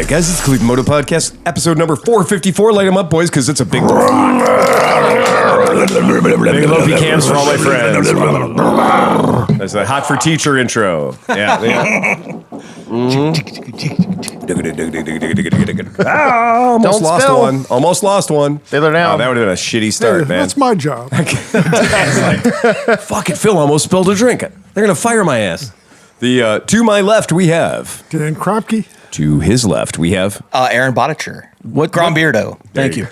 right, guys, it's ClevelandMoto Podcast, episode number 454. Light them up, boys, because it's a big draw. Big low cams for all my friends. That's a hot for teacher intro. Yeah. Almost lost one. They're down. Oh, that would have been a shitty start, man. That's my job. Fuck it, Phil almost spilled a drink. They're going to fire my ass. To my left, we have... Dan Kromke. To his left, we have... Aaron Botticher. What? Grombeardo. Thank you.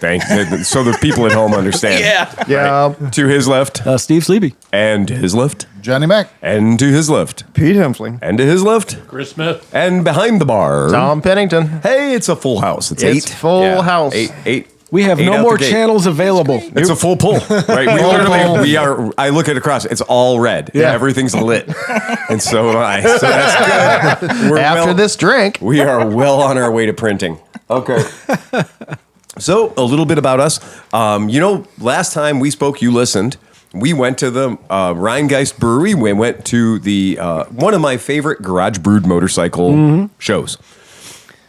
So the people at home understand. Yeah. Right. To his left... Steve Sleepy. And to his left... Johnny Mac. And to his left... Pete Hemsling. And to his left... Chris Smith. And behind the bar... Tom Pennington. Hey, it's a full house. It's eight. Full house. Eight. We have Eight no out more the gate. channels available. It's a full pull, right? We are. I look at across. It's all red. Yeah, everything's lit, and so am I. So that's good. After this drink, we are well on our way to printing. Okay. So a little bit about us. Last time we spoke, you listened. We went to the Rheingeist Brewery. We went to the one of my favorite garage brewed motorcycle shows.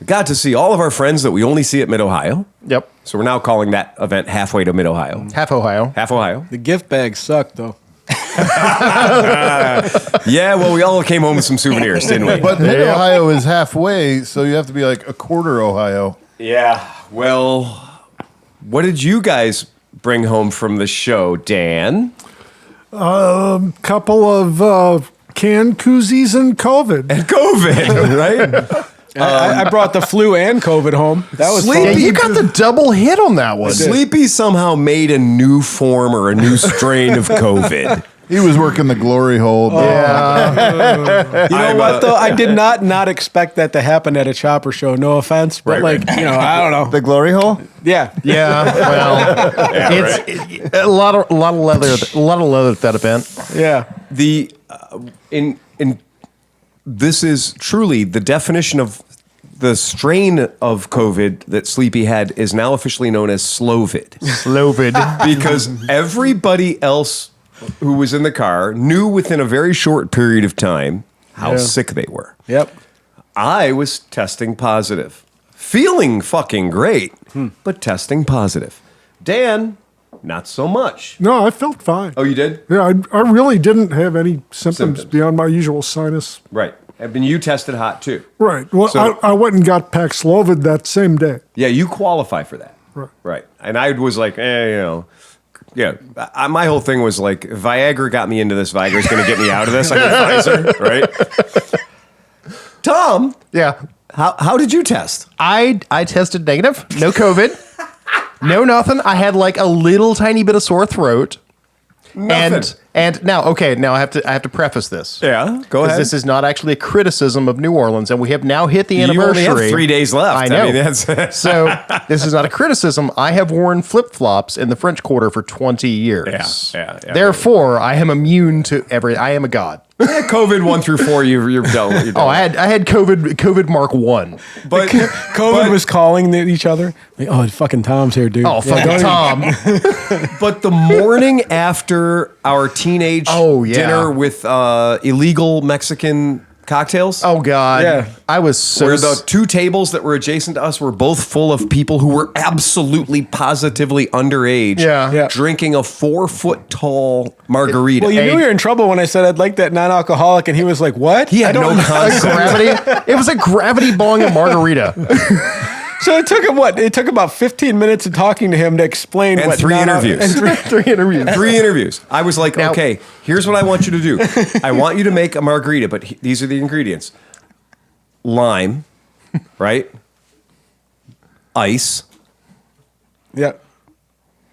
Got to see all of our friends that we only see at Mid-Ohio. Yep. So we're now calling that event Halfway to Mid-Ohio. Half Ohio. Half Ohio. The gift bags suck, though. Yeah, well, we all came home with some souvenirs, didn't we? But Mid-Ohio is halfway, so you have to be like a quarter Ohio. Yeah. Well, what did you guys bring home from the show, Dan? Couple of canned koozies and COVID. COVID, right? I brought the flu and COVID home. That was Sleepy. Yeah, fun. you got the double hit on that one. Sleepy somehow made a new form or a new strain of COVID. He was working the glory hole. Yeah. You know what, though? I did not expect that to happen at a chopper show. No offense, but Right. I don't know. The glory hole? Yeah. Yeah. Well, it's a lot of leather. A lot of leather at that event. Yeah. This is truly the definition of the strain of COVID that Sleepy had is now officially known as Slovid. Slovid. Because everybody else who was in the car knew within a very short period of time how sick they were. Yep. I was testing positive, feeling fucking great, but testing positive. Dan, not so much. No, I felt fine. Oh, you did? Yeah, I really didn't have any symptoms beyond my usual sinus. Right. And you tested hot too. Right. Well, So- I went and got Paxlovid that same day. Yeah, you qualify for that. Right. And I was like, yeah. My whole thing was like, Viagra got me into this. Viagra's going to get me out of this. I need Pfizer, right? Tom. Yeah. How did you test? I tested negative. No COVID. No nothing. I had like a little tiny bit of sore throat. Nothing. And now I have to preface this. Yeah, go ahead. This is not actually a criticism of New Orleans, and we have now hit the You anniversary. only have 3 days left. I know. I mean, that's So this is not a criticism. I have worn flip-flops in the French Quarter for 20 years. Yeah. Therefore, I am immune to I am a god. Yeah, COVID 1 through 4, you're done. You're done. Oh, I had COVID Mark 1. But COVID was calling each other. Like, oh, fucking Tom's here, dude. Oh, fucking Tom. But the morning after our teenage dinner with illegal Mexican cocktails. Oh, God. Yeah. I was so... Where the two tables that were adjacent to us were both full of people who were absolutely positively underage. Yeah. Drinking a 4-foot-tall margarita. Well, you knew you were in trouble when I said I'd like that non-alcoholic, and he was like, what? He had no concept. It was a gravity bong of margarita. So it took him what? It took about 15 minutes of talking to him to explain And what 3 interviews. And three interviews. 3 interviews. I was like, Now- okay, here's what I want you to do. I want you to make a margarita, but these are the ingredients. Lime, right? Ice, Yeah.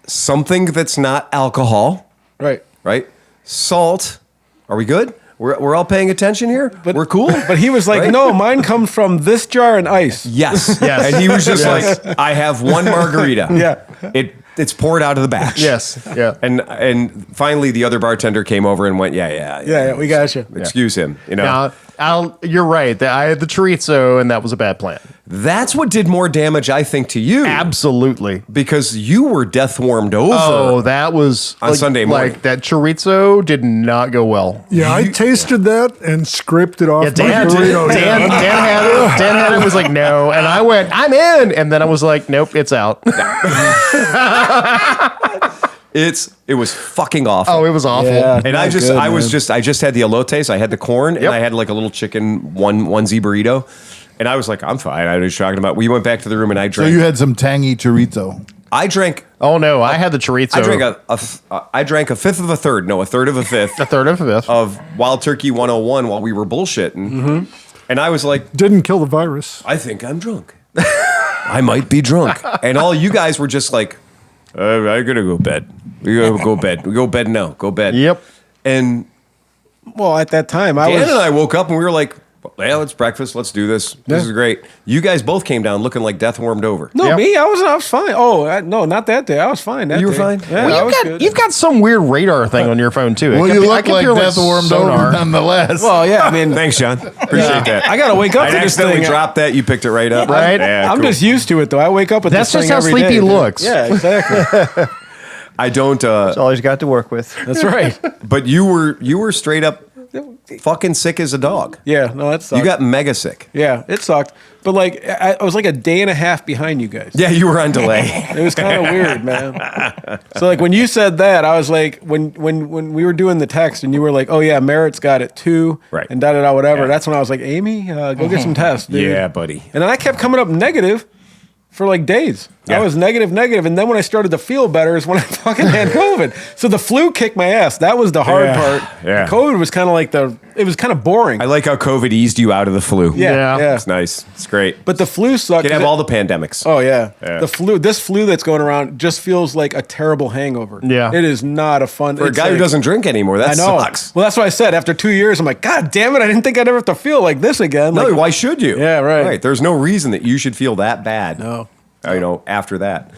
something that's not alcohol, Right. right? Salt. Are we good? We're all paying attention here? We're cool? But he was like, Right? no, mine comes from this jar and ice. Yes. Yes. And he was just like, I have one margarita. Yeah. It's poured out of the batch. Yes. Yeah. And finally the other bartender came over and went, yeah. Yeah, we got you. Excuse him. You know. Now, You're right. I had the chorizo, and that was a bad plan. That's what did more damage, I think, to you. Absolutely. Because you were death warmed over. Oh, that was On Sunday morning. Like that chorizo did not go well. Yeah, I tasted that and scraped it off. Yeah, Dan, my burrito. Dan had it, was like, no. And I went, I'm in. And then I was like, nope, it's out. It was fucking awful. Oh, it was awful. Yeah. And I just had the elotes. I had the corn, and I had like a little chicken onesie burrito. And I was like, I'm fine. I was talking about. We went back to the room, and I So drank. you had some tangy chorizo. I drank. Oh, no. I had the chorizo. I drank a fifth of a third. No, a third of a fifth. A third of a fifth. Of Wild Turkey 101 while we were bullshitting. And I was like, Didn't kill the virus. I think I'm drunk. I might be drunk. And all you guys were just like, I gotta go bed. We gotta go bed. We go bed now. Go bed. Yep. And Well, at that time, Dan and I woke up and we were like, well, it's breakfast. Let's do this. This is great. You guys both came down looking like death warmed over. No, Yep. me, I was fine. Oh, no, not that day. I was fine. That You were day. fine? Yeah, Well, I was good. you've got some weird radar thing on your phone, too. Well, It you could be- I look could like feel death warmed sonar. over nonetheless. Well, yeah, I mean, Thanks, John. Appreciate that. I gotta wake up I to this accidentally thing. dropped that. You picked it right up. Right? Yeah, I'm cool. just used to it, though. I wake up with That's this just thing how every sleepy day, dude. looks. Yeah, exactly. I don't. All he's got to work with. That's right. But you were straight up fucking sick as a dog. Yeah, no, that sucked. You got mega sick. Yeah, it sucked. But like, I was like a day and a half behind you guys. Yeah, you were on delay. It was kind of weird, man. So like when you said that, I was like, when we were doing the text and you were like, oh yeah, Merritt's got it too, Right. and da whatever. Yeah. That's when I was like, Amy, go get some tests, dude. Yeah, buddy. And then I kept coming up negative for like days. Yeah. I was negative, and then when I started to feel better is when I fucking had COVID. So the flu kicked my ass. That was the hard Yeah. part. Yeah. COVID was kind of like it was kind of boring. I like how COVID eased you out of the flu. yeah, Yeah. It's nice. It's great. But the flu sucked. You can have all the pandemics. Oh yeah. Yeah. This flu that's going around just feels like a terrible hangover. Yeah. It is not a fun. For a guy who doesn't drink anymore, that I know. sucks. Well, that's what I said. After 2 years, I'm like, God damn it! I didn't think I'd ever have to feel like this again. No, Like, why should you? Yeah, right. Right. There's no reason that you should feel that bad. No. After that.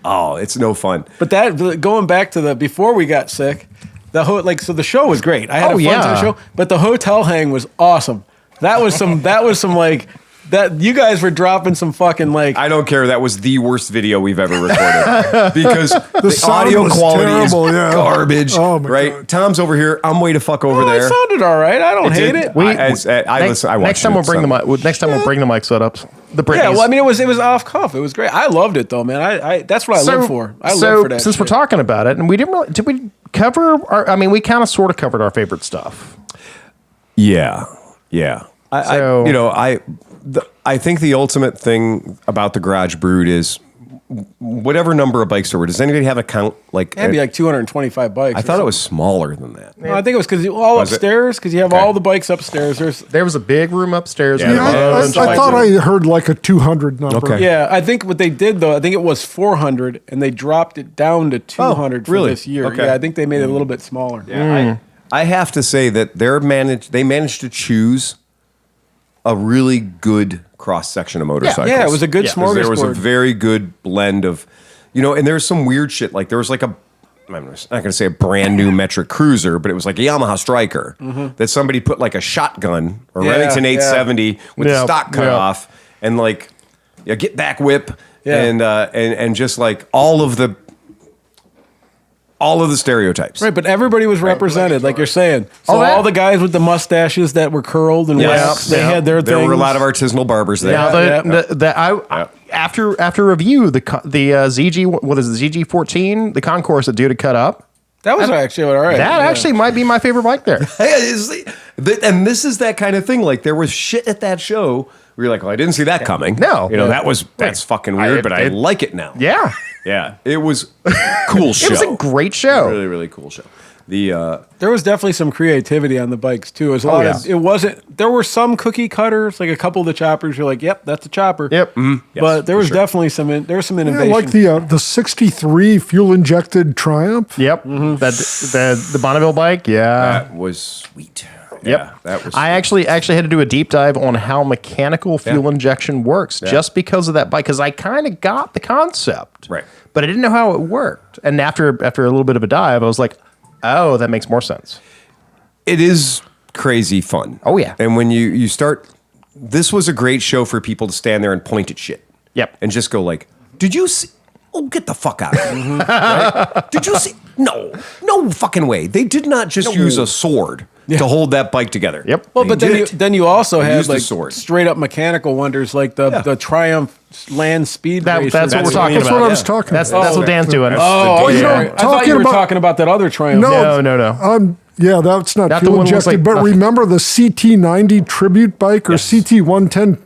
Oh, it's no fun. But that going back to the before we got sick, so the show was great. I had Oh, a fun yeah. time show, but the hotel hang was awesome. That was some like that you guys were dropping some fucking like I don't care. That was the worst video we've ever recorded because the sound audio was quality terrible, is yeah. garbage. Oh, my right? God. Tom's over here. I'm way to fuck over Oh, there. it sounded all right. I don't hate did. it. I listen. I watched next time it, we'll bring so. the mic. Next time we'll bring the mic setups. The Britneys. Yeah, well, I mean, it was off cuff. It was great. I loved it though, man. I that's what I live for. I live for that. Since we're shit. talking about it, and we didn't really, did we cover our? I mean, we kind of sort of covered our favorite stuff. Yeah. So- I think the ultimate thing about the Garage Brood is whatever number of bikes there were. Does anybody have a count? Like, It'd be like 225 bikes. I thought it was smaller than that. No, I think it was because all Was it? upstairs. Because you have Okay. all the bikes upstairs. There was a big room upstairs. Yeah, with there a was. bunch I of bikes thought in it. I heard like a 200 number. Okay. Yeah, I think what they did though, I think it was 400, and they dropped it down to 200 really? for this year. Okay. Yeah, I think they made it a little bit smaller. I have to say that they managed to choose a really good cross section of motorcycles. Yeah, it was a good 'Cause there was a smorgasbord. very good blend of, and there's some weird shit. Like there was like I'm not going to say a brand new metric cruiser, but it was like a Yamaha Striker that somebody put like a shotgun or Yeah, Remington 870 with the Yeah, stock cut yeah. off and like a get back whip Yeah. and just like all of the stereotypes. Right, but everybody was represented, like you're saying. So Oh, that- all the guys with the mustaches that were curled and waxed, they had their There things. were a lot of artisanal barbers there. Now Yeah, after review the ZG, what is it, ZG14, the concourse that dude had cut up. That was actually all right. That yeah. actually might be my favorite bike there. And this is that kind of thing. Like there was shit at that show where you're like, well, I didn't see that coming. No. That's fucking weird, but I like it now. Yeah, Yeah. It was a cool show. it was a great show. really, really cool show. The There was definitely some creativity on the bikes too. It was a lot yeah. of, it wasn't. There were some cookie cutters, like a couple of the choppers. You're like, yep, that's a chopper. Yep. But there for was sure. definitely some. There was some Yeah, innovation. like the 63 fuel injected Triumph. Yep. The Bonneville bike. Yeah. that was sweet. Yep. Yeah, that was. I actually had to do a deep dive on how mechanical fuel injection works just because of that bike, because I kind of got the concept, Right. but I didn't know how it worked. And after a little bit of a dive, I was like, oh, that makes more sense. It is crazy fun. Oh, yeah. And when you start, this was a great show for people to stand there and point at shit. Yep. And just go like, did you see? Oh, get the fuck out of here. Right? Did you see? No fucking way. They did not just use a sword to hold that bike together. Yep. Well, but then you also They had used a like sword. straight up mechanical wonders like the Triumph Land Speed Racer. That's what we're talking That's about. what I was talking That's about. what Dan's doing. Oh, the sorry. deal. I thought you were talking about that other Triumph. No. Yeah, that's not Not the fuel one that looks injected. like But nothing. remember the CT90 tribute bike or CT110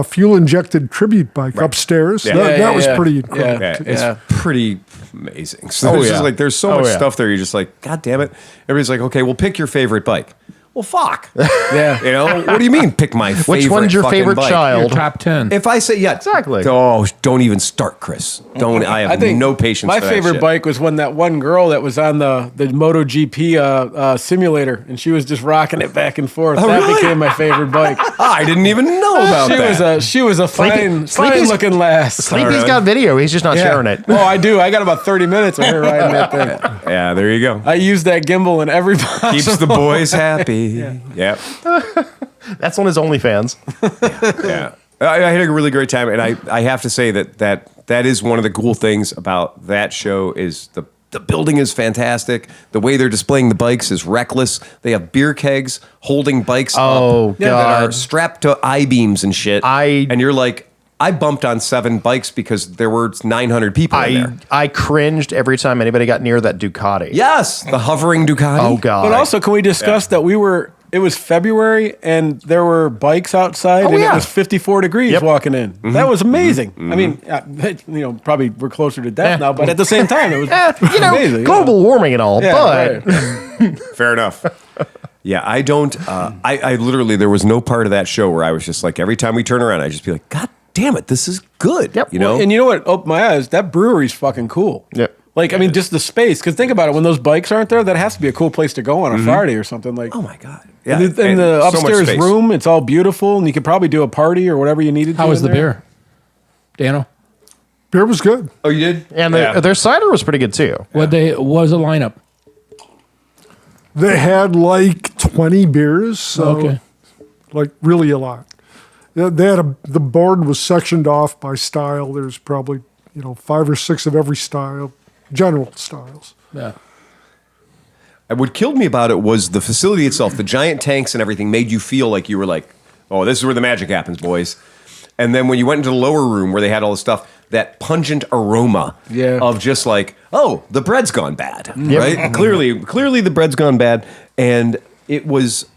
fuel injected tribute bike upstairs? Yeah. That was pretty incredible. Yeah, too. it's pretty amazing. So there's just like there's so much stuff there. You're just like, God damn it. Everybody's like, okay, well, pick your favorite bike. Well, fuck. Yeah. You know, what do you mean pick my favorite Which one's your fucking favorite bike? Your child? top 10. If I say Exactly. Oh, don't even start, Chris. Don't. I have no patience. My for that favorite shit. bike was when that one girl that was on the MotoGP simulator, and she was just rocking it back and forth. That really? became my favorite bike. I didn't even know about that. She was a fine Sleepy's- looking lass. Sleepy's got video. He's just not sharing it. Oh, I do. I got about 30 minutes of her riding that thing. Yeah, there you go. I use that gimbal in every possible. Keeps the boys happy. Yep. That's on his OnlyFans. Yeah. I had a really great time, and I have to say that is one of the cool things about that show is the building is fantastic. The way they're displaying the bikes is reckless. They have beer kegs holding bikes up that are God. strapped to I-beams and shit. And you're like, I bumped on 7 bikes because there were 900 people in there. I cringed every time anybody got near that Ducati. Yes, the hovering Ducati. Oh, God. But also, can we discuss that it was February and there were bikes outside and it was 54 degrees walking in. That was amazing. I mean, probably we're closer to death now, but at the same time, it was amazing. Global warming and all, but right. Fair enough. Yeah, I don't. I literally, there was no part of that show where I was just like, every time we turn around, I just be like, God damn it, this is good. Yep. You know? And you know what opened my eyes? That brewery's fucking cool. Yep. Like, I mean, just the space. Because think about it, when those bikes aren't there, that has to be a cool place to go on a Friday or something. Like, oh my God. Yeah. And the and so much upstairs space. room, it's all beautiful, and you could probably do a party or whatever you needed to. How was in the there. beer? Dano? Beer was good. Oh, you did? and their cider was pretty good too. What was the lineup? They had like 20 beers, so Okay. like really a lot. They had the board was sectioned off by style. There's probably 5 or 6 of every style, general styles. Yeah. And what killed me about it was the facility itself. The giant tanks and everything made you feel like you were like, oh, this is where the magic happens, boys. And then when you went into the lower room where they had all the stuff, that pungent aroma of just like, oh, the bread's gone bad, right? Clearly the bread's gone bad. And it was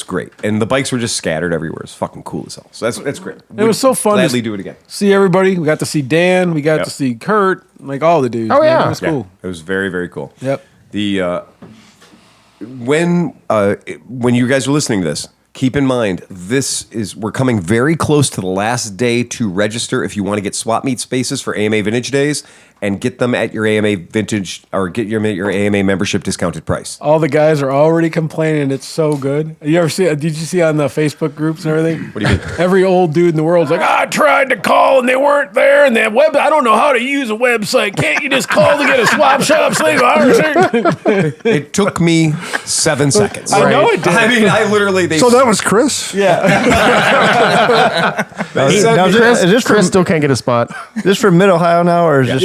great. And the bikes were just scattered everywhere. It's fucking cool as hell. So that's great. It was so fun. Gladly do it again. See everybody. We got to see Dan. We got to see Kurt. Like all the dudes. Oh, man. yeah. It was cool. It was very, very cool. Yep. The when you guys are listening to this, keep in mind we're coming very close to the last day to register if you want to get swap meet spaces for AMA Vintage Days and get them at your AMA Vintage or get your AMA membership discounted price. All the guys are already complaining. It's so good. Did you see on the Facebook groups and everything? What do you mean? Every old dude in the world's like, I tried to call and they weren't there, and that I don't know how to use a website. Can't you just call to get a swap shop sleeve? It took me 7 seconds. I know it did. I mean, I literally So that was Chris? Yeah. Chris still can't get a spot. Is this for Mid Ohio now, or is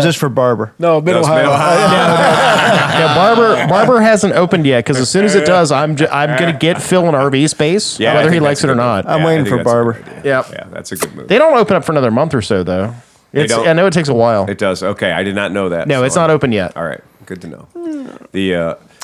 this for Barber? No, Mid-Ohio. Yeah, Barber hasn't opened yet because as soon as it does, I'm gonna get Phil an RV space, Yeah, I whether he think likes that's it or good. not. I'm Yeah, I waiting think for that's a Barber. good idea. Yep. Yeah, that's a good move. They don't open up for another month or so though. don't? I know it takes a while. It does. Okay, I did not know that. No, so it's not open yet. All right, good to know.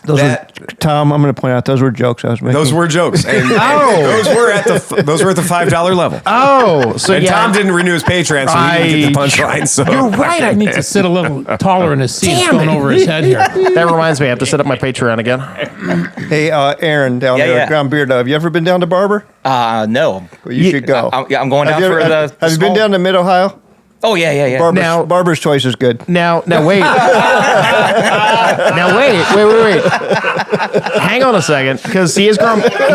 The Tom, I'm going to point out those were jokes I was making. those were jokes. And those were at the $5 level. Oh, so And yeah. Tom didn't renew his Patreon, so he didn't get the punchline. So You're right. I need to sit a little taller in his seat. It's going over his head here. That reminds me, I have to set up my Patreon again. Hey, Aaron, down there at Grombeardo. Have you ever been down to Barber? No. Well, you should go. I'm going down for the. Have you been down to Mid Ohio? Oh yeah. Barber's Choice is good. Now wait. Wait. Hang on a second, because he is. I'm getting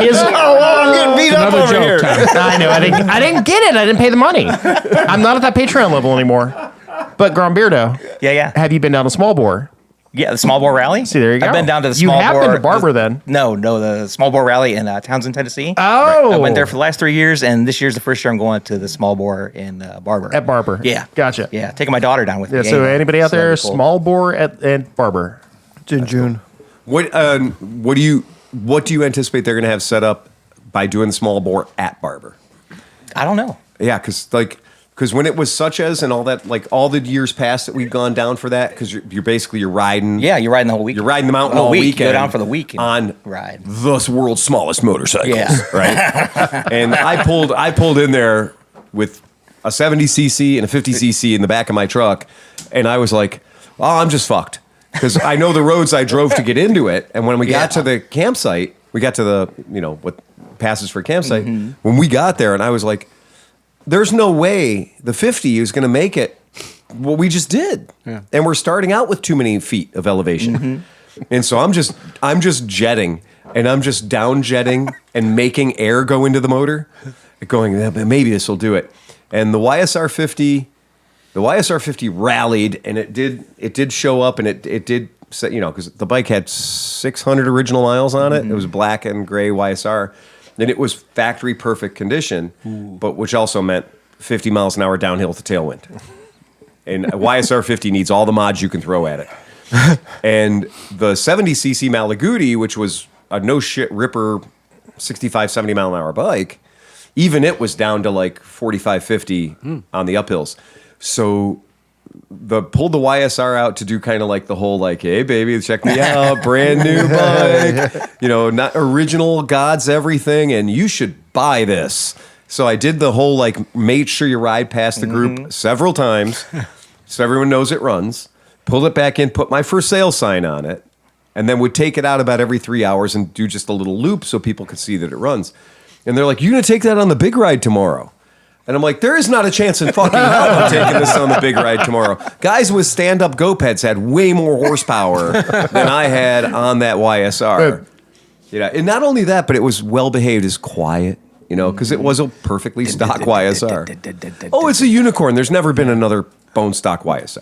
beat up Another over joke, here. Tom. I know. I didn't get it. I didn't pay the money. I'm not at that Patreon level anymore. But Grombeardo, Yeah. have you been down to Small Bore? Yeah, the small bore rally. See, there you go. I've been down to the You small have bore. been to Barber then? No, the small bore rally in Townsend, Tennessee. Oh. I went there for the last 3 years, and this year's the first year I'm going to the small bore in Barber. At Barber. Yeah. Gotcha. Yeah, taking my daughter down with me. Yeah, so anybody out there, that'd be cool. small bore at Barber. It's in June. What do you anticipate they're going to have set up by doing the small bore at Barber? I don't know. Yeah, because when it was such as and all that, like all the years past that we've gone down for that, because you're riding. Yeah, you're riding the whole week. You're riding the mountain all all week. weekend. You go down for the week and on ride the world's smallest motorcycles. Yeah. Right. And I pulled in there with a 70cc and a 50cc in the back of my truck, and I was like, "Oh, I'm just fucked," because I know the roads I drove to get into it. And when we got to the campsite, we got to the what passes for campsite. When we got there, and I was like, there's no way the 50 is going to make it what we just did. Yeah. And we're starting out with too many feet of elevation. And so I'm just jetting, and I'm just down jetting and making air go into the motor, going, maybe this will do it. And the YSR 50 rallied, and it did show up, and it did, because the bike had 600 original miles on it. It was black and gray YSR. And it was factory perfect condition, but which also meant 50 miles an hour downhill with the tailwind. And a YSR 50 needs all the mods you can throw at it. And the 70cc Malaguti, which was a no shit ripper 65, 70 mile an hour bike, even it was down to like 45, 50 on the uphills. So pulled the YSR out to do kind of like the whole like, hey baby, check me out, brand new bike, not original, God's everything, and you should buy this. So I did the whole like, make sure you ride past the group several times, so everyone knows it runs. Pulled it back in, put my for sale sign on it, and then would take it out about every 3 hours and do just a little loop so people could see that it runs. And they're like, "You gonna take that on the big ride tomorrow?" And I'm like, there is not a chance in fucking hell I'm taking this on the big ride tomorrow. Guys with stand-up go-peds had way more horsepower than I had on that YSR. And not only that, but it was well-behaved, it's quiet, because it was a perfectly stock YSR. Oh, it's a unicorn. There's never been another bone stock YSR.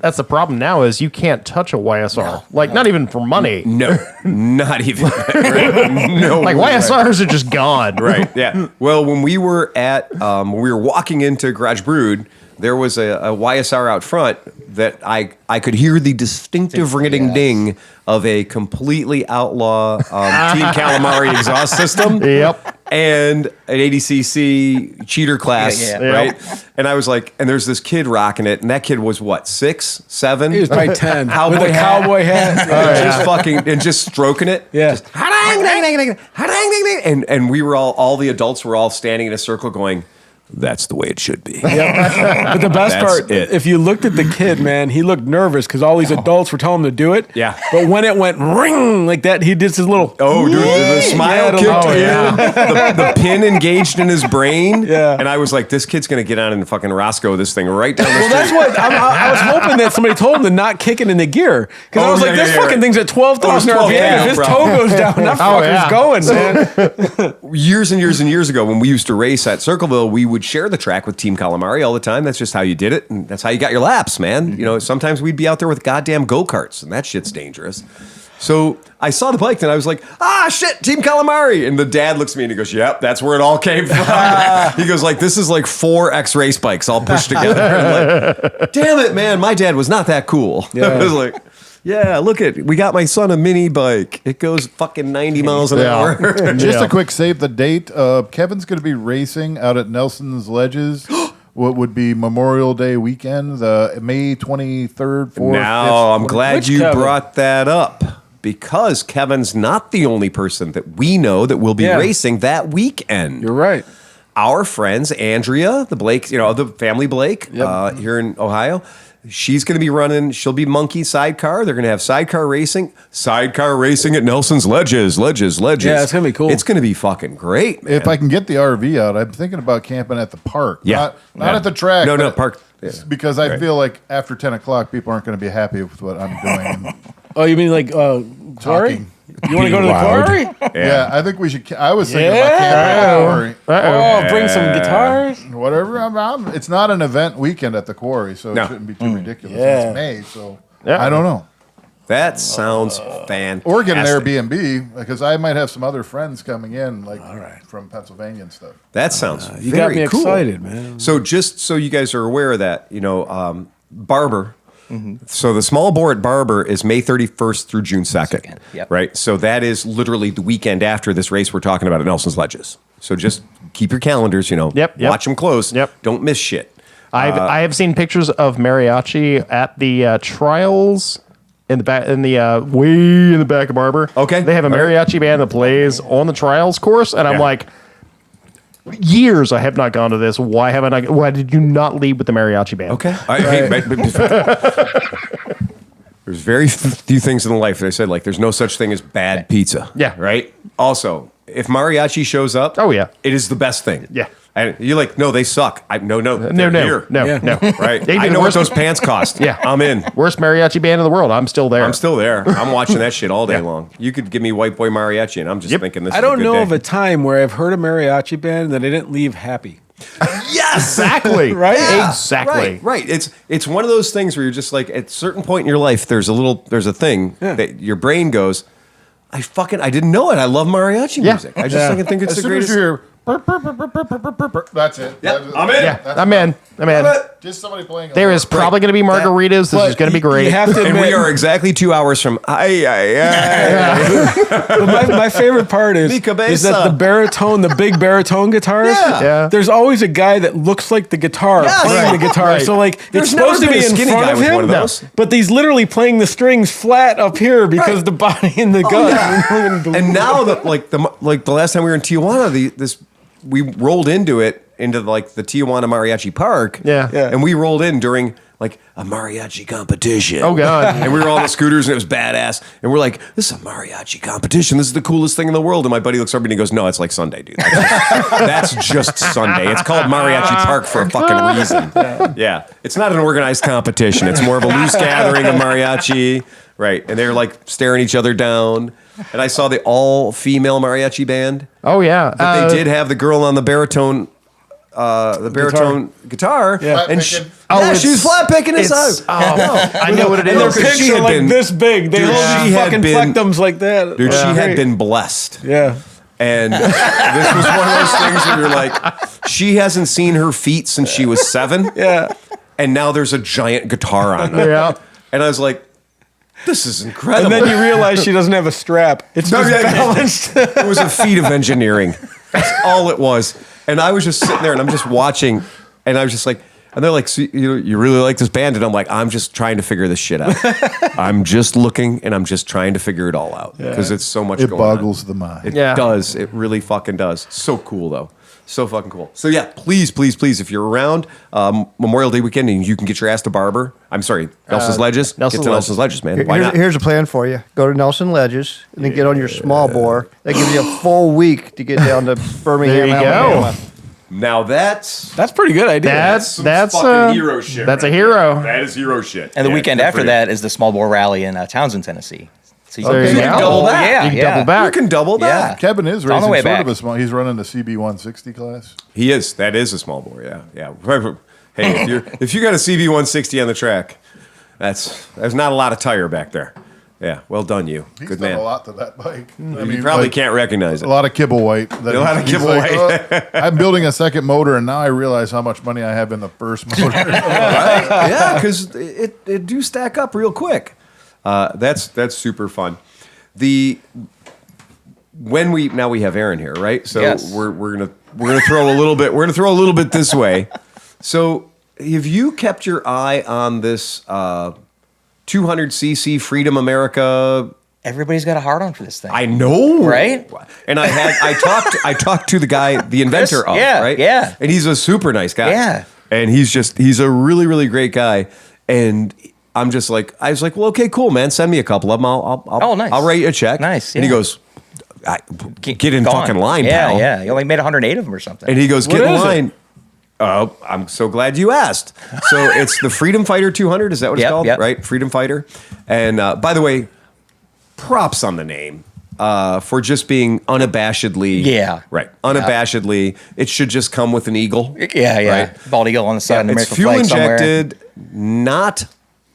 That's the problem now is you can't touch a YSR. Not even for money. No, not even. No, like YSRs are just gone. Right. Yeah. Well, when we were walking into Garage Brood, there was a YSR out front that I could hear the distinctive ring-a-ding-ding of a completely outlaw Team Calamari exhaust system. Yep. And an 80cc cheater class, right? Yep. And I was like, and there's this kid rocking it, and that kid was what, 6, 7? He was probably 10. With a cowboy hat. Just fucking, and just stroking it. Yeah. Just, and we were all the adults were all standing in a circle going, that's the way it should be. But the best part, if you looked at the kid, man, he looked nervous because all these adults were telling him to do it. Yeah. But when it went ring like that, he did his little. Oh, dude, the smile kicked in. The pin engaged in his brain. Yeah. And I was like, this kid's going to get on and fucking Roscoe this thing right down the street. Well, that's what I was hoping that somebody told him to not kick it in the gear. Because I was like, this fucking thing's at 12,000 RPM. If his toe goes down, that fucker's going, man. Years and years and years ago, when we used to race at Circleville, we would share the track with Team Calamari all the time. That's just how you did it, and that's how you got your laps, man. Sometimes we'd be out there with goddamn go-karts, and that shit's dangerous. So I saw the bike, and I was like, shit, Team Calamari. And the dad looks at me, and he goes, yep, that's where it all came from. He goes, like, this is like 4 X-Race bikes all pushed together. And like, damn it, man, my dad was not that cool. Yeah. I was like, yeah, look we got my son a mini bike. It goes fucking 90 miles an hour. Just a quick save the date. Kevin's going to be racing out at Nelson's Ledges. What would be Memorial Day weekend, the May 23rd, 4th. Now, I'm glad you brought that up because Kevin's not the only person that we know that will be racing that weekend. You're right. Our friends, Andrea, the Blake, the family Blake here in Ohio. She's going to be running, she'll be monkey sidecar. They're going to have sidecar racing at Nelson's Ledges. Yeah, it's going to be cool. It's going to be fucking great, man. If I can get the RV out, I'm thinking about camping at the park. Yeah. Not at the track. No, park. Yeah. Because I feel like after 10 o'clock, people aren't going to be happy with what I'm doing. Oh, you mean like quarry? Talking. You want to go to the quarry? Yeah, I think we should. I was thinking about camping at the quarry. Oh, bring some guitars? Whatever. It's not an event weekend at the quarry, so it shouldn't be too ridiculous. It's May, so I don't know. That sounds fantastic. Or get an Airbnb, because I might have some other friends coming in, like from Pennsylvania and stuff. That sounds You got very me cool. excited, man. So just so you guys are aware of that, Barber. So the small bore at Barber is May 31st through June 2nd. Yep. Right? So that is literally the weekend after this race we're talking about at Nelson's Ledges. So just keep your calendars, Yep. watch them close. Yep. Don't miss shit. I have seen pictures of mariachi at the trials in the back, way in the back of Barber. Okay. They have a mariachi band that plays on the trials course, and I'm like, years I have not gone to this. Why did you not lead with the mariachi band? Okay. There's very few things in life that I said, like, there's no such thing as bad pizza. Yeah. Right? Also, if mariachi shows up, Oh, yeah. it is the best thing. Yeah. And you're like, no, they suck. No, they're no, here. no, Yeah. no. Right? They I did know what worse- those pants cost. Yeah. I'm in. Worst mariachi band in the world. I'm still there. I'm still there. I'm watching that shit all day long. You could give me White Boy Mariachi, and I'm just thinking this is I don't a good know day. of a time where I've heard a mariachi band that I didn't leave happy. Yes! Exactly. Right? Yeah, Exactly. Right. It's one of those things where you're just like, at a certain point in your life, there's a thing that your brain goes, I didn't know it. I love mariachi music. I just fucking think it's As the soon greatest. as you hear, that's it. Yeah, That's- I'm in. Yeah, that's- I'm in. Just somebody playing. There is probably going to be margaritas. This is going to be great. You have to And admit, we are exactly 2 hours from but my favorite part is Mica that Besa. the big baritone guitarist. Yeah. There's always a guy that looks like the guitar playing the guitar. Right. So like There's it's supposed to never be been a in skinny front guy of with him, one of those. but he's literally playing the strings flat up here because the body in the gut. And now the last time we were in Tijuana, we rolled into the Tijuana Mariachi Park. Yeah. And we rolled in during like a mariachi competition. Oh, God. And we were all on the scooters and it was badass. And we're like, this is a mariachi competition. This is the coolest thing in the world. And my buddy looks over and he goes, no, it's like Sunday, dude. That's just Sunday. It's called Mariachi Park for a fucking reason. Yeah. It's not an organized competition. It's more of a loose gathering of mariachi. Right. And they're like staring each other down. And I saw the all-female mariachi band. Oh, yeah. But they did have the girl on the baritone guitar. Yeah. And Flat-picking. she was flat picking his eye. I know what it And their is. Because picks she are had like been- this big. They Dude, hold she these had fucking been- plectums like that. Dude, she had Great. been blessed. Yeah. And this was one of those things where you're like, she hasn't seen her feet since she was 7. Yeah. And now there's a giant guitar on her. Yeah. And I was like, this is incredible. And then you realize she doesn't have a strap. It's just balanced. It was a feat of engineering. That's all it was. And I was just sitting there and I'm just watching and I was just like, and they're like, so you really like this band? And I'm like, I'm just trying to figure this shit out. I'm just looking and I'm just trying to figure it all out because it's so much It going on. boggles the mind. It Yeah. does. It really fucking does. So cool, though. So fucking cool. So, yeah, please, if you're around Memorial Day weekend and you can get your ass to Barber, Nelson's Ledges. Get to Nelson's Ledges, man. Why not? Here's a plan for you. Go to Nelson Ledges and then get on your small bore. That gives you a full week to get down to Birmingham, There you go. Alabama. Now that's pretty good idea. That's fucking hero shit. That's a right hero. there. That is hero shit. And the Yeah, weekend good for after you. that is the small bore rally in Townsend, Tennessee. So There you You can go. double that. Yeah, You can yeah. double back. You can double that. Kevin is on the racing way sort back. of a small. He's running the CB 160 class. He is. That is a small bore. Yeah. Hey, if you got a CB 160 on the track, there's not a lot of tire back there. Yeah. Well done, you. He's Good done man. a lot to that bike. I You probably like, can't recognize it. a lot of kibble white. A lot of kibble white. I'm building a second motor, and now I realize how much money I have in the first motor. Right? Yeah, because it do stack up real quick. That's super fun. We have Aaron here, right? So Yes. we're gonna throw a little bit. We're gonna throw a little bit this way. So have you kept your eye on this 200cc Freedom America? Everybody's got a hard on for this thing. I know, Right? And I talked to the guy, the inventor of, yeah, right? yeah. And he's a super nice guy. Yeah. And he's a really, really great guy. And I was like, well, okay, cool, man. Send me a couple of them. Oh, nice. I'll write you a check. Nice, And he yeah. goes, get in Gone. fucking line, yeah, pal. Yeah, you only made 108 of them or something. And he goes, get What in is it? line. Oh, I'm so glad you asked. So it's the Freedom Fighter 200. Is that what it's Yep, called? yep. Right? Freedom Fighter. And by the way, props on the name for just being unabashedly. Yeah. Right. Unabashedly. It should just come with an eagle. yeah. Right? Bald eagle on the side, and It's American fuel flag somewhere. injected, not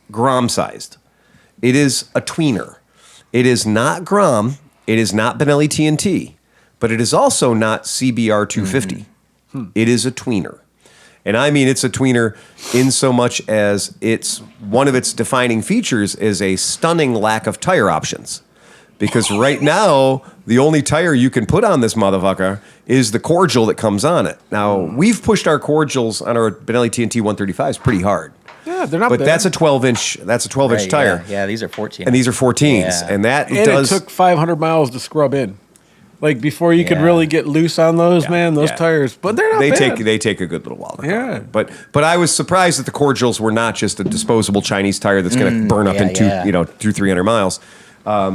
Grom sized. It is a tweener. It is not Grom. It is not Benelli TNT, but it is also not CBR 250. It is a tweener. And I mean, it's a tweener in so much as it's one of its defining features is a stunning lack of tire options. Because right now, the only tire you can put on this motherfucker is the cordial that comes on it. Now, we've pushed our cordials on our Benelli TNT 135s pretty hard. Yeah, they're not But bad. that's a 12-inch. That's a 12-inch Right, tire. Yeah, these are 14. And these are 14s, Yeah. and that and does. it took 500 miles to scrub in. Like before you could Yeah. really get loose on those, man, those yeah. tires. But they're not they bad. take a good little while. To Yeah. come. But I was surprised that the cordials were not just a disposable Chinese tire that's going to burn up in yeah. 200-300 miles.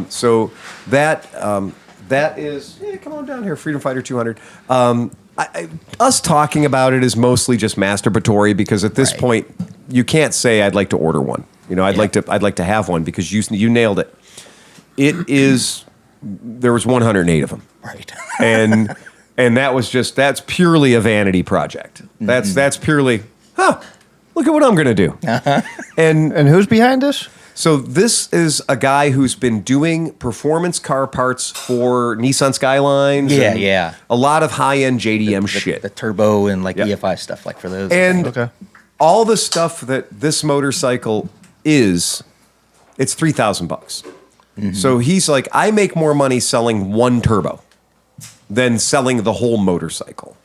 So that is come on down here, Freedom Fighter 200. Us talking about it is mostly just masturbatory because at this point you can't say I'd like to order one. I'd like to have one because you nailed it. It is. There was 108 of them. Right. and that's purely a vanity project. That's purely, look at what I'm going to do. And And who's behind this? so this is a guy who's been doing performance car parts for Nissan Skylines. Yeah, and yeah. A lot of high-end JDM shit. The turbo and like Yep. EFI stuff, like for those. And Okay. all the stuff that this motorcycle is, it's $3,000. So he's like, I make more money selling one turbo than selling the whole motorcycle.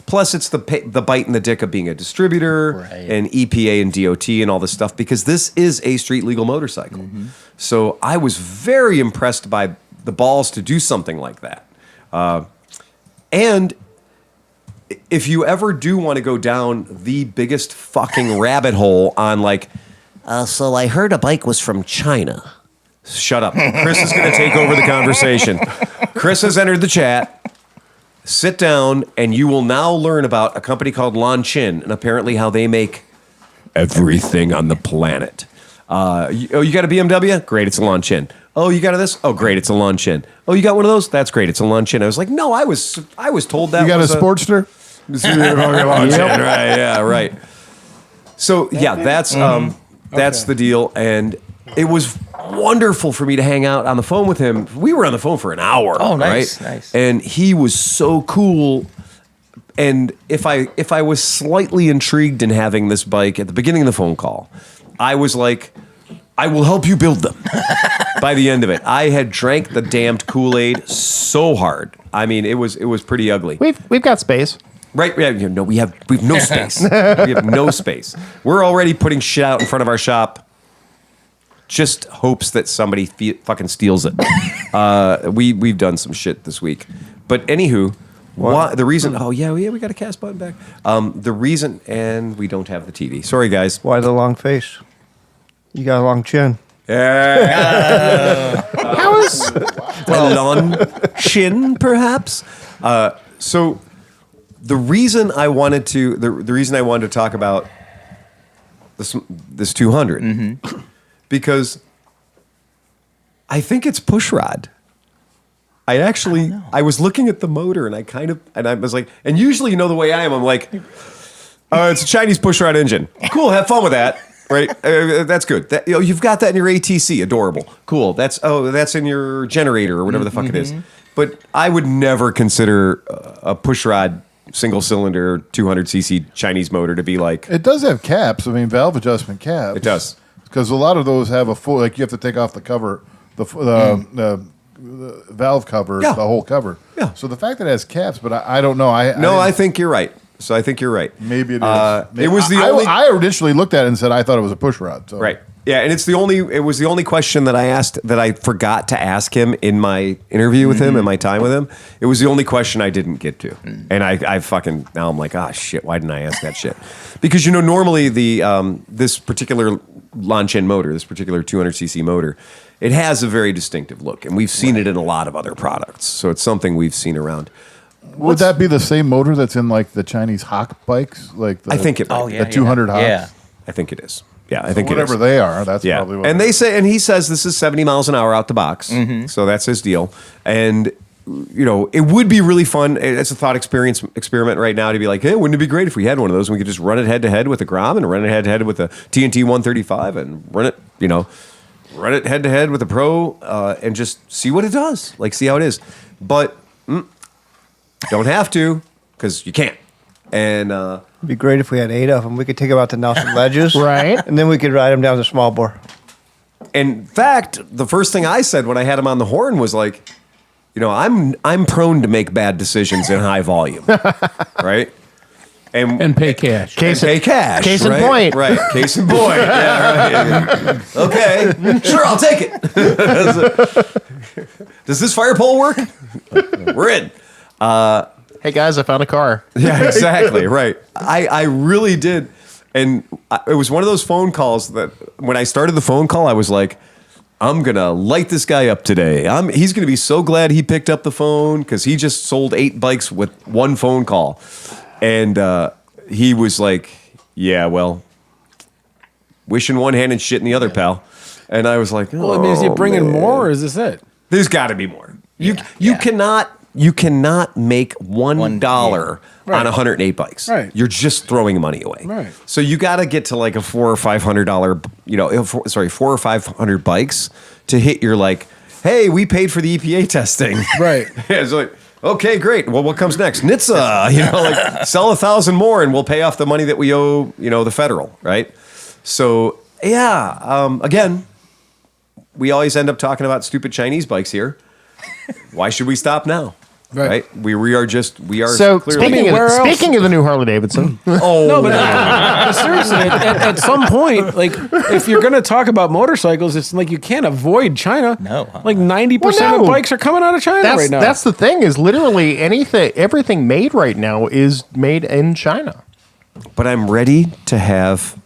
Plus, it's the bite in the dick of being a distributor Right. and EPA and DOT and all this stuff because this is a street legal motorcycle. So I was very impressed by the balls to do something like that. And if you ever do want to go down the biggest fucking rabbit hole on like, so I heard a bike was from China. Shut up. Chris is going to take over the conversation. Chris has entered the chat. Sit down, and you will now learn about a company called Lanchin and apparently how they make everything on the planet. You got a BMW? Great, it's a Lanchin. Oh, you got this? Oh, great, it's a Lanchin. Oh, you got one of those? That's great, it's a Lanchin. I was like, no, I was told that You got a was Sportster? Right, yeah, right. So yeah, that's the deal, and it was wonderful for me to hang out on the phone with him. We were on the phone for an hour. Oh, nice, right? nice. And he was so cool. And if I was slightly intrigued in having this bike at the beginning of the phone call, I was like, I will help you build them. By the end of it, I had drank the damned Kool-Aid so hard. I mean, it was pretty ugly. We've got space. Right? Yeah, no, we have no space. We have no space. We're already putting shit out in front of our shop. Just hopes that somebody fucking steals it. We've done some shit this week, but anywho, the reason? Oh yeah, we got a cast button back. The reason, and we don't have the TV. Sorry, guys. Why the long face? You got a long chin. How is A long chin, perhaps. So the reason I wanted to talk about this 200 because I think it's pushrod. I was looking at the motor and I was like, and usually, the way I am, I'm like, it's a Chinese pushrod engine. Cool, have fun with that. Right, that's good. You've got that in your ATC, adorable, cool. That's in your generator or whatever the fuck it is. But I would never consider a pushrod single cylinder 200cc Chinese motor to be like. It does have caps. I mean, valve adjustment caps. It does, because a lot of those have a full. Like you have to take off the cover, the valve cover, Yeah. the whole cover. Yeah. So the fact that it has caps, but I don't know. I think you're right. So I think you're right. Maybe it is. It was the only. I initially looked at it and said I thought it was a push rod. So. Right. Yeah, and it was the only question that I asked that I forgot to ask him in my interview with him and my time with him. It was the only question I didn't get to. And I fucking, now I'm like, shit, why didn't I ask that shit? Because, normally this particular Lanchin motor, this particular 200cc motor, it has a very distinctive look. And we've seen it in a lot of other products. So it's something we've seen around. Would that be the same motor that's in like the Chinese Hawk bikes? Like I think it might be. the 200 Hawks? Yeah. I think it is. Yeah, I think it is. Whatever they are, that's Yeah, probably what and it they is. say, and he says this is 70 miles an hour out the box, so that's his deal. And it would be really fun. It's a thought experiment right now to be like, hey, wouldn't it be great if we had one of those and we could just run it head to head with a Grom and run it head to head with a TNT 135 and run it, run it head to head with a pro and just see what it does. Like, see how it is. But don't have to because you can't. And It'd be great if we had 8 of them. We could take them out to Nelson Ledges. Right. And then we could ride them down to small bore. in fact, the first thing I said when I had him on the horn was like, you know, I'm prone to make bad decisions in high volume, right? And pay cash. Pay cash. Case in right? point. Right. Case in point. Yeah, right. Okay. Sure, I'll take it. Does this fire pole work? We're in. Hey guys, I found a car. Yeah, exactly. Right. I really did. And it was one of those phone calls that when I started the phone call, I was like, I'm going to light this guy up today. He's going to be so glad he picked up the phone because he just sold 8 bikes with one phone call. And he was like, yeah, well, wishing one hand and shit in the other, pal. And I was like, oh, Well, I mean, is he bringing more or is this it? There's got to be more. You cannot make $1 on 108 bikes. Right. You're just throwing money away. Right. So you got to get to like a $400 or $500, $400 or $500 bikes to hit your like, hey, we paid for the EPA testing. Right. Yeah, it's like, okay, great. Well, what comes next? NHTSA, like sell 1,000 more and we'll pay off the money that we owe, the federal, right? So yeah, again, we always end up talking about stupid Chinese bikes here. Why should we stop now? Right. We are So clearly. speaking of the new Harley Davidson, No, but seriously, at some point, like if you're going to talk about motorcycles, it's like you can't avoid China. No. Like 90% of bikes are coming out of China right now. that's the thing is literally everything made right now is made in China. But I'm ready to have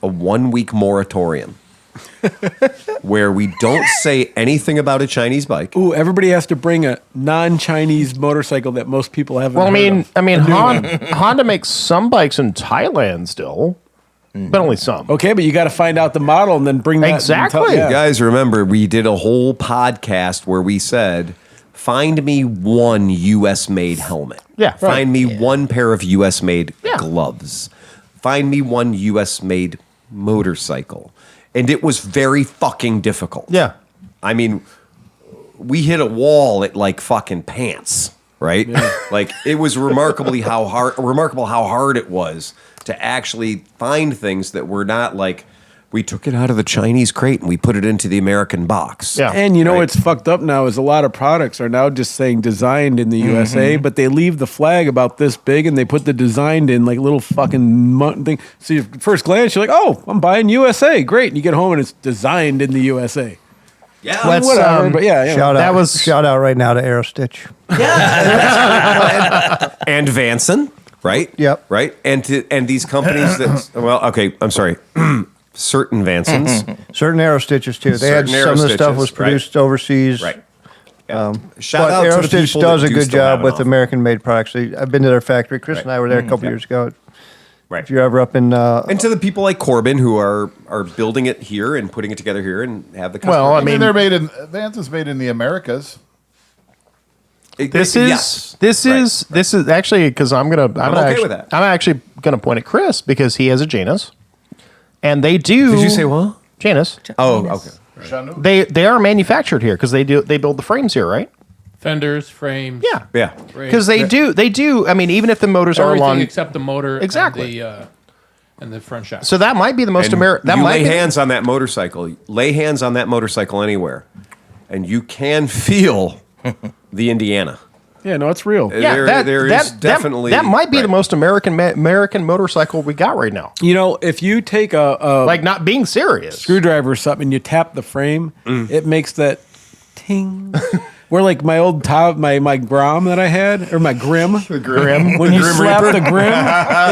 a 1-week moratorium where we don't say anything about a Chinese bike. Ooh, everybody has to bring a non-Chinese motorcycle that most people haven't. Well, heard of. Honda makes some bikes in Thailand still, but only some. Okay, but you got to find out the model and then bring that. Exactly. Yeah. Guys, remember, we did a whole podcast where we said, find me one U.S.-made helmet. Yeah, right. Find me one pair of U.S.-made Yeah. gloves. Find me one U.S.-made motorcycle. And it was very fucking difficult. Yeah. I mean, we hit a wall at like fucking pants, right? Like it was remarkable how hard it was to actually find things that were not like we took it out of the Chinese crate and we put it into the American box. Yeah. And what's fucked up now is a lot of products are now just saying designed in the USA, but they leave the flag about this big and they put the designed in like little fucking thing. So you, first glance, you're like, oh, I'm buying USA. Great. And you get home and it's designed in the USA. Yeah. Let's, Whatever. But yeah. Shout out right now to Aerostitch. And Vanson, right? Yep. Right? And these companies that I'm sorry. Certain Vansons. Certain Aerostitches too. They had Certain some of the stuff Aerostitches, was produced overseas. Right. But Shout out to the Aerostitch people does that a do good still have job it with all. American-made products. I've been to their factory. Chris and I were there a couple years ago. Right. If you're ever up in, And to the people like Corbin who are building it here and putting it together here and have the customer. Well, I I mean, mean, they're made in Vance is made in the Americas. this is actually because I'm okay with that. actually gonna point at Chris because he has a Janus, and they do. Did you say what? Janus? Oh, okay. They are manufactured here because they build the frames here, right? Fenders, frames. Yeah. Yeah. Because they do. I mean, even if the motors are Everything long, except the motor Exactly. and the front shock. so that might be the most And American. That you might lay be hands on that motorcycle. Lay hands on that motorcycle anywhere, and you can feel the Indiana. Yeah, no, it's real. Yeah, there is definitely that might be the right. most American motorcycle we got right now. If you take a Like not being serious. screwdriver or something and you tap the frame, it makes that ting. Where like my old my Grom that I had, or my Grim. Grim. When you slap the Grim,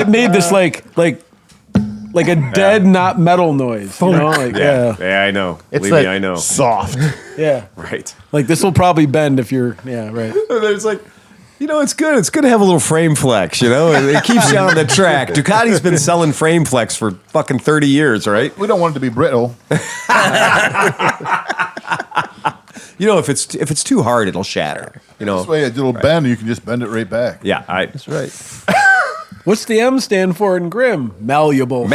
it made this like a dead not metal noise. You know? Like, Yeah, I know. It's Believe me, like I know. soft. yeah. Right. Like this will probably bend if you're right. There's like, it's good. It's good to have a little frame flex, It keeps you on the track. Ducati's been selling frame flex for fucking 30 years, right? We don't want it to be brittle. If it's too hard, it'll shatter. This way, a little bend, you can just bend it right back. Yeah, That's right. What's the M stand for in Grim? Malleable.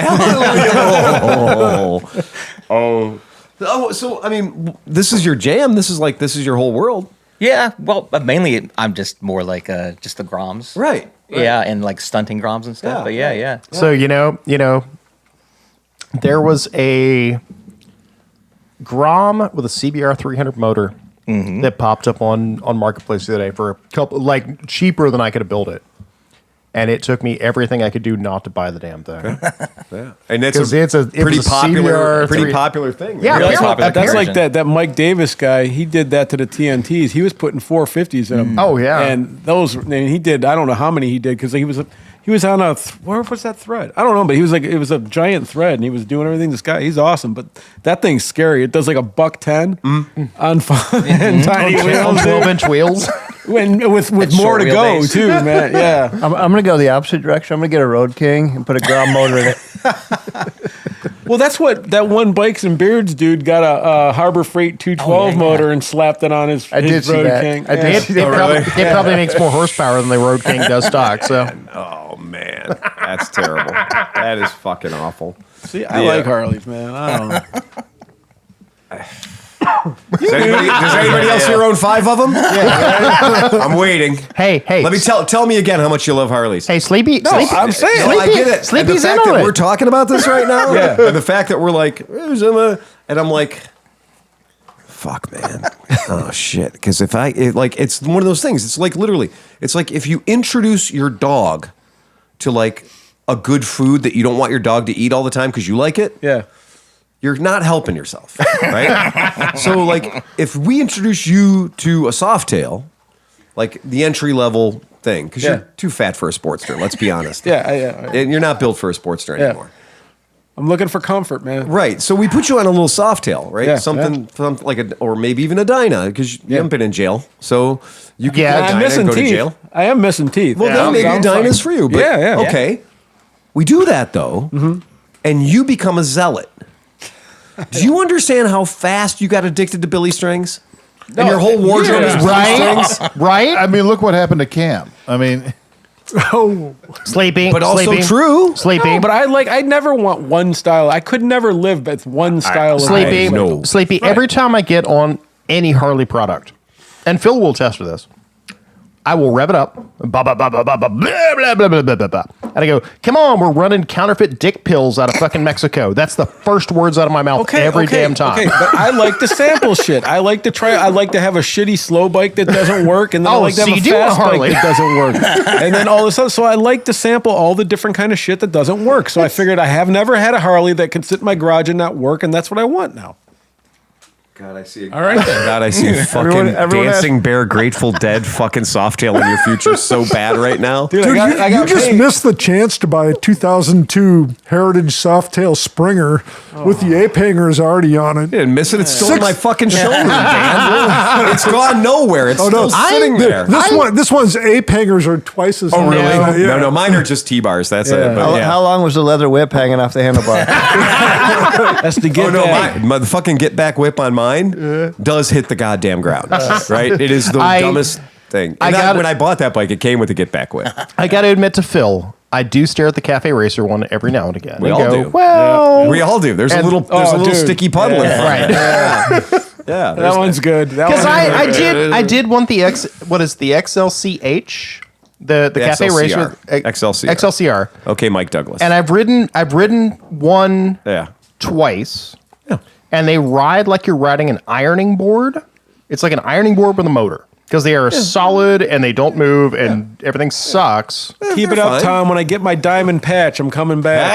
Oh, Oh, so I mean, this is your jam. This is your whole world, Yeah, well, but mainly I'm just more like just the Groms. right? Yeah, and like stunting Groms and stuff. Yeah, But yeah, right. yeah. So there was a Grom with a CBR 300 motor that popped up on Marketplace the other day for a couple, like cheaper than I could have built it, and it took me everything I could do not to buy the damn thing. Yeah, and that's 'Cause it was a popular, CBR pretty popular thing. Yeah, right? apparently- That's like version. that Mike Davis guy. He did that to the TNTs. He was putting 450s in them. Oh, yeah. and those. And he did. I don't know how many he did because he was on a where was that thread? I don't know, but he was like it was a giant thread, and he was doing everything. This guy, he's awesome, but that thing's scary. It does like $110 on and tiny on wheels, 12-inch wheels. with more short to go wheelbase. too, man. Yeah. I'm going to go the opposite direction. I'm going to get a Road King and put a Grom motor in it. Well, that's what that one Bikes and Beards dude got a Harbor Freight 212 motor and slapped it on his did see Road that. King. I did Yeah. see It probably makes more horsepower than the Road King does stock. So Oh man, that's terrible. That is fucking awful. See, I like Harleys, man. I don't know. Does anybody else here own 5 of them? I'm waiting. hey, Let me tell me again how much you love Harleys. hey, Sleepy. I'm saying. No, I get it. And the Sleepy's in fact on that it. we're talking about this right now, Yeah. and the fact that we're like, and I'm like, fuck, man. Oh shit. Because it's one of those things. It's like literally, it's like if you introduce your dog to like a good food that you don't want your dog to eat all the time because you like it. Yeah. You're not helping yourself, right? So, like, if we introduce you to a Softail, like the entry level thing, because Yeah. you're too fat for a Sportster, let's be honest. Yeah. And you're not built for a Sportster anymore. I'm looking for comfort, man. Right. So we put you on a little Softail, right? Yeah, Something like or maybe even a Dyna, because you haven't been in jail. So you can Yeah, get a I'm Dyna and missing go to teeth. jail. I am missing teeth. Well, then maybe a Dyna's for you. But, Yeah. Okay. We do that, though, and you become a zealot. Do you understand how fast you got addicted to Billy Strings? And your whole wardrobe is Billy Right? Strings? Right? I mean, look what happened to Cam. I mean, Oh, Sleepy. But also Sleepy, true. Sleepy. No, but I never want one style. I could never live with one style of Sleepy. motorcycle. No. Sleepy. Every time I get on any Harley product, and Phil will test for this, I will rev it up, blah, blah, blah, blah, blah, blah, blah, blah, blah, blah, blah, blah, blah. And I go, come on, we're running counterfeit dick pills out of fucking Mexico. That's the first words out of my mouth every damn time. Okay, but I like to sample shit. I like to try. I like to have a shitty slow bike that doesn't work, and then I Oh, like to so have you a do want fast a bike Harley. that doesn't work. And then all of a sudden, so I like to sample all the different kind of shit that doesn't work. So I figured I have never had a Harley that can sit in my garage and not work, and that's what I want now. God, I see. All right. God, I see fucking everyone Dancing Bear, Grateful Dead, fucking Softail in your future so bad right now. Dude, dude, I got you just paid. missed the chance to buy a 2002 Heritage Softail Springer with the ape hangers already on it. I didn't miss it. It's still on my fucking shoulder, man. It's gone nowhere. It's still sitting there. This one's ape hangers are twice as. Oh, really? Yeah. No, mine are just T-bars. That's it. But yeah. How long was the leather whip hanging off the handlebar? That's the get Oh no, back. the fucking get back whip on mine does hit the goddamn ground. Right? It is the dumbest thing. And when I bought that bike, it came with a get back whip. I got to admit to Phil, I do stare at the Cafe Racer one every now and again. We and all go, do. Well, We all do. There's a And- little dude. sticky puddle in front. right. Yeah. That one's good. Because I did want the XLCH, the Cafe XLCR. Racer XLCR. Okay, Mike Douglas. And I've ridden one yeah. twice. And they ride like you're riding an ironing board. It's like an ironing board with a motor. Because they are solid and they don't move and everything sucks. Keep it They're up, fine. Tom. When I get my diamond patch, I'm coming back.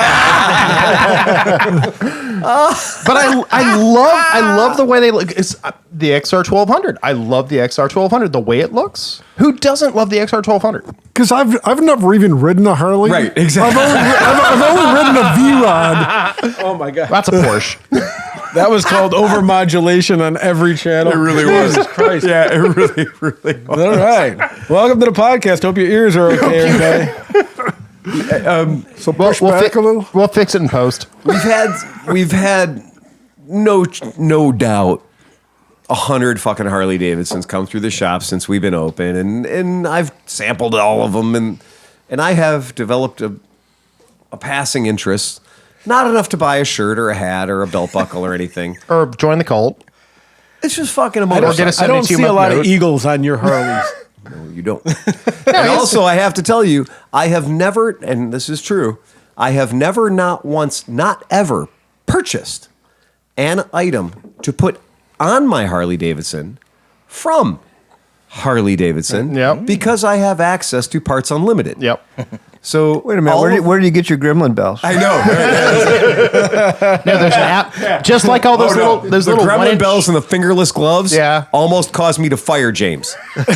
But I love the way they look. It's the XR 1200. I love the XR 1200. The way it looks. Who doesn't love the XR 1200? Because I've never even ridden a Harley. Right, exactly. I've only ridden a V-Rod. Oh my god, That's a Porsche. that was called overmodulation on every channel. It really was. Jesus Christ. Yeah, it really was. All right. Welcome to the podcast. Hope your ears are okay. Okay. So push back a little. We'll fix it in post. We've had no doubt 100 fucking Harley Davidsons come through the shop since we've been open, and I've sampled all of them, and I have developed a passing interest Not enough to buy a shirt or a hat or a belt buckle or anything. Or join the cult. It's just fucking a I motorcycle. don't see a 72 lot of note. eagles on your Harleys. No, you don't. And also, I have to tell you, I have never, and this is true, I have never, not once, not ever purchased an item to put on my Harley Davidson from Harley Davidson because I have access to Parts Unlimited. Yep. So Wait a minute. Where do you get your gremlin bells? I know. No, there's an app. Just like all those little the little gremlin 1-inch bells and the fingerless gloves almost caused me to fire James. He's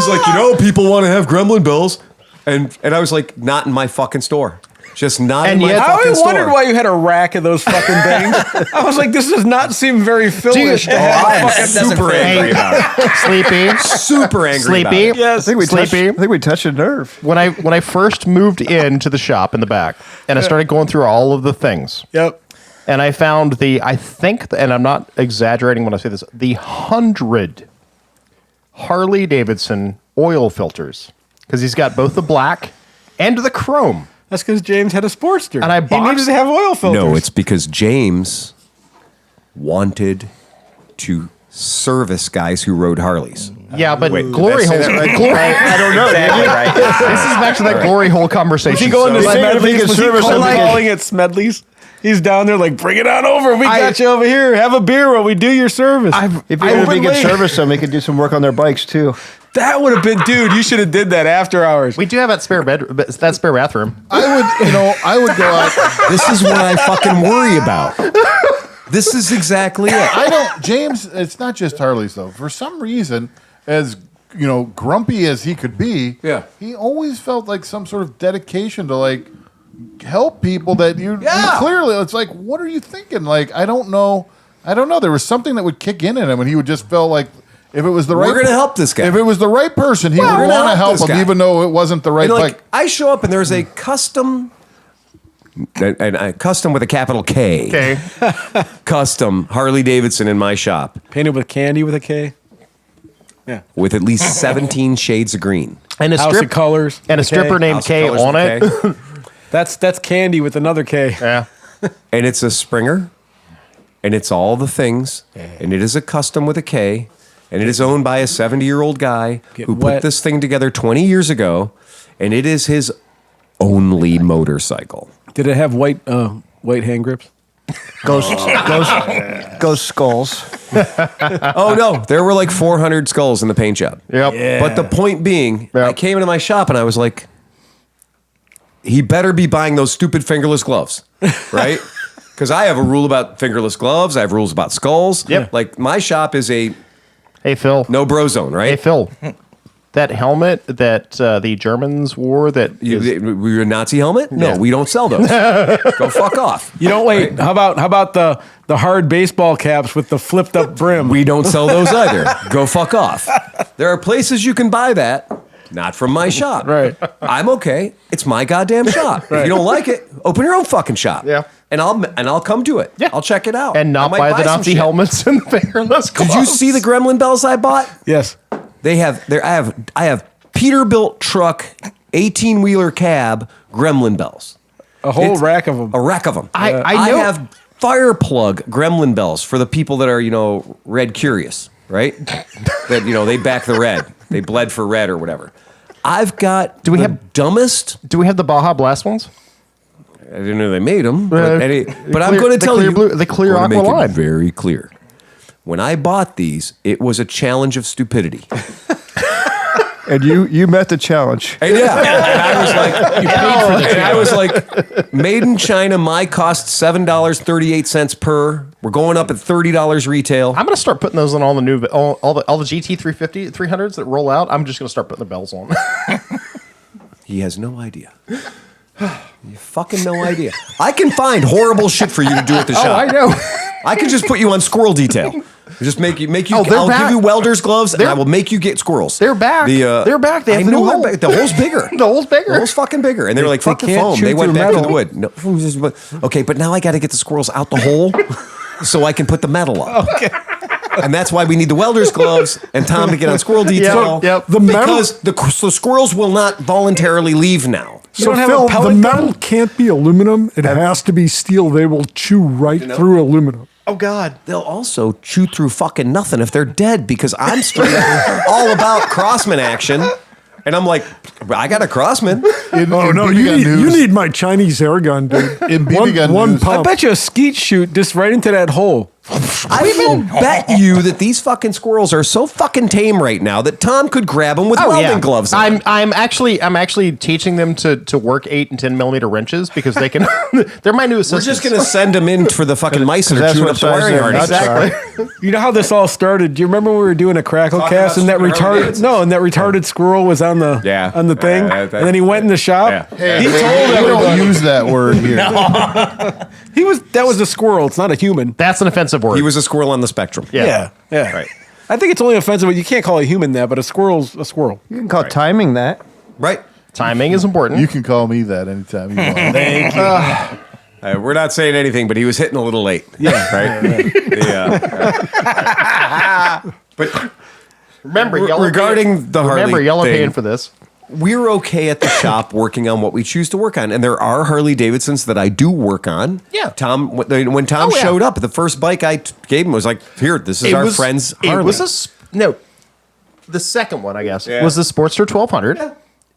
like, people want to have gremlin bells. And I was like, not in my fucking store. Just not in my yet- I fucking always store. wondered why you had a rack of those fucking things. I was like, this does not seem very foolish to have. I'm doesn't super fit. angry about it. Sleepy. Super angry Sleepy. about it. Yes. Sleepy. I think we touched a nerve. When I first moved into the shop in the back, and I started going through all of the things, Yep. and I found and I'm not exaggerating when I say this, the 100 Harley Davidson oil filters, because he's got both the black and the chrome. That's because James had a Sportster. And I he needed boxed- to have oil filters. No, it's because James wanted to service guys who rode Harleys. Yeah, but Wait, glory did I hole. say that right? Glory, I don't know. Exactly right. this is back to that glory hole conversation. Was he going to So- Smedley's? Was he service him because- calling it Smedley's? He's down there like, bring it on over. We got you over here. Have a beer while we do your service. If you could service them, they could do some work on their bikes too. That would have been, dude. You should have did that after hours. We do have that spare bathroom. I would go out. This is what I fucking worry about. This is exactly it. James, it's not just Harleys though. For some reason, as grumpy as he could be, he always felt like some sort of dedication to like help people that you clearly, it's like, what are you thinking? Like, I don't know. There was something that would kick in him and he would just feel like, if it was the right, We're going to help this guy. If it was the right person, he would we're want gonna to help help this him, guy. even though it wasn't the right And like, bike. I show up and there's a custom, and custom with a capital K. Okay. Custom Harley Davidson in my shop Painted with candy with a K. Yeah. with at least 17 shades of green. And a House strip of Colors. and a with stripper named House of K Colors on with it. K. That's candy with another K. Yeah. And it's a Springer, and it's all the things, and it is a custom with a K, and it is owned by a 70-year-old guy Get who put wet. this thing together 20 years ago, and it is his only motorcycle. Did it have white hand grips? Ghost skulls. Oh no, there were like 400 skulls in the paint job. Yep. Yeah. But the point being, I came into my shop and I was like, he better be buying those stupid fingerless gloves, right? Because I have a rule about fingerless gloves. I have rules about skulls. Yep. Like my shop is a Hey Phil. no bro zone, Hey right? Phil. That helmet that the Germans wore that We were a Nazi helmet? No, Yeah. we don't sell those. Go fuck off. You don't wait. How about the hard baseball caps with the flipped up brim? We don't sell those either. Go fuck off. There are places you can buy that, not from my shop. Right. I'm okay. It's my goddamn shop. If you don't like it, open your own fucking shop. Yeah. And I'll come to it. Yeah. I'll check it out. and not I might buy the some Nazi shit. helmets and fingerless gloves. Did you see the Gremlin bells I bought? Yes. They have there. I have Peterbilt truck 18-wheeler cab Gremlin bells. A whole It's rack of them. A rack of them. I know- have fire plug Gremlin bells for the people that are red curious, right? That they back the red. They bled for red or whatever. I've got. Do we the have- dumbest? Do we have the Baja Blast ones? I didn't know they made them, but I'm clear- going to the tell clear you blue- the clear I'm gonna aqua make line. it very clear. When I bought these, it was a challenge of stupidity. And you met the challenge. And yeah, and I was like, made in China. My cost $7.38 per. We're going up at $30 retail. I'm gonna start putting those on all the new all the GT 350 300s that roll out. I'm just gonna start putting the bells on. He has no idea. You fucking no idea. I can find horrible shit for you to do at the shop. I know. I can just put you on squirrel detail. Just make you. Oh, they're I'll back. give you welder's gloves, and I will make you get squirrels. They're back. They're back. They have I the know new they're hole. back. The hole's bigger. The hole's bigger. The hole's fucking bigger. And they were like, fuck the can't foam. shoot They went through back to the metal. wood. No, okay, but now I got to get the squirrels out the hole so I can put the metal up. Okay. And that's why we need the welder's gloves and Tom to get on squirrel detail. Yep. The metal- Because the squirrels will not voluntarily leave now. So don't have Phil, a the pellet metal gun? can't be aluminum. It has to be steel. They will chew right through aluminum. Oh God. They'll also chew through fucking nothing if they're dead because I'm straight up all about Crossman action. And I'm like, I got a Crossman. Oh no, you need my Chinese air gun, dude. In BB gun one news, I pump. bet you a skeet shoot just right into that hole. I will bet you that these fucking squirrels are so fucking tame right now that Tom could grab them with welding gloves on. I'm actually teaching them to work 8 and 10 millimeter wrenches because they can. They're my new We're assistants. just going to send them in for the fucking mice that are that's chewing what up the wiring size harness. their nuts exactly. You know how this all started? Do you remember when we were doing a crackle Talking cast and that about Harley retarded? Davidsons. No, and that retarded squirrel was on the thing, and then he went in the shop. hey, He we told don't everybody. use that word here. That was a squirrel. It's not a human. That's an offensive word. He was a squirrel on the spectrum. Yeah. Right. I think it's only offensive, but you can't call a human that. But a squirrel's a squirrel. You can call timing that. Right. Timing is important. You can call me that anytime you want. Thank you. We're not saying anything, but he was hitting a little late. Yeah. Right? Yeah. But remember, y'all are regarding paying, the Harley remember, y'all are thing, paying for this. we're okay at the shop working on what we choose to work on. And there are Harley Davidsons that I do work on. Yeah. Tom, when Tom Oh, yeah. showed up, the first bike I gave him was like, here, this is our friend's Harley. It was no. The second one, I guess, Yeah. was the Sportster 1200,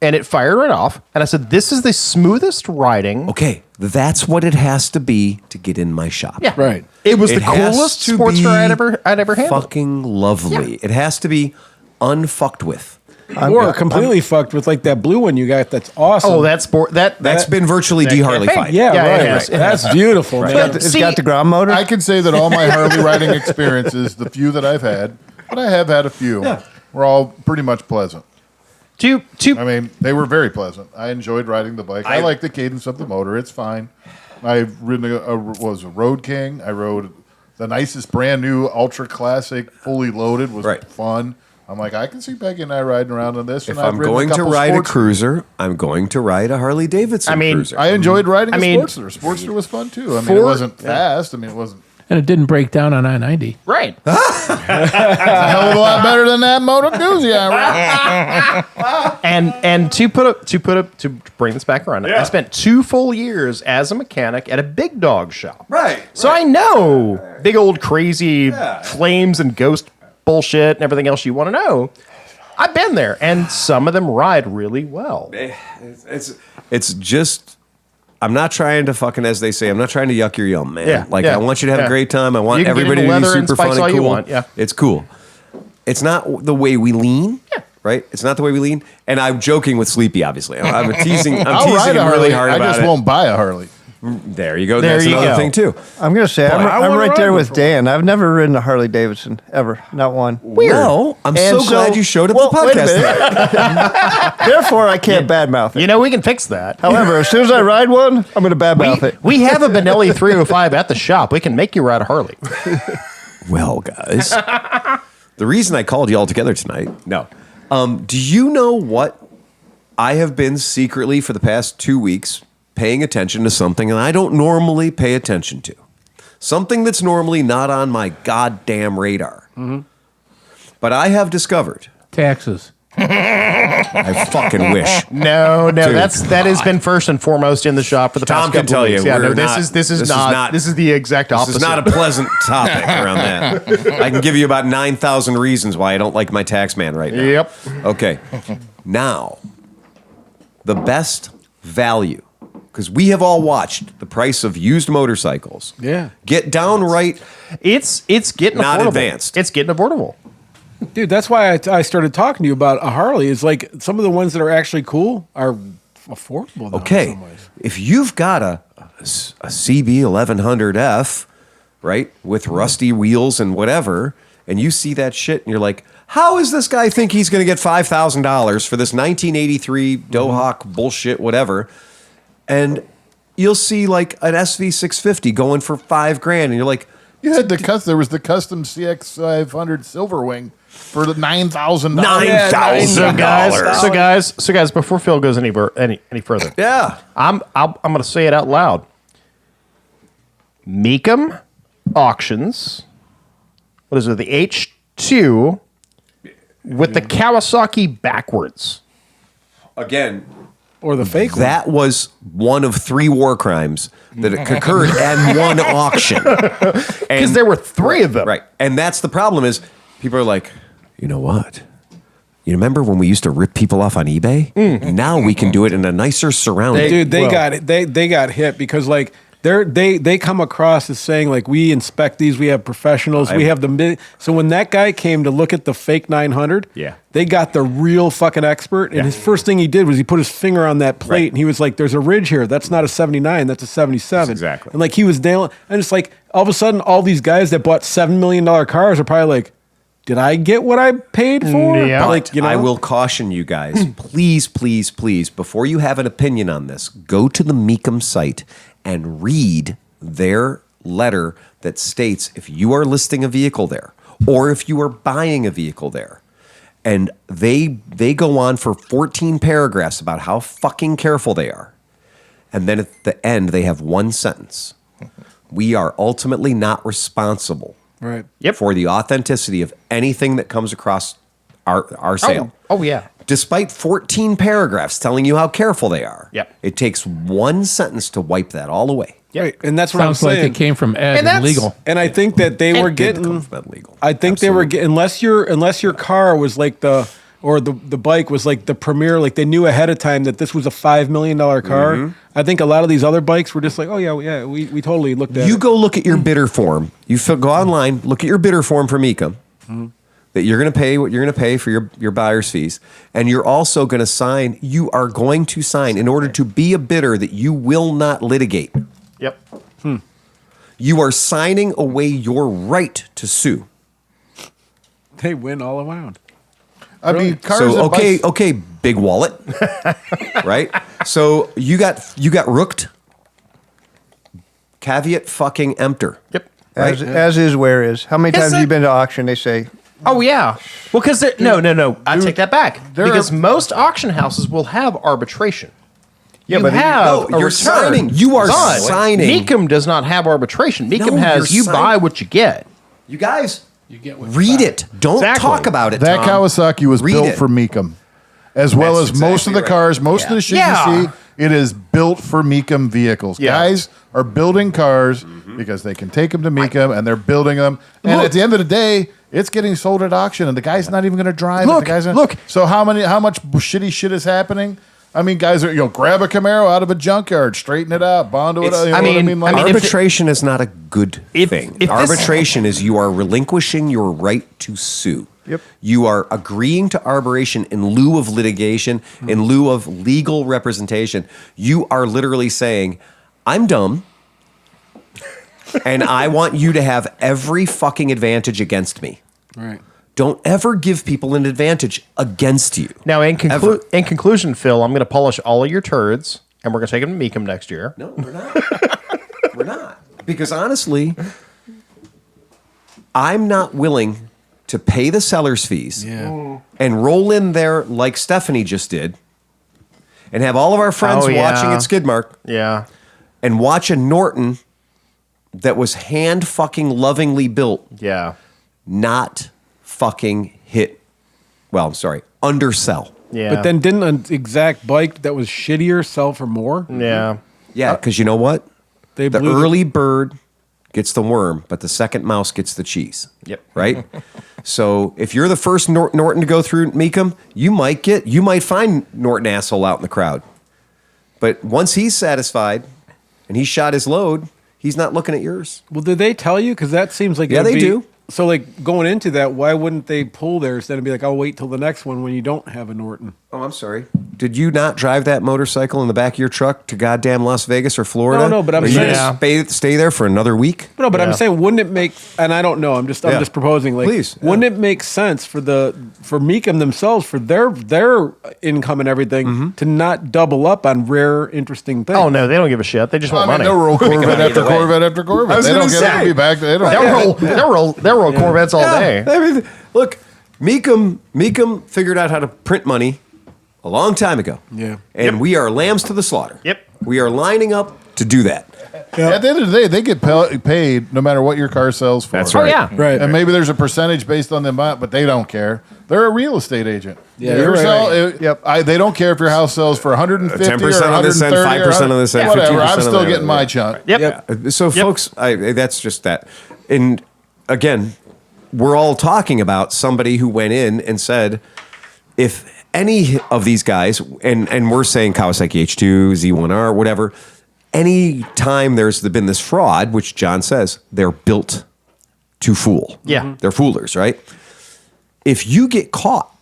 and it fired right off. And I said, "This is the smoothest riding." Okay, that's what it has to be to get in my shop. Yeah, Right. It was It the has coolest to sports car be I'd ever handled. fucking lovely. Yeah. It has to be unfucked with. Or completely fucked with like that blue one you got. That's awesome. Oh, that sport That's been virtually that can't de-Harleyfied. fade. yeah, Yeah, it right. has. That's beautiful, man. It's See- got the ground motor. I can say that all my Harley riding experiences, the few that I've had, but I have had a few, were all pretty much pleasant. Two. I mean, they were very pleasant. I enjoyed riding the bike. I like the cadence of the motor. It's fine. I've ridden a Road King. I rode the nicest brand new ultra classic, fully loaded. Was Right. fun. I'm like, I can see Peggy and I riding around on this. If and I've I'm ridden going to couple ride a sports- cruiser, I'm going to ride a Harley Davidson I mean, cruiser. I enjoyed riding a mean- Sportster. Sportster was fun too. I mean, it For- wasn't fast. I mean, it wasn't And it didn't break down on I-90. Right. a hell of a lot better than that Moto Guzzi I rode. And to bring this back around, I spent 2 full years as a mechanic at a big dog shop. Right. So I know big old crazy flames and ghost bullshit and everything else you want to know. I've been there, and some of them ride really well. It's just, I'm not trying to fucking, as they say, I'm not trying to yuck your yum, man. Yeah, Like, yeah, I want you to have a yeah. great time. I want You can get everybody into to be leather and super fun spikes and all cool. you want, yeah. It's cool. It's not the way we lean. Yeah. Right? It's not the way we lean. And I'm joking with Sleepy, obviously. I'm teasing I'll ride a him Harley. really hard I about just it. won't buy a Harley. There you go. There That's you another go. thing, too. I'm going to say, I I'm wanna right ride there one with for Dan. I've never ridden a Harley Davidson, ever. Not one. Well, I'm And so glad you showed up well, to the wait a podcast minute. tonight. Therefore, I can't badmouth it. You know, we can fix that. However, as soon as I ride one, I'm going to badmouth it. We have a Benelli 305 at the shop. We can make you ride a Harley. Well, guys, the reason I called you all together tonight, do you know what I have been secretly for the past 2 weeks paying attention to something and I don't normally pay attention to? Something that's normally not on my goddamn radar. Mm-hmm. But I have discovered, Taxes. I fucking wish. No, Dude, that has been first and foremost in the shop for the Tom past can couple tell of you, weeks. Yeah, we're no, this not- is this is not this is the exact opposite. This is not a pleasant topic around that. I can give you about 9,000 reasons why I don't like my tax man right now. Yep. Okay. Now, the best value, because we have all watched the price of used motorcycles get downright. It's getting Not affordable. advanced. It's getting affordable. Dude, that's why I started talking to you about a Harley. Is like some of the ones that are actually cool are affordable. Now in Okay, some ways. if you've got a CB 1100F, right, with rusty wheels and whatever, and you see that shit and you're like, how does this guy think he's going to get $5,000 for this 1983 Dohawk bullshit, whatever? And you'll see like an SV650 going for $5,000, and you're like, You had there was the custom CX500 Silverwing for the $9,000. So guys, before Phil goes any further, yeah. I'm going to say it out loud. Meekum Auctions. What is it? The H2 with the Kawasaki backwards. Again, Or the fake one. That was one of 3 war crimes that occurred at one auction. Because there were 3 of them. Right. And that's the problem is people are like, you know what? You remember when we used to rip people off on eBay? Now we can do it in a nicer surrounding. They got hit because like they come across as saying like we inspect these, we have professionals, we have the so when that guy came to look at the fake 900, they got the real fucking expert, and his first thing he did was he put his finger on that plate and he was like, "There's a ridge here. That's not a 79, that's a 77." Exactly. And like he was nailing, and it's like all of a sudden all these guys that bought $7 million cars are probably like, did I get what I paid for? Yeah. Like, you know? I will caution you guys, please, please, please, before you have an opinion on this, go to the Mecum site and read their letter that states if you are listing a vehicle there or if you are buying a vehicle there. And they go on for 14 paragraphs about how fucking careful they are. And then at the end, they have one sentence. We are ultimately not responsible for the authenticity of anything that comes across our sale. Oh, yeah. Despite 14 paragraphs telling you how careful they are. Yep. It takes one sentence to wipe that all away. Right. And that's what Sounds I'm like saying. it came from Ed and legal. And I think that they were Didn't come getting. from that legal. I think they were getting, unless your car was like the bike was like the premier, like they knew ahead of time that this was a $5 million car. I think a lot of these other bikes were just like, oh yeah, we totally looked at it. You go look at your bidder form. Go online, look at your bidder form for Mecum. That you're going to pay what you're going to pay for your buyer's fees. And you're also going to sign, you are going to sign in order to be a bidder that you will not litigate. Yep. You are signing away your right to sue. They win all around. I mean, cars So and bikes- okay, big wallet, right? So you got rooked. Caveat fucking emptor. Yep. As is, where is. How many times have you been to auction? They say, Oh, yeah. Well, because no. I take that back. Because most auction houses will have arbitration. Yeah, You but have a you're return. signing. You are But signing. Mecum does not have arbitration. Mecum No, has you're you buy what you get. You guys, You get what you read buy. it. Don't Exactly. talk about it. that Tom. Kawasaki was Read built it. for Mecum, as well That's as most of the exactly right. cars, most of the shit Yeah. you see. It is built for Mecum vehicles. Yeah. Guys are building cars because they can take them to Mecum, and they're building them. And Look. at the end of the day, it's getting sold at auction, and the guy's not even going to drive it. Look, The guy's gonna- look. So how much shitty shit is happening? I mean, guys are grab a Camaro out of a junkyard, straighten it out, bond it. You know what I mean? Like, Arbitration is not a good thing. if this- Arbitration is you are relinquishing your right to sue. Yep. You are agreeing to arbitration in lieu of litigation, in lieu of legal representation. You are literally saying, I'm dumb, and I want you to have every fucking advantage against me. Right. Don't ever give people an advantage against you. Now, in Ever. conclusion, Phil, I'm going to polish all of your turds, and we're going to take them to Mecum next year. No, we're not. We're not. Because honestly, I'm not willing to pay the seller's fees and roll in there like Stephanie just did and have all of our friends Oh, yeah. watching at Skidmark Yeah. and watch a Norton that was hand fucking lovingly built Yeah. not fucking hit, undersell. Yeah. But then didn't an exact bike that was shittier sell for more? yeah. Yeah, because you know what? They The blew early bird gets the worm, but the second mouse gets the cheese. Yep. Right? So if you're the first Norton to go through Mecum, you might find Norton asshole out in the crowd. But once he's satisfied and he shot his load, he's not looking at yours. Well, did they tell you? Because that seems like Yeah, it would they be- do. So, like going into that, why wouldn't they pull theirs? Then and be like, "I'll wait till the next one when you don't have a Norton." Oh, I'm sorry. Did you not drive that motorcycle in the back of your truck to goddamn Las Vegas or Florida? No, but I'm Are you saying- gonna stay there for another week? No, but I'm Yeah. saying, wouldn't it make? And I don't know. I'm just proposing. Like, Please, yeah. wouldn't it make sense for Mecum themselves, for their income and everything, to not double up on rare, interesting things? Oh, no, they don't give a shit. They just want money. they'll roll Corvette after either way. Corvette after Corvette. was They gonna don't get say. to be back. They don't. They'll roll Corvettes all day. I mean, look, Mecum figured out how to print money a long time ago. Yeah. And we are lambs to the slaughter. Yep. We are lining up to do that. At the end of the day, they get paid no matter what your car sells for. That's right. Oh, yeah. Right. And maybe there's a percentage based on the amount, but they don't care. They're a real estate agent. Yeah, you're right. They don't care if your house sells for 150 10% or on this end, 130 or 5% on this end, whatever. 15% I'm on still the getting other. my chunk. Yep. So, folks, that's just that. And again, we're all talking about somebody who went in and said, if any of these guys, and we're saying Kawasaki H2, Z1R, whatever, any time there's been this fraud, which John says, they're built to fool. Yeah. They're foolers, right? If you get caught,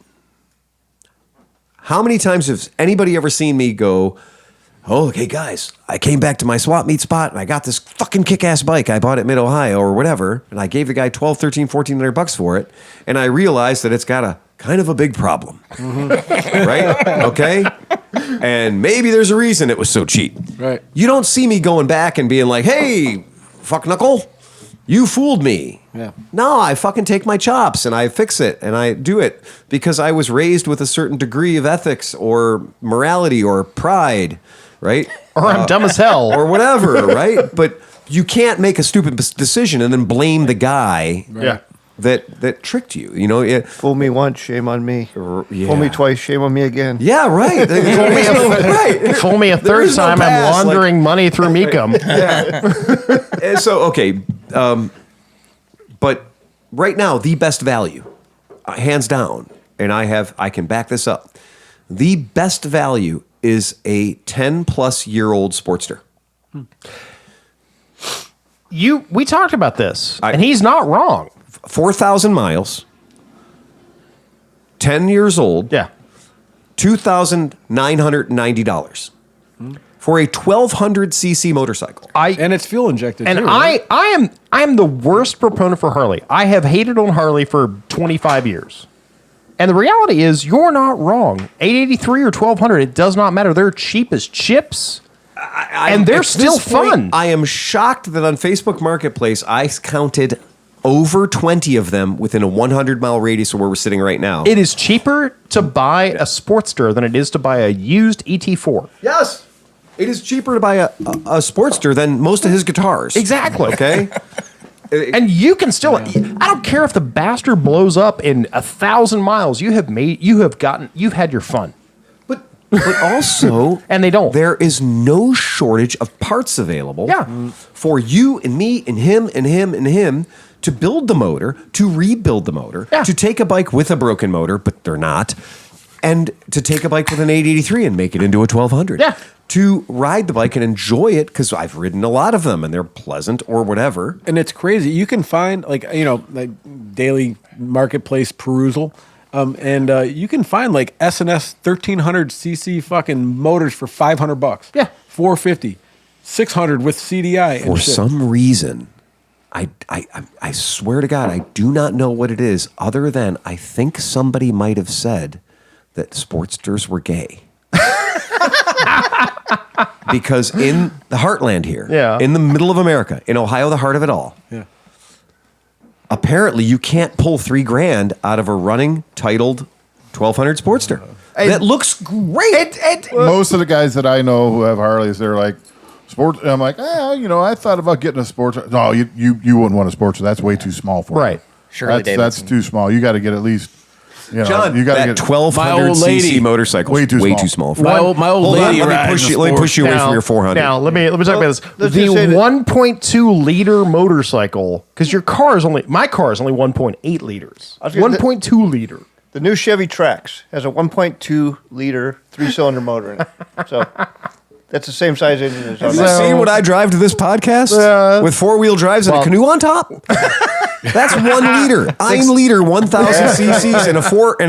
how many times has anybody ever seen me go, oh, hey guys, I came back to my swap meet spot and I got this fucking kick-ass bike I bought at Mid-Ohio or whatever, and I gave the guy $1,200, $1,300, $1,400 for it, and I realized that it's got a kind of a big problem. Right? Okay? And maybe there's a reason it was so cheap. Right. You don't see me going back and being like, hey, fuck knuckle, you fooled me. Yeah. No, I fucking take my chops and I fix it and I do it because I was raised with a certain degree of ethics or morality or pride, right? Or I'm dumb as hell. Or whatever, right? But you can't make a stupid decision and then blame the guy Yeah. that tricked you. You know, Fool me once, shame on me. yeah. Fool me twice, shame on me again. Yeah, right. Right. Fool me a There third is no time, pass, I'm laundering money through Mecum. And so, okay, but right now, the best value, hands down, and I can back this up. The best value is a 10-plus-year-old Sportster. We talked about this, I- and he's not wrong. 4,000 miles, 10 years old, Yeah. $2,990 for a 1,200cc motorcycle. And it's fuel injected. And too, right? I am the worst proponent for Harley. I have hated on Harley for 25 years. And the reality is, you're not wrong. 883 or 1,200, it does not matter. They're cheap as chips. And they're At still this point, fun. I am shocked that on Facebook Marketplace, I counted over 20 of them within a 100-mile radius of where we're sitting right now. It is cheaper to buy a Sportster than it is to buy a used ET4. Yes. It is cheaper to buy a Sportster than most of his guitars. Exactly. Okay? And you can still, I don't care if the bastard blows up in 1,000 miles. You've had your fun. But also, And they don't. there is no shortage of parts available Yeah. for you and me and him and him and him to build the motor, to rebuild the motor, Yeah. to take a bike with a broken motor, but they're not, and to take a bike with an 883 and make it into a 1,200. Yeah. To ride the bike and enjoy it, because I've ridden a lot of them and they're pleasant or whatever. And it's crazy. You can find like daily marketplace perusal, and you can find like S&S 1,300cc fucking motors for $500. Yeah. 450, 600 with CDI. For and shit. some reason, I swear to God, I do not know what it is, other than I think somebody might have said that Sportsters were gay. Because in the heartland here, Yeah. in the middle of America, in Ohio, the heart of it all, Yeah. apparently you can't pull $3,000 out of a running, titled 1,200 Sportster. That looks great. Most of the guys that I know who have Harleys, they're like, sport. And I'm like, I thought about getting a sports. No, you wouldn't want a sports. That's way too small for Right. you. Shirley That's Davidson. too small. You got to get at least, John, you got to that get 1,200cc motorcycle Way is too way small. too small for My me. old Hold on, lady let me rides push a you, let me push you away Now- from your 400. Now, let me talk about this. let's The just say that- 1.2 liter motorcycle, because my car is only 1.8 liters. was gonna- 1.2 liter. The new Chevy Trax has a 1.2 liter 3-cylinder motor in it. So that's the same size engine as Have on you that. seen what I drive to this podcast with 4-wheel drives and a canoe on top? That's 1 liter. 9 liter, 1,000 cc's and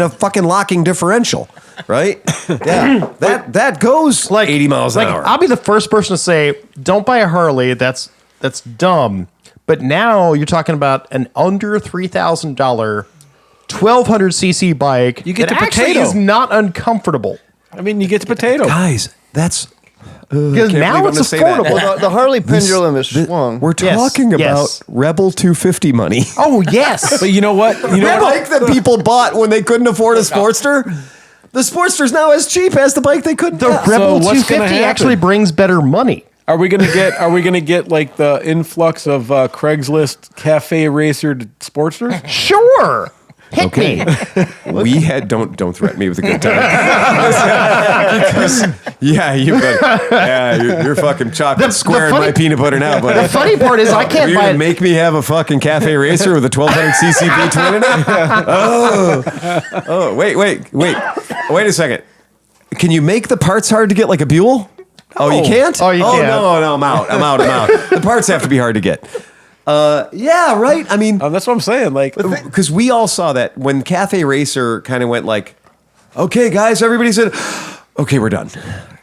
a fucking locking differential, right? Yeah, that goes like 80 miles an hour. I'll be the first person to say, don't buy a Harley. That's dumb. But now you're talking about an under $3,000 1,200cc bike. You get that the actually potato. is not uncomfortable. I mean, you get the potato. Guys, that's Because believe now I'm it's gonna say that. affordable. Well, the Harley pendulum is swung. we're Yes, talking about yes. Rebel 250 money. Oh, yes. But you know what? You know The what? bike that people bought when they couldn't afford a Sportster. The Sportster's now as cheap as the bike they couldn't The get. Rebel what's gonna 250 happen? actually brings better money. Are we gonna get like the influx of Craigslist cafe racer Sportsters? Sure. Hit me. We had don't threaten me with a good time. Because, you're fucking chocolate squaring my peanut butter now, buddy. The funny part is I can't You're buy gonna it. make me have a fucking cafe racer with a 1200cc V twin in it? Oh, wait a second. Can you make the parts hard to get like a Buell? Oh, you can't? Oh, you can't. No, I'm out. The parts have to be hard to get. Yeah, right. I mean, That's what I'm saying. Like, because we all saw that when Cafe Racer kind of went like, okay, guys, everybody said, okay, we're done.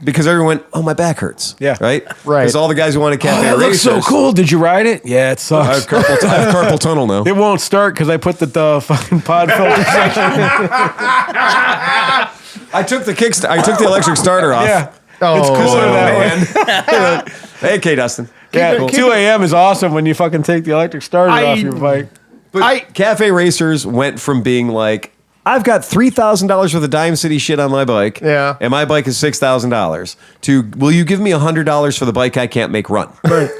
Because everyone went, oh, my back hurts. Yeah. Right? Right. Because all the guys who wanted Cafe that Racer. looks so cool. Did you ride it? Yeah, it I have sucks. carpal tunnel now. It won't start because I put the fucking pod filter section. I took the electric starter off. Yeah. Oh, It's cooler that way. Hey, K. Dustin. Yeah, 2 a.m. is awesome when you fucking take the electric starter off your bike. But Cafe Racers went from being like, I've got $3,000 worth of Dime City shit on my bike, Yeah. and my bike is $6,000, to, will you give me $100 for the bike I can't make run? Right.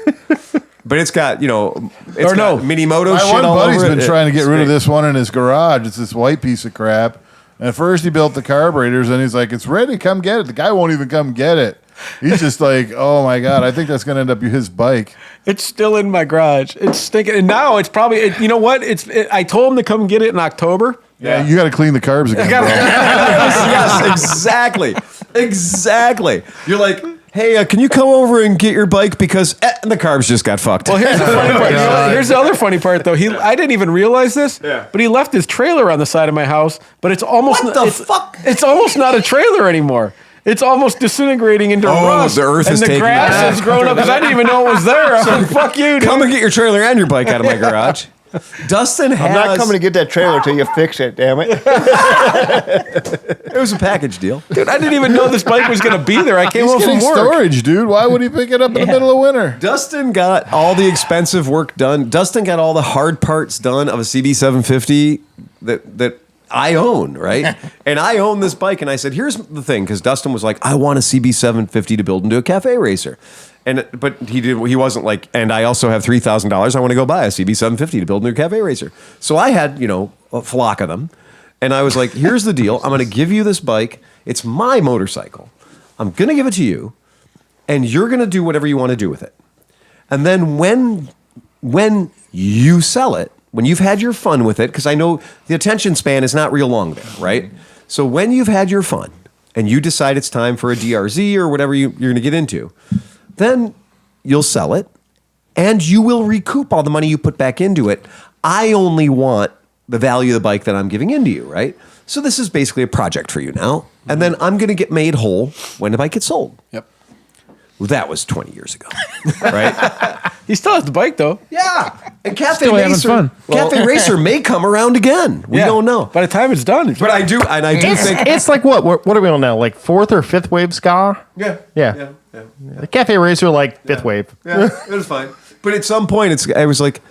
But it's got, mini moto My shit one all buddy's over been it. trying to get It's rid of big. this one in his garage. It's this white piece of crap. And at first he built the carburetors, and he's like, it's ready, come get it. The guy won't even come get it. He's just like, oh my God, I think that's going to end up his bike. It's still in my garage. It's stinking. And now it's probably, you know what? I told him to come get it in October. Yeah, you got to clean the carbs again, bro. Yes, exactly. You're like, hey, can you come over and get your bike because the carbs just got fucked. Well, here's the funny part. Here's the other funny part, though. I didn't even realize this, but he left his trailer on the side of my house, but it's almost fuck? It's almost not a trailer anymore. It's almost disintegrating into rust. The earth and is the taking grass it. has grown up because I didn't even know it was there. I'm like, fuck you, dude. Come and get your trailer and your bike out of my garage. Dustin has. I'm not coming to get that trailer till you fix it, damn it. It was a package deal. Dude, I didn't even know this bike was going to be there. I came He's home getting from work. storage, dude. Why would he pick it up in the middle of winter? Dustin got all the expensive work done. Dustin got all the hard parts done of a CB750 that I own, right? And I own this bike, and I said, here's the thing, because Dustin was like, I want a CB750 to build into a cafe racer. But he wasn't like, and I also have $3,000. I want to go buy a CB750 to build into a cafe racer. So I had, a flock of them. And I was like, here's the deal. I'm going to give you this bike. It's my motorcycle. I'm going to give it to you. And you're going to do whatever you want to do with it. And then when you sell it, when you've had your fun with it, because I know the attention span is not real long there, right? So when you've had your fun and you decide it's time for a DRZ or whatever you're going to get into, then you'll sell it and you will recoup all the money you put back into it. I only want the value of the bike that I'm giving into you, right? So this is basically a project for you now. And then I'm going to get made whole when the bike gets sold. Yep. Well, that was 20 years ago, right? He still has the bike, though. Yeah. And Cafe Still having Racer, fun. Cafe Racer may come around again. We don't know. By the time it's done. But I do think. It's like what are we on now? Like fourth or fifth wave ska? Yeah. The Cafe Racer, like fifth wave. Yeah, it was fine. But at some point, I was like,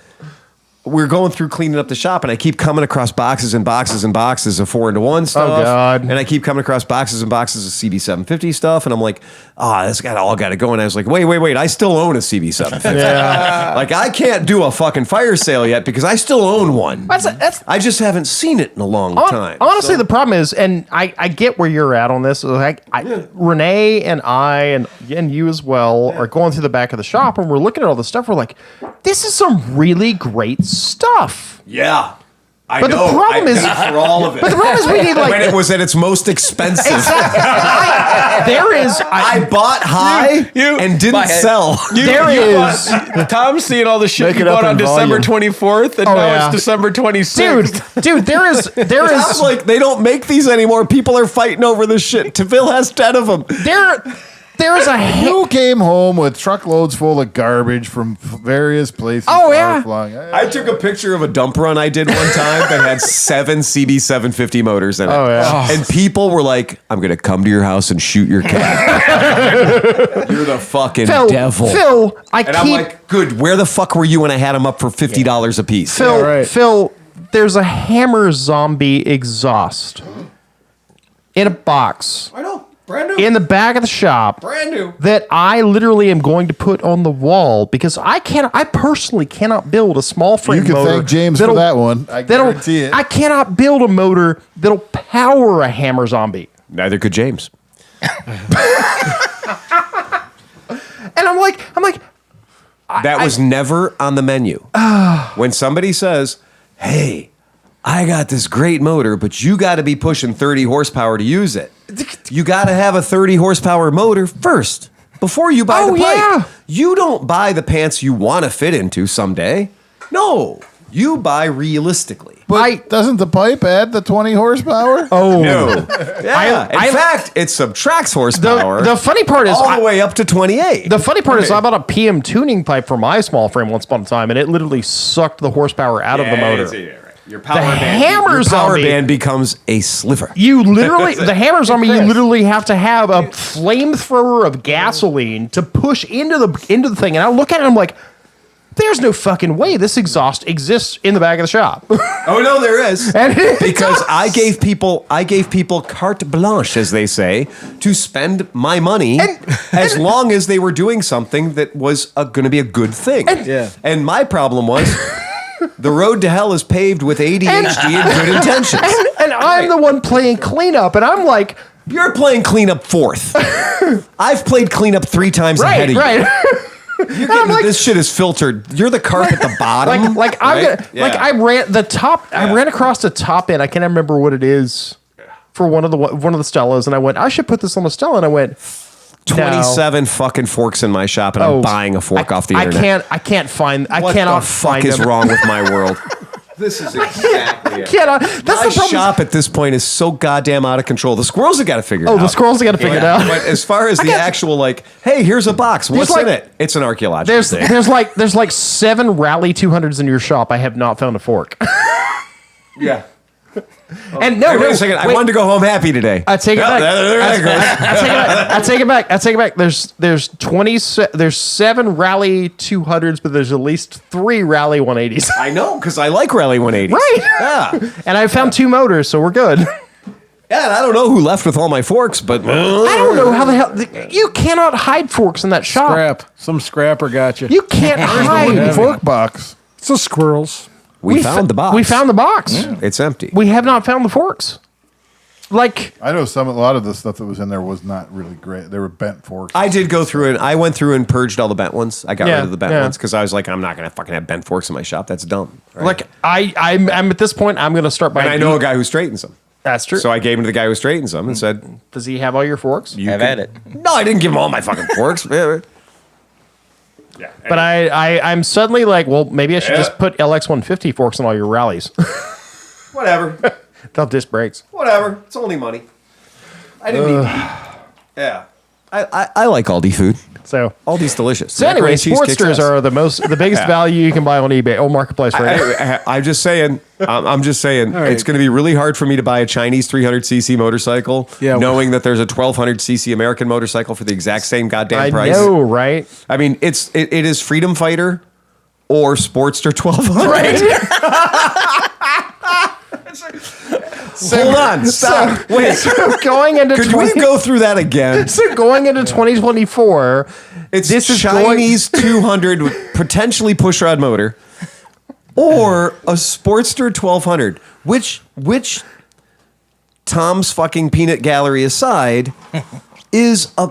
we're going through cleaning up the shop, and I keep coming across boxes and boxes and boxes of 4-into-1 stuff. Oh, God. And I keep coming across boxes and boxes of CB750 stuff, and I'm like, this all got to go. And I was like, wait, I still own a CB750. Yeah. Like, I can't do a fucking fire sale yet because I still own one. I just haven't seen it in a long time. Honestly, the problem is, and I get where you're at on this. Like, Renee and I and you as well are going through the back of the shop, and we're looking at all the stuff. We're like, this is some really great stuff. Yeah. I But the know. problem is- I paid for all of it. But the problem is, we need like when it was at its most expensive. I bought high and didn't sell. Tom's seeing all the shit Make you it up bought on in December volume. 24th, and now it's December 26th. Dude, there is It's like they don't make these anymore. People are fighting over this shit. Teville has 10 of them. there's a You came home with truckloads full of garbage from various places. Oh, yeah. far-flung. I took a picture of a dump run I did one time that had 7 CB750 motors in it. Oh, yeah. And people were like, I'm going to come to your house and shoot your cat. You're the fucking devil. Phil, And I'm like, good, where the fuck were you when I had them up for $50 a piece? Phil, there's a Hammer Zombie exhaust in a box. I know. Brand new. in the back of the shop. Brand new. That I literally am going to put on the wall because I personally cannot build a small frame You can motor. thank James for that one. I guarantee it. I cannot build a motor that'll power a Hammer Zombie. Neither could James. And I'm like, That was never on the menu. When somebody says, hey, I got this great motor, but you got to be pushing 30 horsepower to use it. You got to have a 30 horsepower motor first before you buy the pipe. Yeah. You don't buy the pants you want to fit into someday. No, you buy realistically. But doesn't the pipe add the 20 horsepower? oh No. Yeah. In fact, it subtracts horsepower. the funny part is all the way up to 28. The funny part is I bought a PM tuning pipe for my small frame once upon a time, and it literally sucked the horsepower out of the motor. Your power The band, Hammer your power Zombie- band becomes a sliver. You literally, the Hammer Zombie, you literally have to have a flamethrower of gasoline to push into the thing. And I look at it and I'm like, there's no fucking way this exhaust exists in the back of the shop. Oh no, there is. And it Because does. I gave people carte blanche, as they say, to spend my money as long as they were doing something that was going to be a good thing. And my problem was the road to hell is paved with ADHD and good intentions. And I'm the one playing cleanup, and I'm like, You're playing cleanup fourth. I've played cleanup 3 times ahead of you. You're getting, like- this shit is filtered. You're the carp at the bottom. I ran across the top end. I can't remember what it is for one of the Stellas, and I went, I should put this on the Stella, and I went, 27 fucking forks in my shop, and I'm buying a fork off the internet. I cannot find What the fuck is them. wrong with my world? This is exactly it. That's My the problem. shop at this point is so goddamn out of control. The squirrels have got to figure it out. The squirrels have got to figure it out. But as far as the actual, like, hey, here's a box. What's in it? It's an archaeological thing. There's like 7 Rally 200s in your shop. I have not found a fork. Yeah. And no, Wait a second. I wanted to go home happy today. I take it back. I I take it back. There's 7 Rally 200s, but there's at least 3 Rally 180s. I know, because I like Rally 180s. Right. Yeah. And I found 2 motors, so we're good. Yeah, and I don't know who left with all my forks, but I don't know how the hell you cannot hide forks in that shop. Scrap. Some scrapper got you. You can't hide Fork box. It's the squirrels. we found the box. We found the box. It's empty. We have not found the forks. Like, I know a lot of the stuff that was in there was not really great. They were bent forks. I did go through and I went through and purged all the bent ones. I got Yeah, rid of the bent yeah. ones because I was like, I'm not going to fucking have bent forks in my shop. That's dumb. Right? like I'm at this point. I'm going to start buying. and I know a guy who straightens them. That's true. So I gave him to the guy who straightens them and said, Does he have all your forks? Have at it. no, I didn't give him all my fucking forks. But I'm suddenly like, well, maybe I should just put LX 150 forks in all your rallies. Whatever. They'll disc brakes. Whatever. It's only money. I didn't need. Yeah. I like Aldi food. So Aldi's delicious. So anyway, Sportsters are the biggest Yeah. value you can buy on eBay or Marketplace right now. I'm just saying. I'm just saying. right. It's going to be really hard for me to buy a Chinese 300cc motorcycle, knowing that there's a 1200cc American motorcycle for the exact same goddamn I price. know, right? I mean, it is Freedom Fighter or Sportster 1200. Hold on, stop. Wait, So going into could we go through that again? So going into 2024, It's this is Chinese 200 with potentially pushrod motor, or a Sportster 1200. Which Tom's fucking peanut gallery aside, is a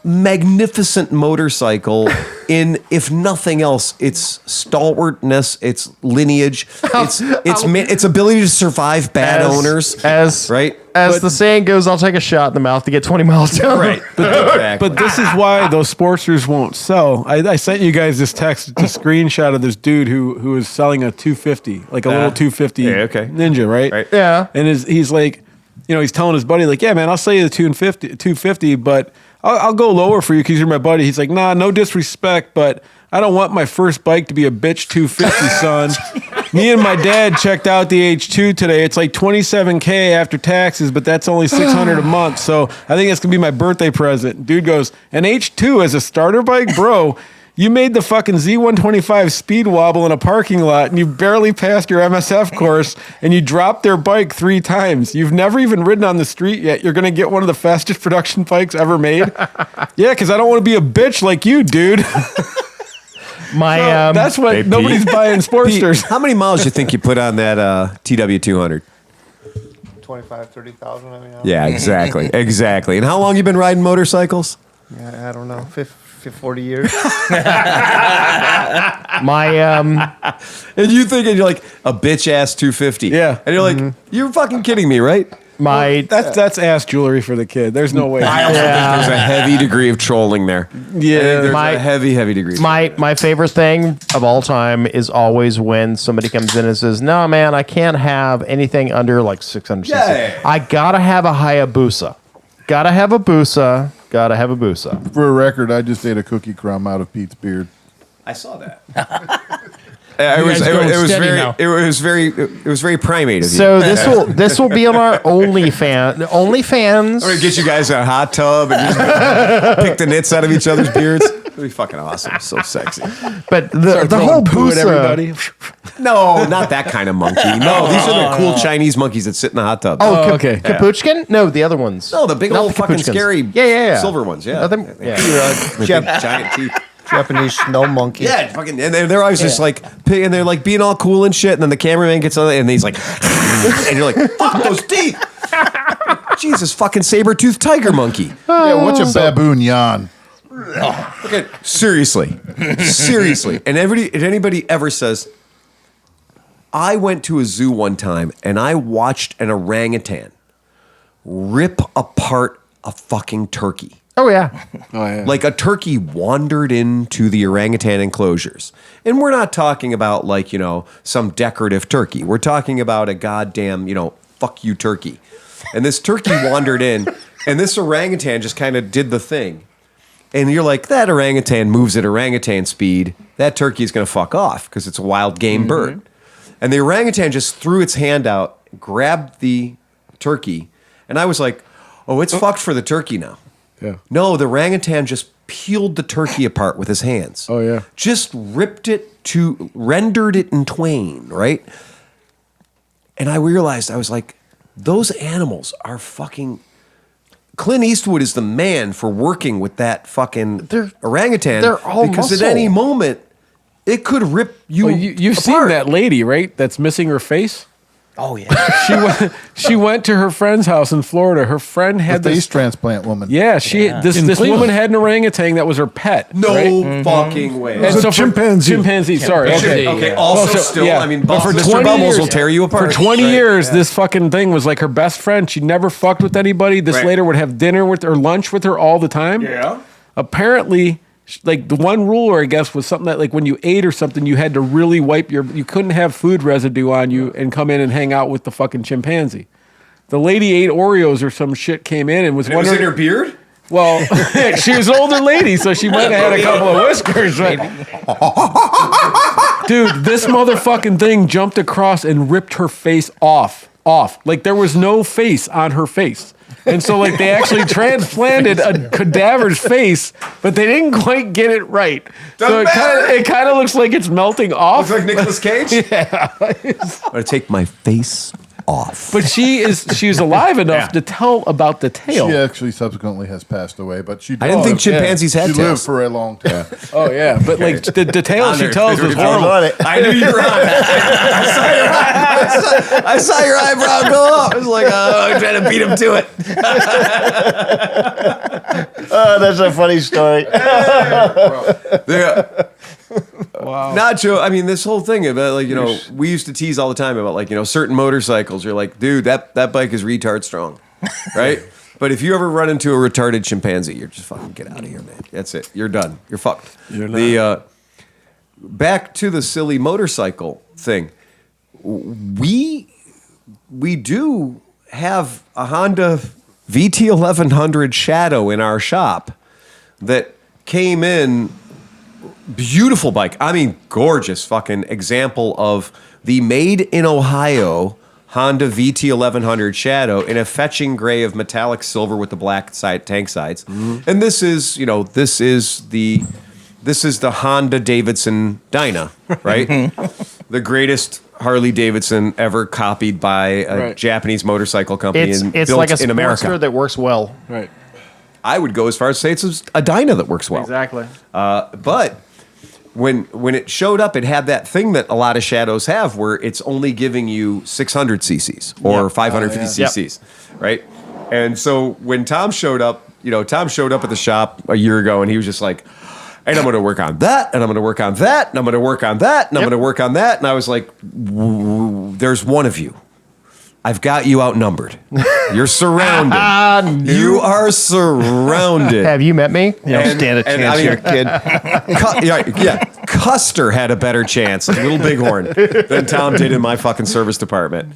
magnificent motorcycle in, if nothing else, its stalwartness, its lineage, its ability to survive bad owners. As But- the saying goes, I'll take a shot in the mouth to get 20 miles down. Right. But this is why those Sportsters won't sell. I sent you guys this text, a screenshot of this dude who was selling a 250, like a little 250 Ninja, right? Right. Yeah. And he's like, he's telling his buddy, like, yeah, man, I'll sell you the 250, but I'll go lower for you because you're my buddy. He's like, nah, no disrespect, but I don't want my first bike to be a bitch 250, son. Me and my dad checked out the H2 today. It's like $27K after taxes, but that's only $600 a month. So I think that's gonna be my birthday present. Dude goes, an H2 as a starter bike, bro. You made the fucking Z125 speed wobble in a parking lot, and you barely passed your MSF course, and you dropped their bike 3 times. You've never even ridden on the street yet. You're going to get one of the fastest production bikes ever made? Yeah, because I don't want to be a bitch like you, dude. That's what Hey, nobody's Pete. buying Sportsters. Pete, how many miles do you think you put on that TW200? 25, 30,000. I mean, Yeah, exactly. Exactly. And how long you been riding motorcycles? I don't know, 40 years. And you thinking you're like a bitch ass 250. Yeah. And you're like, you're fucking kidding me, right? That's ass jewelry for the kid. There's no way. I also think there's a heavy degree of trolling there. Yeah. There's a heavy degree. My favorite thing of all time is always when somebody comes in and says, "No, man, I can't have anything under like 600 cc. Yeah. I gotta have a Hayabusa. Gotta have a Busa. Gotta have a Busa." For a record, I just ate a cookie crumb out of Pete's beard. I saw that. It was very primate of you. So this will be on our OnlyFans. I'm gonna get you guys a hot tub and just pick the nits out of each other's beards. It'll be fucking awesome. So sexy. But the whole poo at Busa. everybody. No, not that kind of monkey. No, these are the cool Chinese monkeys that sit in the hot tub. Oh, okay. Capuchkin? No, the other ones. No, the big Not old the fucking Capuchkins. scary silver ones. Yeah. With big giant teeth. Japanese snow monkey. Yeah, fucking, and they're always just like, and they're like being all cool and shit. And then the cameraman gets on it, and he's like, and you're like, fuck those teeth. Jesus, fucking saber-toothed tiger monkey. Yeah, what's a baboon yawn? Okay, seriously. And anybody ever says, I went to a zoo one time and I watched an orangutan rip apart a fucking turkey. Oh yeah. Oh, yeah. Like a turkey wandered into the orangutan enclosures. And we're not talking about like, some decorative turkey. We're talking about a goddamn, fuck you turkey. And this turkey wandered in and this orangutan just kind of did the thing. And you're like, that orangutan moves at orangutan speed. That turkey's going to fuck off because it's a wild game bird. And the orangutan just threw its hand out, grabbed the turkey. And I was like, oh, it's fucked for the turkey now. Yeah. No, the orangutan just peeled the turkey apart with his hands. Oh, yeah. Just rendered it in twain, right? And I realized, I was like, those animals are fucking... Clint Eastwood is the man for working with that fucking orangutan. They're all because muscle. at any moment, it could rip you Well, you've apart. seen that lady, right? That's missing her face. Oh yeah. She went to her friend's house in Florida. Her friend had The face this. transplant woman. Yeah, this In woman Cleveland. had an orangutan that was her pet. No right? fucking way. And was a so chimpanzee. Chimpanzee. Sorry. Okay. Okay, also still, I mean, but for Mr. 20 Bubbles years, will tear you apart. For 20 Right. years, this fucking thing was like her best friend. She never fucked with anybody. This Right. later would have dinner with or lunch with her all the time. Yeah. Apparently, like the one rule, I guess, was something that like when you ate or something, you had to really wipe you couldn't have food residue on you and come in and hang out with the fucking chimpanzee. The lady ate Oreos or some shit, came in and was It was wondering. in her beard? Well, she was an older lady, so she might have had a couple of whiskers. But dude, this motherfucking thing jumped across and ripped her face off. Like there was no face on her face. And so like they actually transplanted a cadaver's face, but they didn't quite get it right. So it kind of looks like it's melting off. Looks like Nicolas Cage? Yeah. I'm going to take my face off. But she was alive enough to tell about the tale. She actually subsequently has passed away, but she. I didn't think chimpanzees had She lived tails. for a long time. Oh yeah, but like the tale she tells is horrible. I knew you were on it. I saw your eyebrow go up. I was like, I'm trying to beat him to it. Oh, that's a funny story. Wow. Nacho, I mean, this whole thing about like, we used to tease all the time about like, certain motorcycles. You're like, dude, that bike is retard strong, right? But if you ever run into a retarded chimpanzee, you're just fucking get out of here, man. That's it. You're done. You're fucked. Back to the silly motorcycle thing. We do have a Honda VT 1100 Shadow in our shop that came in. Beautiful bike. I mean, gorgeous fucking example of the made in Ohio Honda VT 1100 Shadow in a fetching gray of metallic silver with the black tank sides. Mm-hmm. And this is the this is the Honda Davidson Dyna, right? The greatest Harley Davidson ever copied by a Japanese motorcycle company and It's built like a in America. Sportster that works well. Right. I would go as far as to say it's a Dyna that works well. Exactly. But when it showed up, it had that thing that a lot of Shadows have, where it's only giving you 600 cc's or 550 cc's, right? And so when Tom showed up, Tom showed up at the shop a year ago, and he was just like, and I'm going to work on that, and I'm going to work on that, and I'm going to work on that, and I'm going to work on that. And I was like, there's one of you. I've got you outnumbered. You're surrounded. You are surrounded. Have you met me? You don't stand a chance here, kid. Custer had a better chance, a little bighorn, than Tom did in my fucking service department.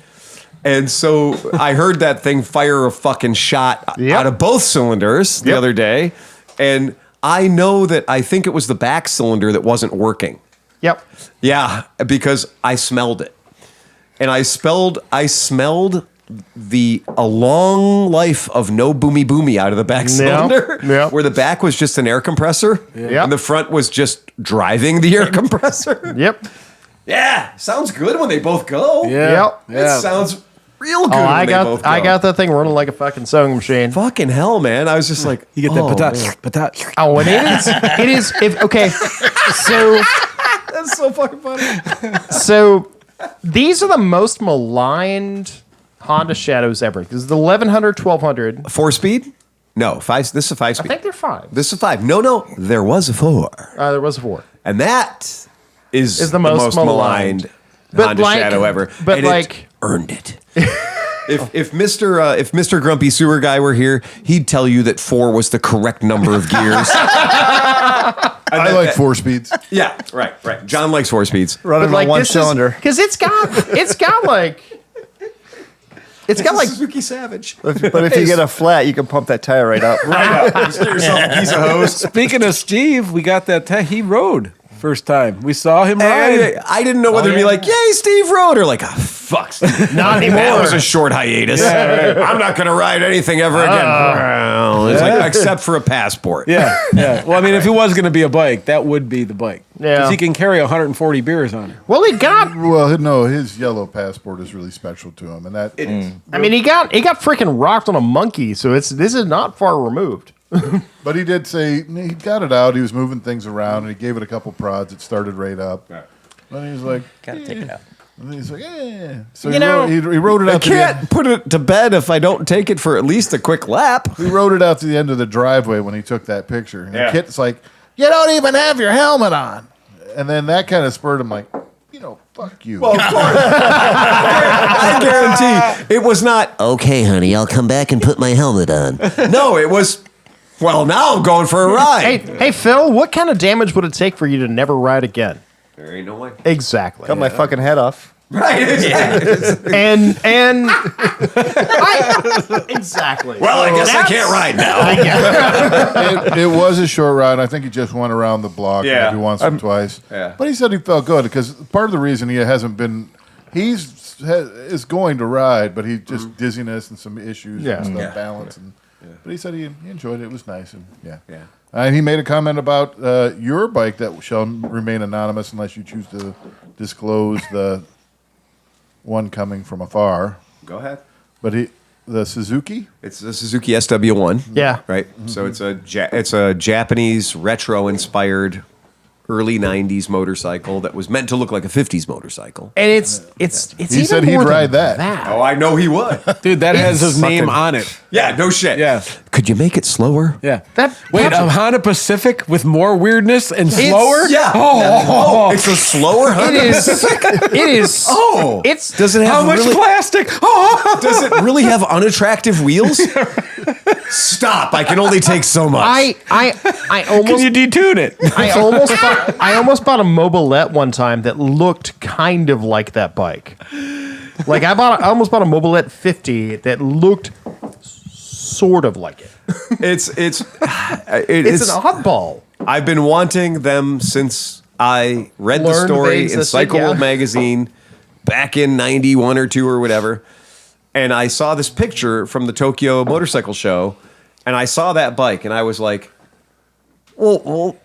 And so I heard that thing fire a fucking shot out of both cylinders the other day. And I know that I think it was the back cylinder that wasn't working. Yep. Yeah, because I smelled it. And I smelled a long life of no boomy out of the back cylinder, where the back was just an air compressor, and the front was just driving the air compressor. Yep. Yeah, sounds good when they both go. Yep. It sounds real good I when they both go. got that thing running like a fucking sewing machine. Fucking hell, man. I was just like, You get that patat. Oh, and it is. Okay, so that's so fucking funny. So these are the most maligned Honda Shadows ever. This is the 1100, 1200. 4-speed? No, 5. This is a 5-speed. I think they're 5. This is 5. No, there was a 4. There was a 4. And that is the most maligned But Honda like- Shadow ever. but And like- it earned it. If Mr. Grumpy Sewer Guy were here, he'd tell you that 4 was the correct number of gears. I like 4 speeds. Yeah, right. John likes 4 speeds. Running on one cylinder. Because it's got like Suzuki Savage. But if you get a flat, you can pump that tire right up. Just get yourself a piece of hose. Speaking of Steve, we got that. He rode first time. We saw him ride. I didn't know whether to be like, yay, Steve rode, or like, oh, fuck. not anymore. That was a short hiatus. I'm not going to ride anything ever again. It's like, except for a passport. Yeah. Well, I mean, if it was going to be a bike, that would be the bike. Yeah. Because he can carry 140 beers on it. Well, he got. Well, no, his yellow passport is really special to him, and that It is. I mean, he got freaking rocked on a monkey, so this is not far removed. But he did say he got it out. He was moving things around, and he gave it a couple prods. It started right up. And he was like, Gotta take it out. And he's like, eh. So You know, he wrote it I out. To the can't end. put it to bed if I don't take it for at least a quick lap. He wrote it out to the end of the driveway when he took that picture. And Yeah. the kid's like, you don't even have your helmet on. And then that kind of spurred him like, fuck you. Well, of course. I guarantee it was not, okay, honey, I'll come back and put my helmet on. No, it was, well, now I'm going for a ride. Hey, Phil, what kind of damage would it take for you to never ride again? There ain't no way. Exactly. Cut my fucking head off. Right, exactly. And exactly. Well, I guess I can't ride now. It was a short ride. I think he just went around the block Yeah. maybe once or twice. Yeah. But he said he felt good because part of the reason he hasn't been, is going to ride, but he just dizziness and some issues and stuff, balance. And, But he said he enjoyed it. It was nice. And and he made a comment about your bike that shall remain anonymous unless you choose to disclose the one coming from afar. Go ahead. But the Suzuki? It's the Suzuki SW1. Yeah. Right. So it's a Japanese retro-inspired early 90s motorcycle that was meant to look like a 50s motorcycle. And it's He even said he'd more than ride that. Oh, I know he would. Dude, that has his name on it. Yeah, no shit. Yeah. Could you make it slower? Yeah. Wait, a Honda Pacific with more weirdness and slower? Yeah. Oh, it's a slower Honda Pacific? It is. Oh. Does it have How much really, plastic? Oh. Does it really have unattractive wheels? Stop. I can only take so much. I Can almost you detune it? I almost bought a Mobilette one time that looked kind of like that bike. Like I almost bought a Mobilette 50 that looked sort of like it. It's It's an oddball. I've been wanting them since I read the Learned story they in existed, Cycle World yeah. magazine back in 91 or 2 or whatever. And I saw this picture from the Tokyo Motorcycle Show, and I saw that bike, and I was like, well,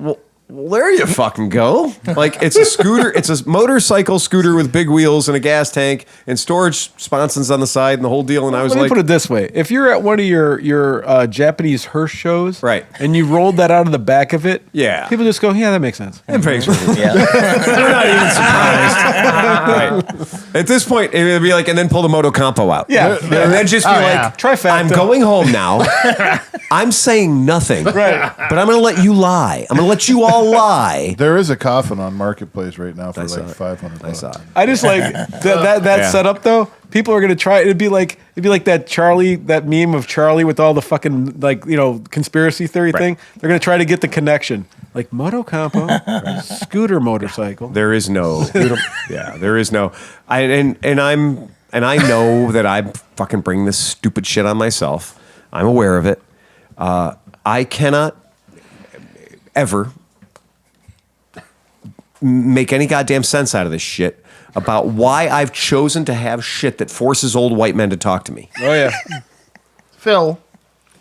Well, there you fucking go. Like, it's a scooter. It's a motorcycle scooter with big wheels and a gas tank and storage sponsons on the side and the whole deal. And I was Let me like, put it this way: if you're at one of your Japanese hearse shows, Right. and you rolled that out of the back of it, Yeah. people just go, "Yeah, that makes sense." "I'm paying for it." Yeah. They're not even surprised. Right. At this point, it would be like, and then pull the Moto Campo out. Yeah. And then just be like, Trifecta. I'm going home now. I'm saying nothing. Right. But I'm going to let you lie. I'm going to let you all lie. There is a coffin on Marketplace right now for saw like it. $500. I saw it. I just like that Yeah. setup though. People are gonna try. It'd be like that meme of Charlie with all the fucking conspiracy theory thing. They're gonna try to get the connection, like Moto Campo, scooter motorcycle. There is no. Yeah, there is no. I know that I'm fucking bringing this stupid shit on myself. I'm aware of it. I cannot ever make any goddamn sense out of this shit about why I've chosen to have shit that forces old white men to talk to me. Oh yeah. Phil.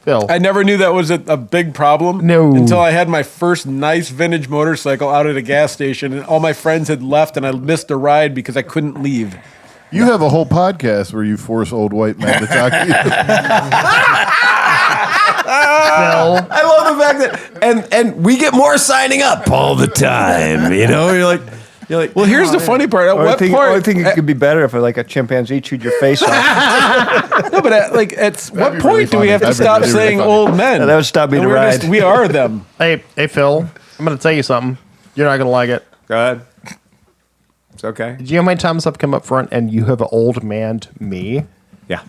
I never knew that was a big problem. No. Until I had my first nice vintage motorcycle out at a gas station, and all my friends had left, and I missed a ride because I couldn't leave. You have a whole podcast where you force old white men to talk to you. I love the fact that and we get more signing up all the time. You know, you're like. Well, here's the funny part. At I what think part? it could be better if like a chimpanzee chewed your face off. No, but at what be point really do we funny. have to That'd be stop really saying funny. old men? Yeah, that would stop me And to we're ride. we are them. Hey, Phil. I'm going to tell you something. You're not going to like it. Go ahead. It's okay. Do you know how many times I've come up front and you have old manned me? Yeah.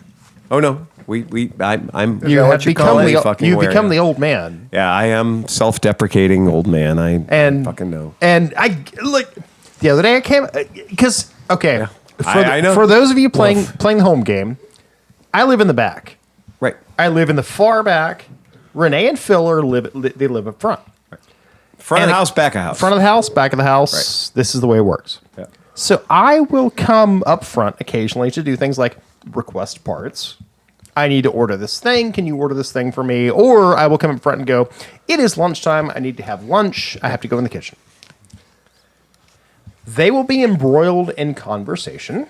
Oh no. I'm. You have become fucking become the old man. Yeah, I am self-deprecating old man. I fucking know. And I like the other day I came because I know. for those of you playing the home game, I live in the back. Right. I live in the far back. Renee and Phil they live up front. Front of And the house, back of house. Front of the house, back of the house. Right. This is the way it works. Yeah. So I will come up front occasionally to do things like request parts. I need to order this thing. Can you order this thing for me? Or I will come up front and go, it is lunchtime. I need to have lunch. I have to go in the kitchen. They will be embroiled in conversation.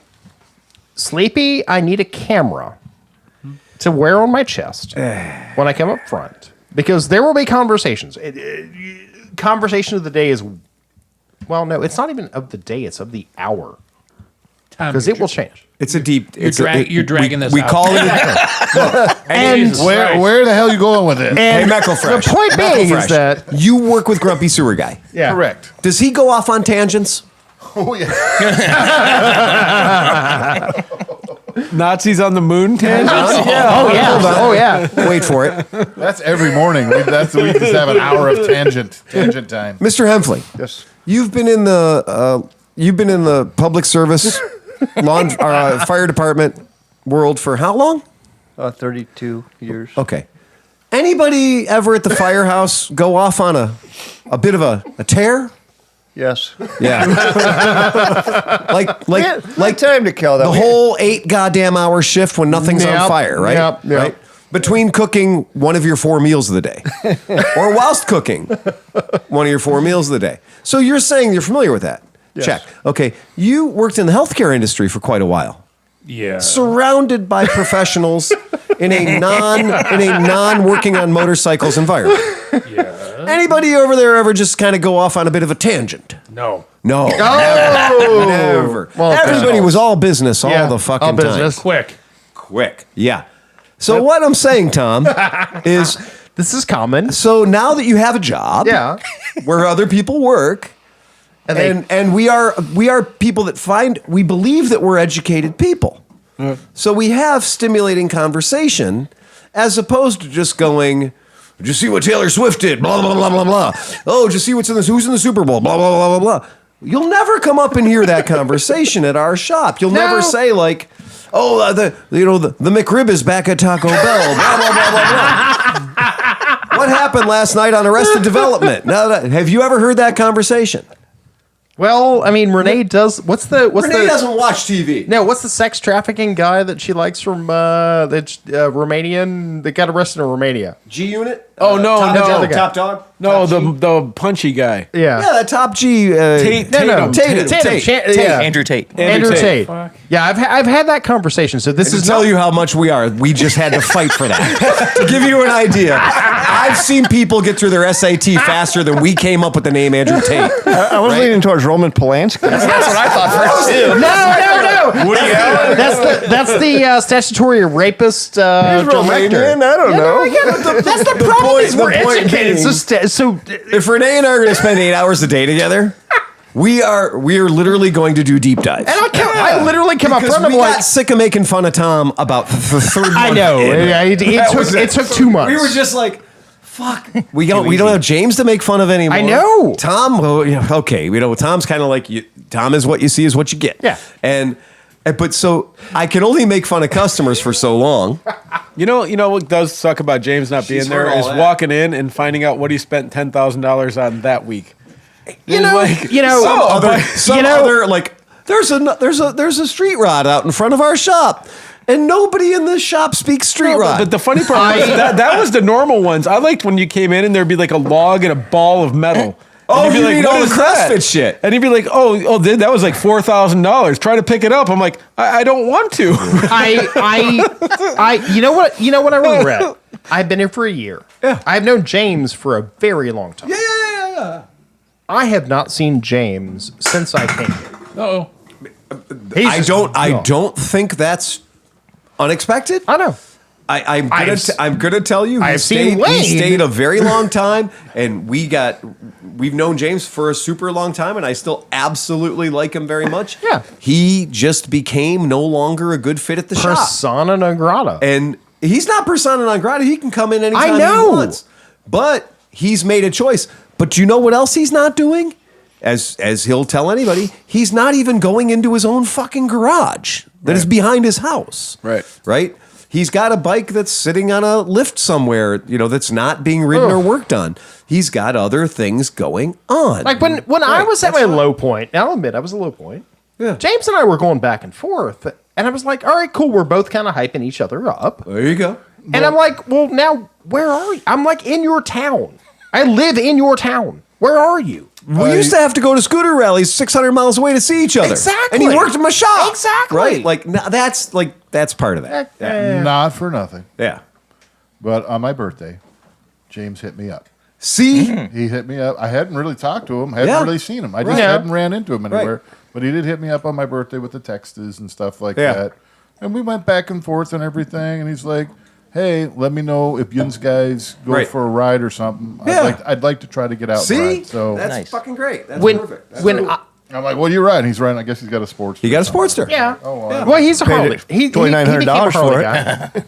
Sleepy, I need a camera to wear on my chest when I come up front. Because there will be conversations. Conversation of the day is, well, no, it's not even of the day. It's of the hour. Because it will change. It's a deep. You're dragging this We out. call it. And Where the hell are you going with this? Hey, Mecklefresh. the point being is Mecklefresh, that you work with Grumpy Sewer Guy. yeah. Correct. Does he go off on tangents? Oh, yeah. Nazis on the moon tangent. Oh yeah. Wait for it, That's every morning. We just have an hour of tangent time. Mr. Hemsley. Yes. You've been in the public service, fire department world for how long? 32 years. Okay. Anybody ever at the firehouse go off on a bit of a tear? Yes. Yeah. like Time to kill that. the whole 8 goddamn hour shift when nothing's on Yep, fire, right? yep. Right. Between cooking one of your 4 meals of the day, or whilst cooking one of your 4 meals of the day. So you're saying you're familiar with that? Yes. Check. Okay. You worked in the healthcare industry for quite a while. Yeah. Surrounded by professionals in a non working on motorcycles environment. Yeah. Anybody over there ever just kind of go off on a bit of a tangent? No. No. Never. Well, Everybody was all business all the fucking all business. time. Quick. Yeah. So what I'm saying, Tom, is This is common. so now that you have a job, Yeah. where other people work, and we are people that we believe that we're educated people. So we have stimulating conversation as opposed to just going, did you see what Taylor Swift did? Blah, blah, blah, blah, blah. Oh, did you see who's in the Super Bowl? Blah, blah, blah, blah, blah. You'll never come up and hear that conversation at our shop. You'll never say like, oh, the McRib is back at Taco Bell. Blah, blah, blah, blah, blah. What happened last night on Arrested Development? Have you ever heard that conversation? Well, I mean, Renee does. What's Renee the? doesn't watch TV. No, what's the sex trafficking guy that she likes from that's Romanian that got arrested in Romania? G Unit? Oh no, Top dog. no, the punchy guy. Yeah. Yeah, that Top G. Tatum. Andrew Tate. Andrew Tate. Yeah, I've had that conversation. So this To is tell you how much we are, we just had to fight for that. To give you an idea, I've seen people get through their SAT faster than we came up with the name Andrew Tate. I was leaning towards Roman Polanski. That's what I thought first too. No. Woody Allen. That's the statutory rapist. Joe Romanian? I don't know. That's the problem. We're educated. So If Renee and I are going to spend 8 hours a day together, we are literally going to do deep dives. and I literally came up Because front of we like got sick of making fun of Tom about the third month. I know. in. Yeah, it took 2 months. We were just like, fuck. We don't have James to make fun of anymore. I know. Tom, well, okay. Tom's kind of like, Tom is what you see is what you get. Yeah. But so I can only make fun of customers for so long. You know what does suck about James not being there heard all is that. walking in and finding out what he spent $10,000 on that week. Some other like there's a street rod out in front of our shop, and nobody in this shop speaks street rod. But the funny part was that was the normal ones. I liked when you came in and there'd be like a log and a ball of metal. Oh, And you'd be you like, mean "What all the is that?" CrossFit shit. And he'd be like, oh, dude, that was like $4,000. Try to pick it up. I'm like, I don't want to. you know what I regret? I've been here for a year. Yeah. I've known James for a very long time. Yeah. I have not seen James since I came here. Oh, I don't think that's unexpected. I know. I'm gonna tell you. I've seen He Wayne. stayed a very long time, and we've known James for a super long time, and I still absolutely like him very much. Yeah. He just became no longer a good fit at the shop, Persona non grata. and he's not persona non grata. He can come in anytime I know. he wants, but he's made a choice. But you know what else he's not doing? As he'll tell anybody, he's not even going into his own fucking garage that is behind his house. Right. He's got a bike that's sitting on a lift somewhere, that's not being ridden or worked on. He's got other things going on. Like when I was at my low point, I'll admit I was a low point. Yeah. James and I were going back and forth, and I was like, all right, cool. We're both kind of hyping each other up. There you go. And I'm like, well, now where are you? I'm like, in your town. I live in your town. Where are you? We used to have to go to scooter rallies 600 miles away to see each other. Exactly. And he worked in my shop. Exactly. Right? That's part of that. Yeah. Not for nothing. Yeah. But on my birthday, James hit me up. See? He hit me up. I hadn't really talked to him. Hadn't really seen him. I just Right. hadn't ran into him anywhere. Right. But he did hit me up on my birthday with the texts and stuff like Yeah. that. And we went back and forth and everything. And he's like, hey, let me know if Yun's guys go Right. for a ride or something. Yeah. I'd like to try to get out and See? ride. So That's Nice. fucking great. That's When perfect. That's when perfect. I'm like, what are you riding? He's riding. I guess he's got a sports. He got a Sportster. yeah. Oh, wow. Well, he's a Harley. He $2,900 for it.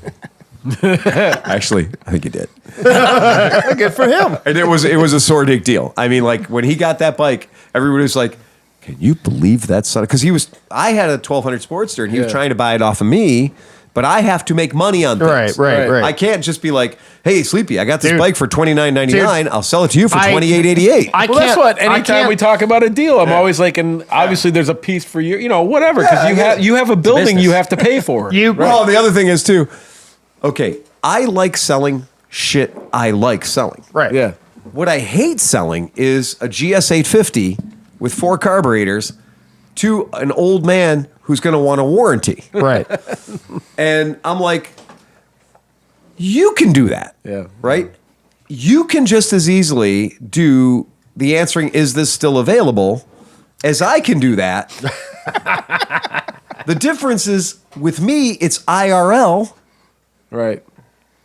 Actually, I think he did. Good for him. And it was a sore dick deal. I mean, like when he got that bike, everybody was like, "Can you believe that son?" Because I had a 1200 Sportster, and he was trying to buy it off of me. But I have to make money on things. Right. I can't just be like, "Hey, Sleepy, I got this Dude. bike for $29.99. I'll sell it to you for I- $28.88." Well, that's what. Anytime we talk about a deal, I'm always like, and obviously there's a piece for you, whatever, because you have a building you have to pay for. Well, the other thing is too. Okay, I like selling shit. I like selling. Right. Yeah. What I hate selling is a GS 850 with 4 carburetors to an old man who's going to want a warranty. Right. And I'm like, you can do that. Yeah. Right? You can just as easily do the answering, is this still available, as I can do that. The difference is with me, it's IRL Right.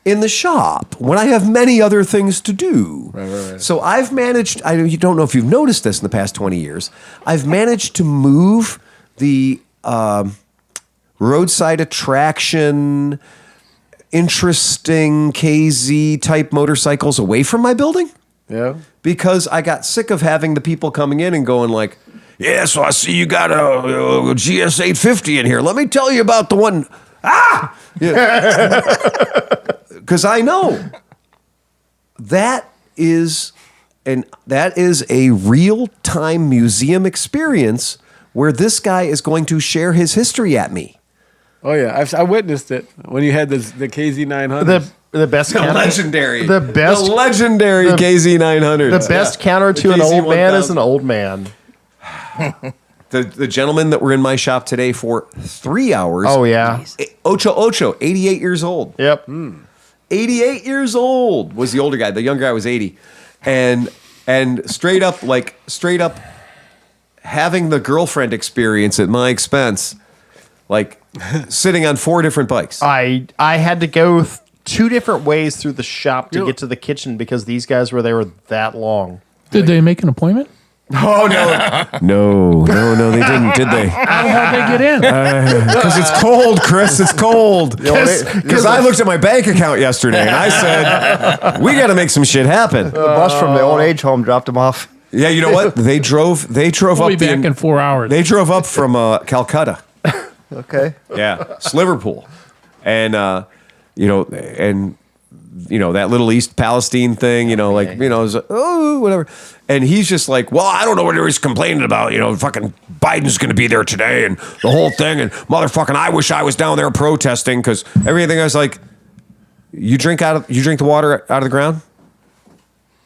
in the shop when I have many other things to do. Right. So I've managed, you don't know if you've noticed this in the past 20 years, I've managed to move the roadside attraction, interesting KZ type motorcycles away from my building Yeah. because I got sick of having the people coming in and going like, yeah, so I see you got a GS 850 in here. Let me tell you about the one. Because I know that is a real-time museum experience where this guy is going to share his history at me. Oh yeah, I witnessed it when you had the KZ 900. The best The counter. legendary. The best. The legendary KZ900. The best counter to an old man is an old man. The gentleman that were in my shop today for 3 hours. Oh yeah. Ocho, 88 years old. Yep. 88 years old was the older guy. The younger guy was 80. And straight up having the girlfriend experience at my expense, like sitting on 4 different bikes. I had to go 2 different ways through the shop to get to the kitchen because these guys were there that long. Did they make an appointment? Oh, no, they didn't, did they? How'd they get in? Because it's cold, Chris. It's cold. Because I looked at my bank account yesterday and I said, we got to make some shit happen. The bus from the old age home dropped them off. Yeah, you know what? They drove We'll up be back in 4 hours. They drove up from Calcutta. Okay. Yeah, Liverpool, and that little East Palestine thing, it was like, oh, whatever. And he's just like, well, I don't know what he's complaining about. Fucking Biden's going to be there today and the whole thing. And motherfucking, I wish I was down there protesting because everything. I was like, you drink the water out of the ground.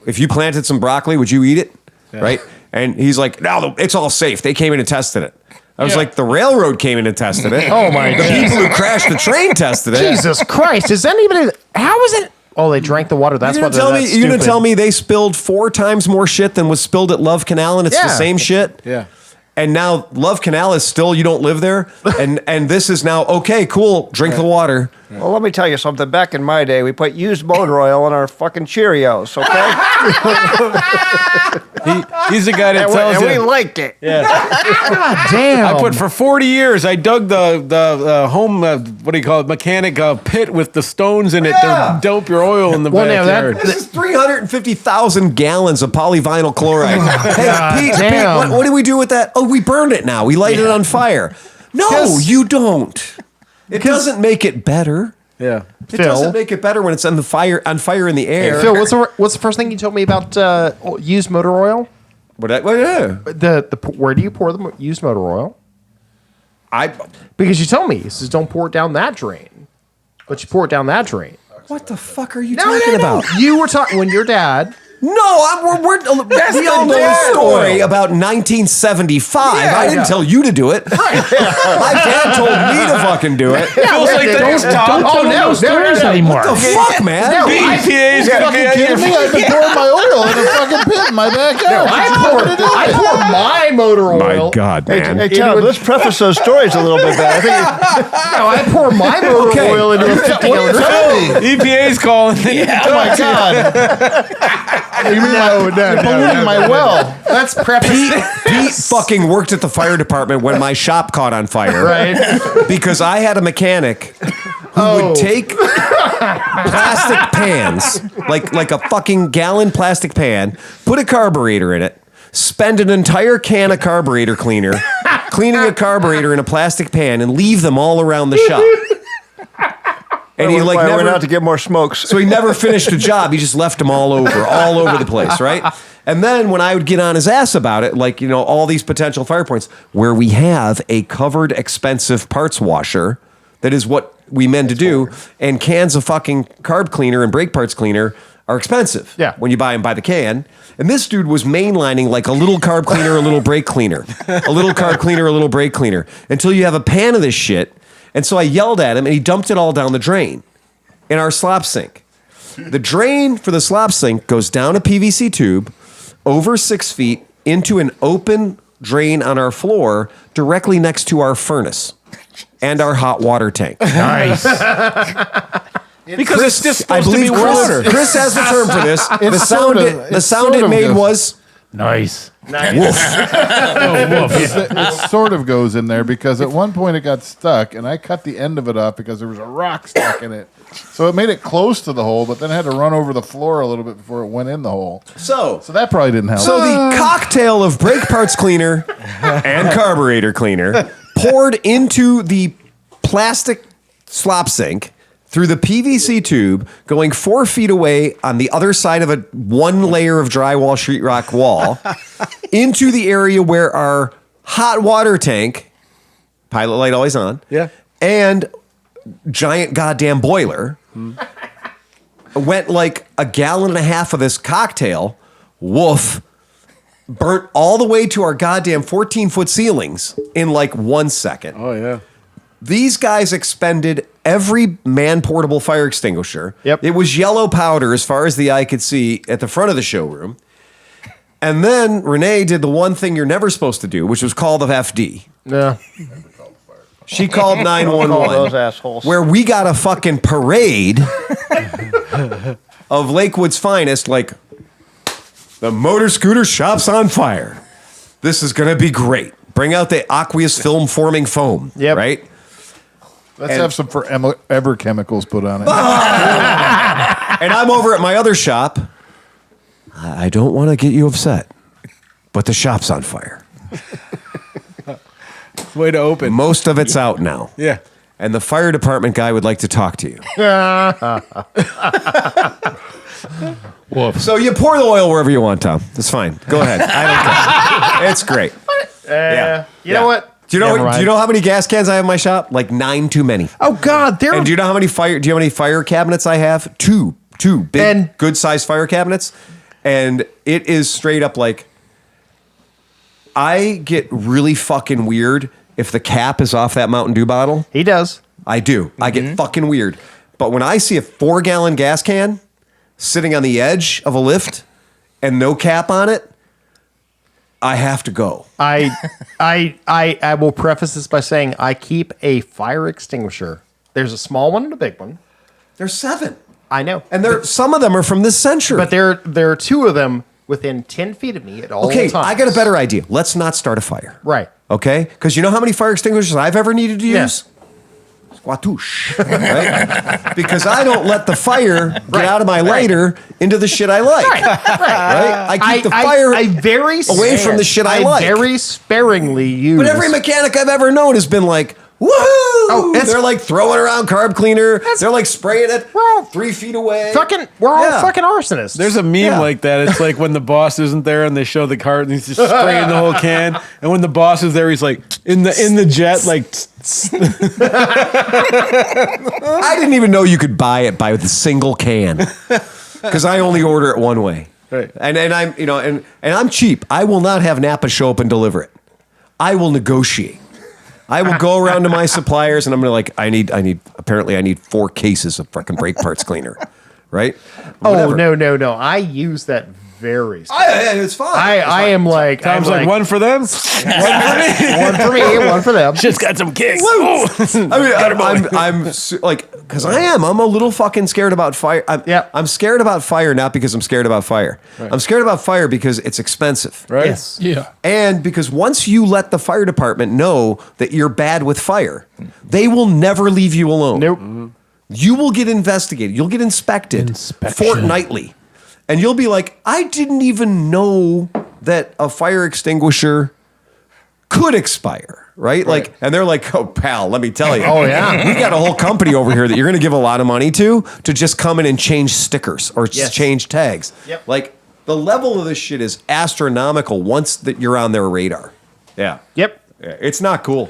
If you planted some broccoli, would you eat it? Yeah. Right. And he's like, no, it's all safe. They came in and tested it. I was like, the railroad came in and tested it. Oh my God. The people who crashed the train tested it. Jesus Christ. Is that even how is it? Oh, they drank the water. That's what you're going to tell me they spilled 4 times more shit than was spilled at Love Canal and it's the same shit? Yeah. And now Love Canal is still, you don't live there. And this is now, okay, cool, drink the water. Well, let me tell you something. Back in my day, we put used motor oil in our fucking Cheerios, okay? He's the guy that tells and you. we liked it. Yeah. God damn. I put for 40 years. I dug the home mechanic pit with the stones in it to dope your oil in the backyard. This is 350,000 gallons of polyvinyl chloride. Hey, Pete, what do we do with that? Oh, we burned it now. We light it on fire. No, you don't. It doesn't make it better. Yeah. It doesn't make it better when it's on fire in the air. Phil, what's the first thing you told me about used motor oil? Where do you pour the used motor oil? Because you told me, you says don't pour it down that drain. But you pour it down that drain. What the fuck are you talking about? You were talking when your dad... No, we all know the story about 1975. I didn't tell you to do it. Right. My dad told me to fucking do it. Yeah, don't tell those stories anymore. What the fuck, man? BPA's Fucking kidding me? I've been pouring my oil in a fucking pit in my backyard. I pour my motor oil. My God, man. Hey, Tom, let's preface those stories a little bit better. I pour my motor oil into a 50-gallon drum. EPA's calling. Oh my God. You're polluting my well. That's preface. Pete fucking worked at the fire department when my shop caught on fire. Right. Because I had a mechanic who would take plastic pans, like a fucking gallon plastic pan, put a carburetor in it, spend an entire can of carburetor cleaner, cleaning a carburetor in a plastic pan, and leave them all around the shop. And he never went out to get more smokes. So he never finished the job. He just left them all over the place, right? And then when I would get on his ass about it, all these potential fire points, where we have a covered expensive parts washer, that is what we meant to do, and cans of fucking carb cleaner and brake parts cleaner are expensive. Yeah. When you buy them by the can. And this dude was mainlining like a little carb cleaner, a little brake cleaner, a little carb cleaner, a little brake cleaner, until you have a pan of this shit. And so I yelled at him, and he dumped it all down the drain in our slop sink. The drain for the slop sink goes down a PVC tube over 6 feet into an open drain on our floor directly next to our furnace and our hot water tank. Nice. Because it's just supposed to be water. Chris has the term for this. The sound it made was... Nice. It sort of goes in there because at one point it got stuck and I cut the end of it off because there was a rock stuck in it. So it made it close to the hole, but then I had to run over the floor a little bit before it went in the hole. So that probably didn't help. So the cocktail of brake parts cleaner and carburetor cleaner poured into the plastic slop sink through the PVC tube, going 4 feet away on the other side of a one layer of drywall sheetrock wall, into the area where our hot water tank, pilot light always on, and giant goddamn boiler went like a gallon and a half of this cocktail. Woof. Burnt all the way to our goddamn 14-foot ceilings in like 1 second. Oh, yeah. These guys expended every man-portable fire extinguisher. Yep. It was yellow powder as far as the eye could see at the front of the showroom. And then Renee did the one thing you're never supposed to do, which was call the FD. Yeah. She called All 911. those assholes. Where we got a fucking parade of Lakewood's finest, like, the motor scooter shop's on fire. This is going to be great. Bring out the aqueous film forming foam. Yep. Right? Let's have some forever chemicals put on it. And I'm over at my other shop. I don't want to get you upset, but the shop's on fire. Way to open. Most of it's out now. Yeah. And the fire department guy would like to talk to you. So you pour the oil wherever you want, Tom. That's fine. Go ahead. I don't care. It's great. Yeah. You know what? Do you know? Never mind. Do you know how many gas cans I have in my shop? Like 9 too many. Oh God, there. And do you know how many fire? Do you know how many fire cabinets I have? Two big, And- good sized fire cabinets, and it is straight up like. I get really fucking weird if the cap is off that Mountain Dew bottle. He does. I do. I get fucking weird. But when I see a 4-gallon gas can sitting on the edge of a lift and no cap on it, I have to go. I will preface this by saying I keep a fire extinguisher. There's a small one and a big one. There's 7. I know. And some of them are from this century. But there are 2 of them within 10 feet of me at all okay, times. I got a better idea. Let's not start a fire. Right. Okay? Because you know how many fire extinguishers I've ever needed to Yeah. use? Squatoosh. Right? Because I don't let the fire get out of my lighter into the shit I like. Right? I keep the fire away from the shit I like. very sparingly use. But every mechanic I've ever known has been like, woohoo! They're like throwing around carb cleaner. They're like spraying it 3 feet away. We're all fucking arsonists. There's a meme like that. It's like when the boss isn't there and they show the cart and he's just spraying the whole can. And when the boss is there, he's like in the jet, like. I didn't even know you could buy it by the single can because I only order it one way. Right. And I'm and I'm cheap. I will not have Napa show up and deliver it. I will negotiate. I will go around to my suppliers and I'm gonna like I need 4 cases of fucking brake parts cleaner, right? Oh no! I use that very. It's fine. I am like Tom's I'm like one for them. one for me, one for them. Shit's got some kicks. I'm like, because I'm a little fucking scared about fire. I'm scared about fire, not because I'm scared about fire. Right. I'm scared about fire because it's expensive. Right. Yes. Yeah. And because once you let the fire department know that you're bad with fire, they will never leave you alone. Nope. You will get investigated. You'll get inspected fortnightly. And you'll be like, I didn't even know that a fire extinguisher could expire, right? Like, and they're like, oh, pal, let me tell you. Oh, yeah. We got a whole company over here that you're going to give a lot of money to just come in and change stickers or change tags. Yep. Like, the level of this shit is astronomical once that you're on their radar. Yeah. Yep. Yeah, it's not cool.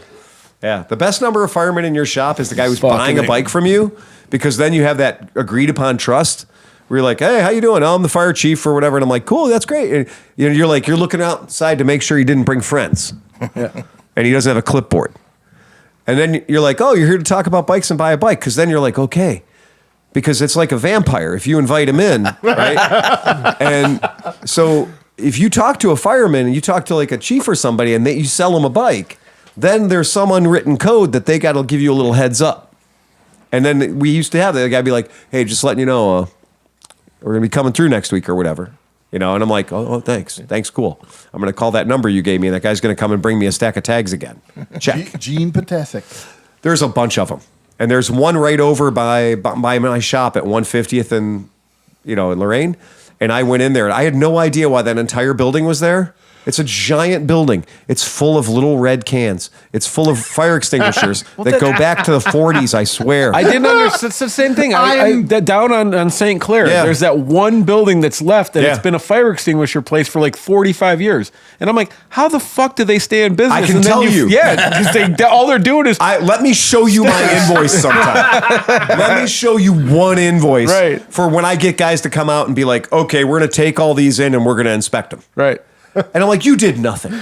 Yeah. The best number of firemen in your shop is the guy who's Fucking buying a bike from you because then you have that agreed upon trust. We're like, hey, how you doing? Oh, I'm the fire chief or whatever. And I'm like, cool, that's great. And you're like, you're looking outside to make sure he didn't bring friends. And he doesn't have a clipboard. And then you're like, oh, you're here to talk about bikes and buy a bike. Because then you're like, okay. Because it's like a vampire if you invite him in, right? And so if you talk to a fireman and you talk to like a chief or somebody and you sell them a bike, then there's some unwritten code that they got to give you a little heads up. And then we used to have that guy be like, hey, just letting you know, we're going to be coming through next week or whatever. And I'm like, oh, thanks. Thanks, cool. I'm going to call that number you gave me, and that guy's going to come and bring me a stack of tags again. Check. Gene Patesic. There's a bunch of them. And there's one right over by my shop at 150th and, in Lorraine. And I went in there, and I had no idea why that entire building was there. It's a giant building. It's full of little red cans. It's full of fire extinguishers that go back to the 40s, I swear. I didn't understand. It's the same thing. Down on St. Clair, there's that one building that's left, and it's been a fire extinguisher place for like 45 years. And I'm like, how the fuck do they stay in business? I can tell you. Yeah, because all they're doing is... Let me show you my invoice sometime. Let me show you one invoice for when I get guys to come out and be like, okay, we're going to take all these in and we're going to inspect them. Right. And I'm like, you did nothing.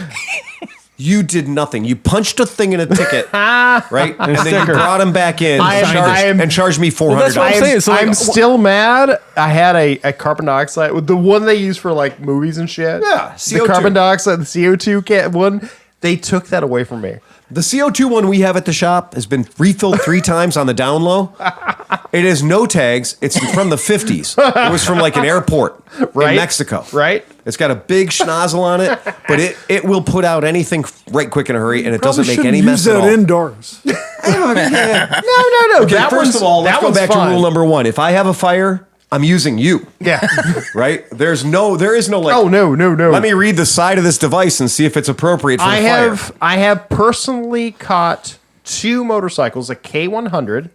You did nothing. You punched a thing in a ticket, right? And then you brought him back in and charged me $400. Well, that's what I'm saying. So I'm still mad. I had a carbon dioxide, the one they use for like movies and shit. Yeah, CO2. The carbon dioxide, the CO2 one. They took that away from me. The CO2 one we have at the shop has been refilled 3 times on the down low. It has no tags. It's from the 50s. It was from like an airport in Mexico. Right. It's got a big schnozzle on it, but it will put out anything right quick in a hurry, and it doesn't make any mess at all. Use that indoors. No. Okay, first of all, let's go back to rule number 1. If I have a fire, I'm using you. Yeah. Right? there is no like, oh, no. Let me read the side of this device and see if it's appropriate for the fire. I have personally caught 2 motorcycles, a K100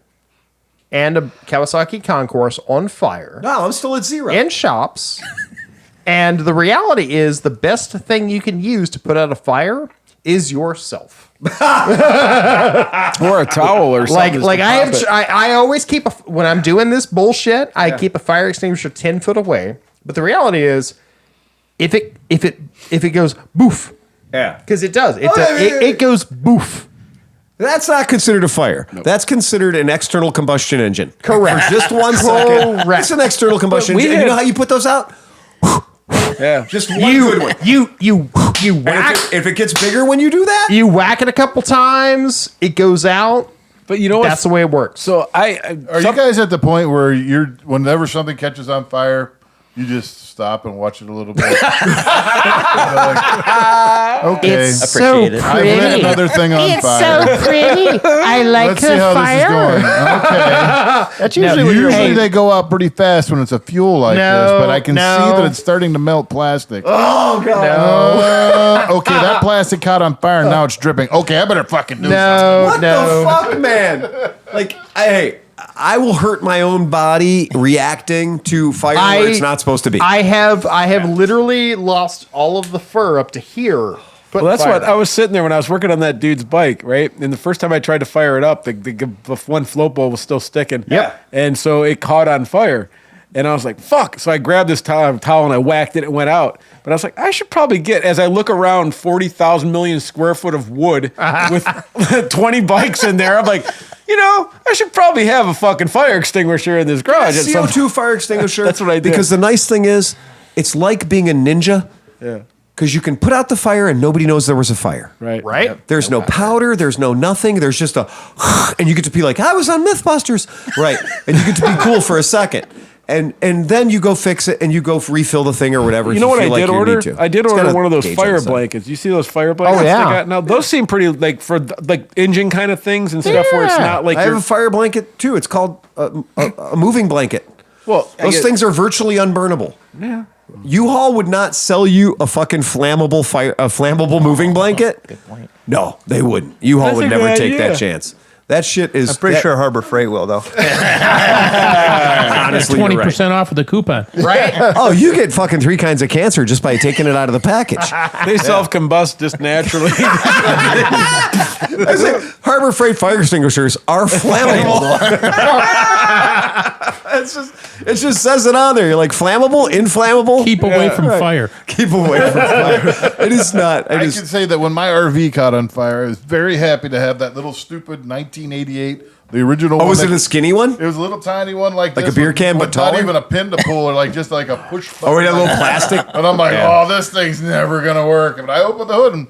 and a Kawasaki Concourse, on fire. No, I'm still at 0. In shops. And the reality is the best thing you can use to put out a fire is yourself. Or a towel or something. Like I always keep when I'm doing this bullshit, I keep a fire extinguisher 10 foot away. But the reality is, if it goes boof, because it does, it goes boof. That's not considered a fire. Nope. That's considered an external combustion engine. Correct. For just 1 second. It's an external combustion engine. And you know how you put those out? Yeah. Just one good one. You whack. If it gets bigger when you do that? You whack it a couple times, it goes out. But you know what? That's the way it works. So are you guys at the point where whenever something catches on fire, you just stop and watch it a little bit? Okay. It's so pretty. I've lit another thing on fire. It's so pretty. I like Let's see how fire. this is going. Okay. That's usually Usually they go out pretty fast when it's a fuel like this, but I can see that it's starting to melt plastic. Oh, God. Okay, that plastic caught on fire and now it's dripping. Okay, I better fucking do something. What the fuck, man? Like, I will hurt my own body reacting to fire where it's not supposed to be. I have literally lost all of the fur up to here. Well, that's what I was sitting there when I was working on that dude's bike, right? And the first time I tried to fire it up, the one float bowl was still sticking. Yeah. And so it caught on fire. And I was like, fuck. So I grabbed this towel and I whacked it and it went out. But I was like, I should probably as I look around 40,000 million square foot of wood with 20 bikes in there, I'm like, I should probably have a fucking fire extinguisher in this garage. CO2 fire extinguisher. That's what I did. Because the nice thing is, it's like being a ninja. Yeah. Because you can put out the fire and nobody knows there was a fire. Right. Right? There's no powder. There's no nothing. There's just and you get to be like, I was on Mythbusters. Right. And you get to be cool for a second. And then you go fix it and you go refill the thing or whatever. You know what I did order? I did order one of those fire blankets. You see those fire blankets? Oh, yeah. They got? Now, those seem pretty for engine kind of things and stuff where it's not like I have a fire blanket too. It's called a moving blanket. Well, those things are virtually unburnable. Yeah. U-Haul would not sell you a fucking flammable moving blanket. Good point. No, they wouldn't. U-Haul would never take that chance. That shit is. I'm pretty sure Harbor Freight will, though. Honestly, 20% off of the coupon. Right? Oh, you get fucking 3 kinds of cancer just by taking it out of the package. They self-combust just naturally. I say, Harbor Freight fire extinguishers are flammable. It just says it on there. You're like, flammable, inflammable. Keep away from fire. Keep away from fire. It is not. I can say that when my RV caught on fire, I was very happy to have that little stupid 1988, the original one. Oh, was it a skinny one? It was a little tiny one like Like this, a beer can, but not taller? even a pin to pull, or like just like a push button. Oh, it had a little plastic? And I'm like, oh, this thing's never going to work. And I opened the hood and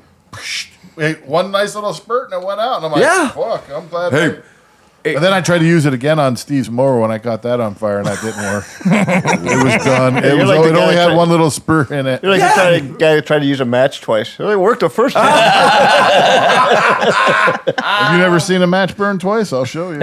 one nice little spurt and it went out. And I'm like, fuck, I'm glad. Hey. And then I tried to use it again on Steve's mower when I got that on fire, and that didn't work. It was done. It only had one little spurt in it. You're like the guy who tried to use a match twice. It only worked the first time. Have you never seen a match burn twice? I'll show you.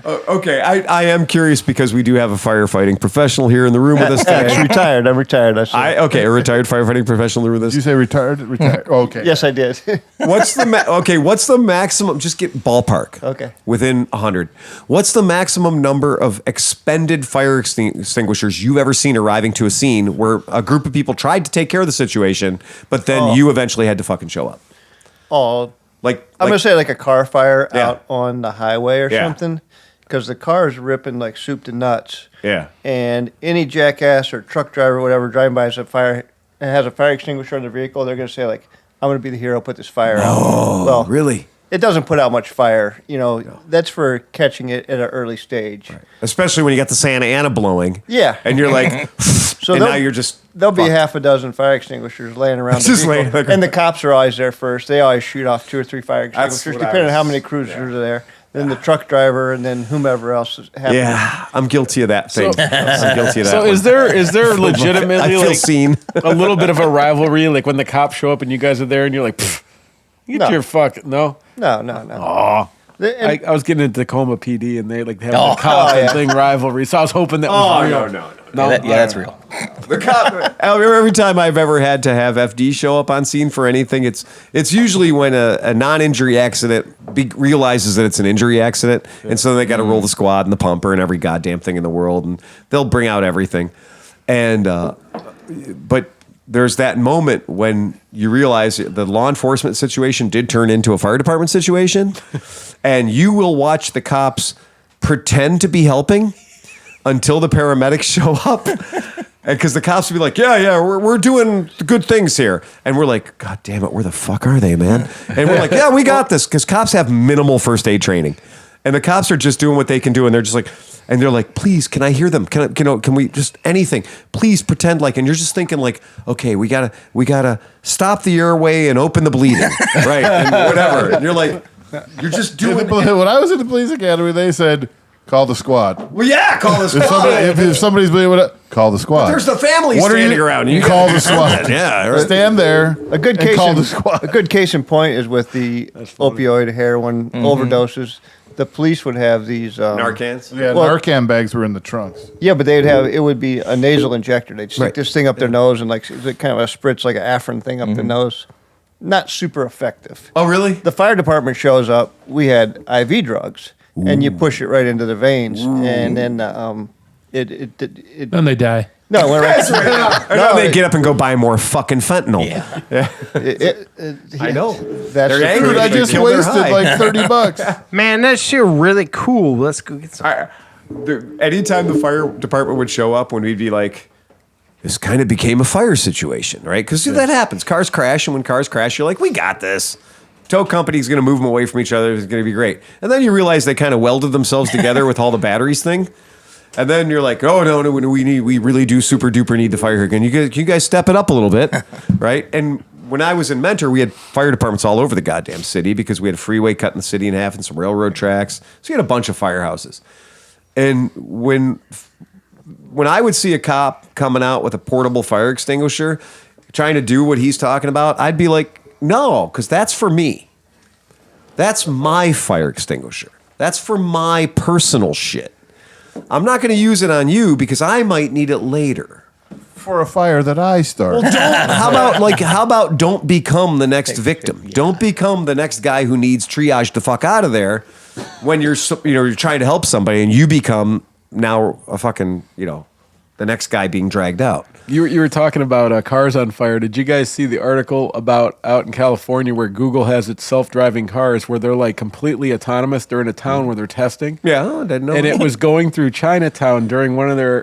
Okay, I am curious because we do have a firefighting professional here in the room with us He's today. retired. I'm retired. A retired firefighting professional in the room with Did you us. say retired? Retired. Oh, okay. Yes, I did. What's the maximum? Just get ballpark. Okay. Within 100. What's the maximum number of expended fire extinguishers you've ever seen arriving to a scene where a group of people tried to take care of the situation, but then you eventually had to fucking show up? Oh, Like I'm gonna say like a car fire Yeah. out on the highway or Yeah. something, because the car is ripping like soup to nuts. Yeah. And any jackass or truck driver, or whatever, driving by has a fire extinguisher in their vehicle, they're gonna say like, "I'm gonna be the hero, put this fire out." Well, really? it doesn't put out much fire. That's for catching it at an early stage. Especially when you got the Santa Ana blowing. Yeah. And you're like, So and they'll- now you're just There'll be fucked. half a dozen fire extinguishers laying around the Just vehicle. laying like- And the cops are always there first. They always shoot off 2 or 3 fire That's extinguishers, what I depending on how was- many cruisers are there. Then the truck driver, and then whomever else is happening. Yeah, I'm guilty of that thing. I'm guilty of that. So one. is there I legitimately feel like seen. a little bit of a rivalry, like when the cops show up and you guys are there and you're like, "Pfft, get No. your fuck no. No. Oh, And- I was getting into Tacoma PD and they like have Oh. the cop Oh, yeah. thing rivalry, so I was hoping that was real. no. That's real. The cop. Every time I've ever had to have FD show up on scene for anything, it's usually when a non-injury accident realizes that it's an injury accident, and so they got to roll the squad and the pumper and every goddamn thing in the world, and they'll bring out everything. And but there's that moment when you realize the law enforcement situation did turn into a fire department situation, and you will watch the cops pretend to be helping until the paramedics show up. Because the cops will be like, yeah, we're doing good things here. And we're like, God damn it, where the fuck are they, man? And we're like, yeah, we got this. Because cops have minimal first aid training. And the cops are just doing what they can do. And they're just like, please, can I hear them? Can we just anything? Please pretend like, and you're just thinking like, okay, we gotta stop the airway and open the bleeding. Right. And whatever. And you're like, you're just doing When I was at the police academy, they said, call the squad. Well, yeah, call the squad. If somebody's bleeding, call the squad. There's the family What are standing you- around. You call the squad. Yeah, right. Stand there. A good and case call in, the squad. A good case in point is with the opioid heroin overdoses. The police would have these Narcans. Yeah, Well- Narcan bags were in the trunks. Yeah, but they'd have it would be a nasal injector. They'd stick Right. this thing up their nose and like it's kind of a spritz, like an Afrin thing up the nose. Not super effective. Oh, really? The fire department shows up. We had IV drugs, and you push it right into the veins, and then it Then they die. no, it went right. And then they get up and go buy more fucking fentanyl. I know. That's They're the angry. Dude, I They just killed their wasted high. like $30. Man, that shit really cool. Let's go get some. Anytime the fire department would show up, when we'd be like, this kind of became a fire situation, right? Because that happens. Cars crash, and when cars crash, you're like, we got this. Tow company's going to move them away from each other. It's going to be great. And then you realize they kind of welded themselves together with all the batteries thing. And then you're like, oh, no, we really do super duper need the fire. Can you guys step it up a little bit, right? And when I was in Mentor, we had fire departments all over the goddamn city because we had a freeway cutting the city in half and some railroad tracks. So you had a bunch of firehouses. And when I would see a cop coming out with a portable fire extinguisher trying to do what he's talking about, I'd be like, no, because that's for me. That's my fire extinguisher. That's for my personal shit. I'm not going to use it on you because I might need it later. For a fire that I started. How about don't become the next victim? Yeah. Don't become the next guy who needs triage the fuck out of there when you're trying to help somebody and you become now a fucking, the next guy being dragged out. You were talking about cars on fire. Did you guys see the article about out in California where Google has its self-driving cars where they're like completely autonomous? They're in a town where they're testing. Yeah, I didn't know. And it was going through Chinatown during one of their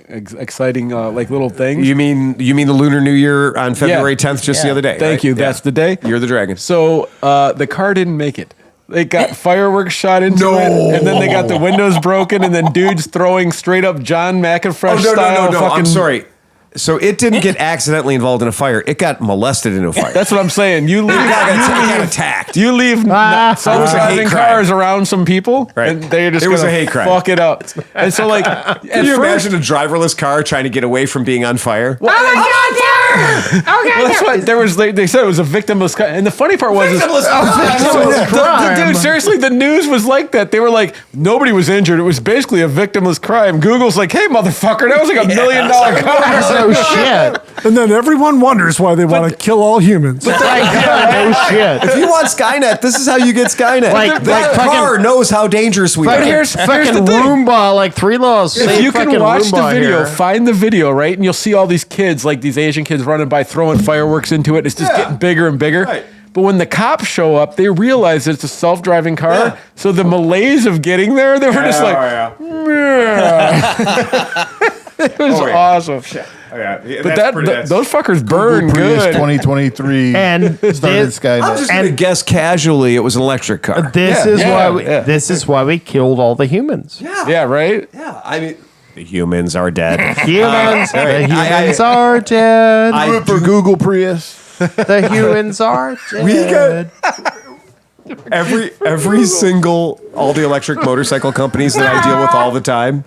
exciting like little things. You mean the Lunar New Year on February 10th, just the other day? Thank right? you. That's the day. You're the dragon. So the car didn't make it. They got fireworks shot into it, and then they got the windows broken, and then dudes throwing straight up John McAfee style. No. I'm sorry. So it didn't get accidentally involved in a fire. It got molested into a fire. That's what I'm saying. You leave. It got attacked. You leave self-driving hate cars around some people, Right. and they're just It was gonna a hate crime. fuck it up. And so, like, Can you imagine a driverless car trying to get away from being on fire? Oh my God, Well, that's what there was. They said it was a victimless crime, and the funny part was, dude, seriously, the news was like that. They were like, nobody was injured. It was basically a victimless crime. Google's like, hey, motherfucker, that was like $1 million cover. Oh shit! And then everyone wonders why they want to kill all humans. Oh shit! If you want Skynet, this is how you get Skynet. That car knows how dangerous we are. Here's Fucking the thing. Roomba, like 3 laws. If you can watch the video, find the video, right? And you'll see all these kids, like these Asian kids running by throwing fireworks into it. It's just getting bigger and bigger. Right. But when the cops show up, they realize that it's a self-driving car. Yeah. So the malaise of getting there, they were just like, it was awesome. Oh, yeah. But those fuckers burn good. 2023 and started Skynet. I'm just gonna guess casually it was an electric car. This is why we killed all the humans. Yeah, right? Yeah, I mean, the humans are dead. Humans are dead. I do it for Google Prius. The humans are dead. We got every single, all the electric motorcycle companies that I deal with all the time.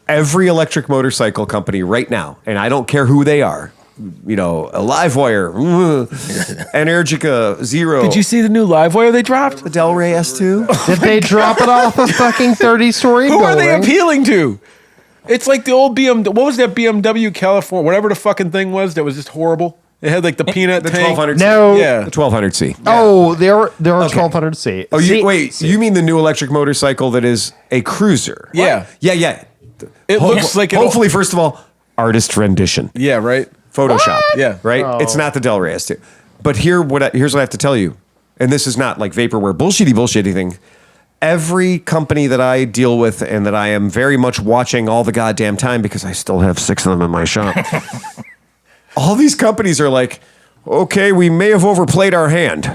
Every electric motorcycle company right now, and I don't care who they are, you know, a Livewire, Energica, Zero. Did you see the new Livewire they dropped? The Del Rey S2? Did they drop it off a fucking 30-story Who building? are they appealing to? It's like the old BMW. What was that BMW California? Whatever the fucking thing was that was just horrible. It had like the peanut The tank. 1200C. No. Yeah. The 1200C. Oh, there are 1200C. Oh, you mean the new electric motorcycle that is a cruiser? Yeah. What? Yeah. It looks like hopefully, first of all, artist rendition. Yeah, right. Photoshop. What? Yeah. Right? Oh. It's not the Del Rey S2. But here's what I have to tell you. And this is not like vaporware bullshitty thing. Every company that I deal with and that I am very much watching all the goddamn time because I still have 6 of them in my shop. All these companies are like, okay, we may have overplayed our hand.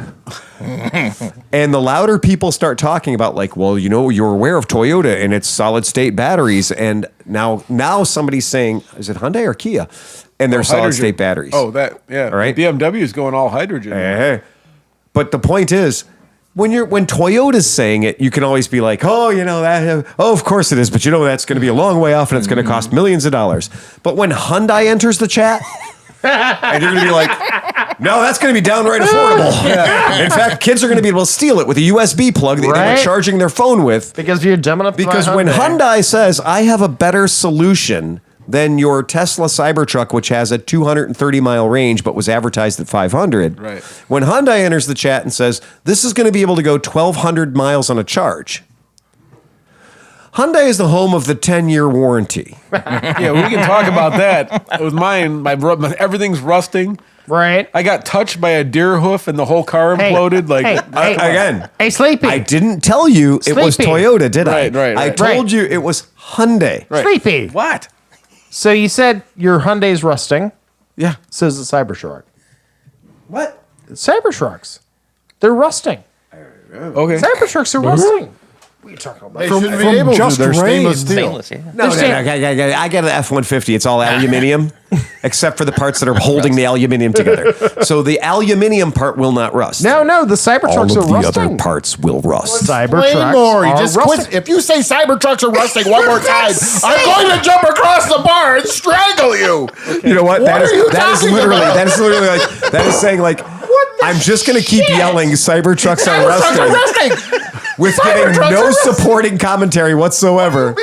And the louder people start talking about like, well, you know, you're aware of Toyota and its solid state batteries. And now somebody's saying, is it Hyundai or Kia? And they're solid state batteries. Oh, that, yeah. All right. BMW is going all hydrogen. Hey. But the point is, when Toyota's saying it, you can always be like, oh, you know, of course it is. But you know, that's going to be a long way off and it's going to cost millions of dollars. But when Hyundai enters the chat, and you're going to be like, no, that's going to be downright affordable. In fact, kids are going to be able to steal it with a USB plug that they were charging their phone with. Because you're dumb enough to buy Because when Hyundai says, I have a better solution than your Tesla Cybertruck, which has a 230-mile range but was advertised at 500. Right. When Hyundai enters the chat and says, this is going to be able to go 1,200 miles on a charge. Hyundai is the home of the 10-year warranty. Yeah, we can talk about that. With mine, everything's rusting. Right. I got touched by a deer hoof and the whole car imploded. Again. Hey, Sleepy. I didn't tell you it was Sleepy. Toyota, did I? Right. I told you it was Hyundai. Right. Sleepy. What? So you said your Hyundai's rusting. Yeah. Says the Cybertruck. What? Cybertrucks. They're rusting. Okay. Cybertrucks are rusting. What are you talking about? They shouldn't be able to. They're stainless steel. Stainless, yeah. No, I got an F-150. It's all aluminium, except for the parts that are holding the aluminium together. So the aluminium part will not rust. No, the Cybertrucks All of are the rusting. other parts will rust. Cybertrucks more. are Just rusting. quit. If you say Cybertrucks are rusting one more time, I'm going to jump across the bar and strangle you. You know what? What That are you is talking literally about? like that is saying like I'm just going to keep yelling Cybertrucks are rusting with giving no supporting commentary whatsoever.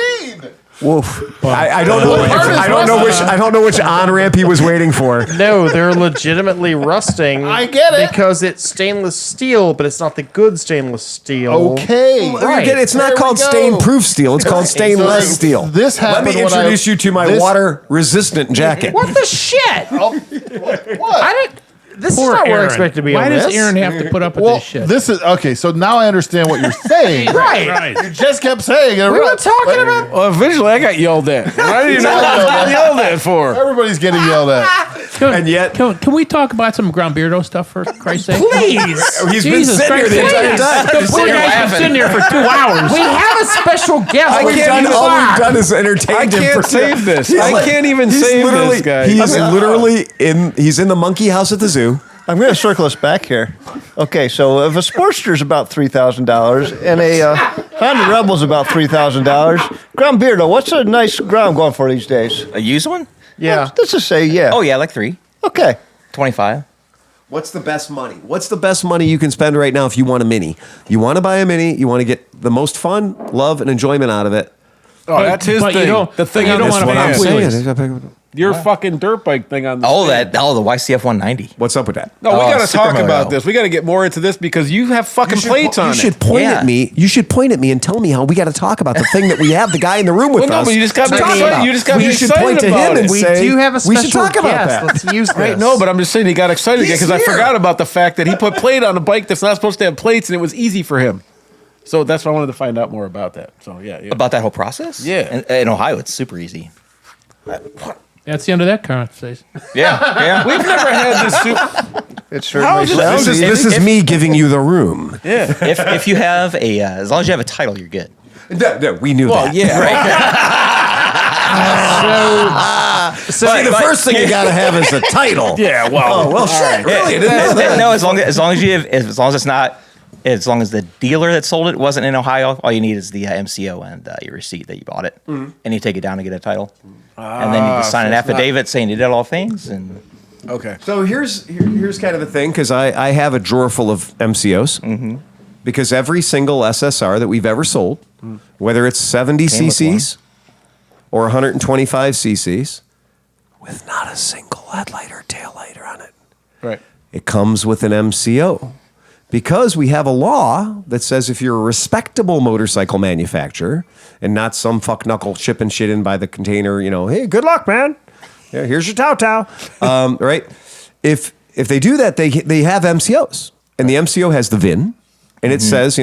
Woof. I don't know. I don't know which on ramp he was waiting for. No, they're legitimately rusting. I get it. Because it's stainless steel, but it's not the good stainless steel. Okay. Right. It's not There we called go. stain-proof steel. It's called stainless So steel. this Let happened me when introduce you to my water-resistant jacket. What the shit? What? I didn't. This Poor is not what I Aaron. expected to be Why on does this. Aaron have to put up with Well, this shit? this is okay. So now I understand what you're saying. Right. You just kept saying it. We were talking about. Well, eventually I got yelled at. Why did you know what I was getting yelled at for? Everybody's getting yelled at. And yet, Can we talk about some Grombeardo stuff for Christ's sake? Please. he's been Jesus sitting here the Christ. entire time. The poor guy's been sitting here for 2 hours. We have a special guest. All we've done is entertain I him can't for save this. He's I can't even he's save literally- this guy. He's literally in the monkey house at the zoo. I'm going to circle us back here. Okay, so if a Sportster is about $3,000 and a Honda Rebel is about $3,000, Grombeardo, what's a nice Grom going for these days? A used one? Yeah. Let's just say, Oh, yeah, like 3. Okay. 25. What's the best money? What's the best money you can spend right now if you want a Mini? You want to buy a Mini. You want to get the most fun, love, and enjoyment out of it. Oh, that's his but you thing. don't- The thing you on don't this wanna one. buy saying. Your fucking dirt bike thing on the stand. The YCF 190. What's up with that? No, we Oh, got to talk Supermoto. about this. We got to get more into this because you have fucking plates on You it. should point Yeah. at me. You should point at me and tell me how we got to talk about the thing that we have the guy in the room with Well, no, us. but you just got to me talk excited. about. You just got me You should excited point to about him it. and We say do have a we special should talk about guest. that. Let's use this. Right, no, but I'm just saying he got excited again He's because I here. forgot about the fact that he put plate on a bike that's not supposed to have plates and it was easy for him. So that's why I wanted to find out more about that. So yeah. About that whole process? Yeah. In Ohio, it's super easy. That's the end of that conversation. Yeah. We've never had this super. It certainly is it- sounds This is me giving you the room. Yeah. if you have as long as you have a title, you're good. No, we knew Well, that. yeah. So See, the first thing you got to have is a title. Yeah. Well. Oh, well, shit. Really? I didn't know that. No, as long as the dealer that sold it wasn't in Ohio, all you need is the MCO and your receipt that you bought it, and you take it down to get a title, and then you can sign an affidavit saying you did all things. And Okay. So here's kind of the thing, because I have a drawer full of MCOs, because every single SSR that we've ever sold, whether it's 70 Came with cc's or 125 cc's, with not a single headlight or tail light on it, Right. it comes with an MCO. Because we have a law that says if you're a respectable motorcycle manufacturer and not some fuck knuckle shipping shit in by the container, hey, good luck, man. Yeah, here's your Tao. Right? If they do that, they have MCOs, and the MCO has the VIN, and it says,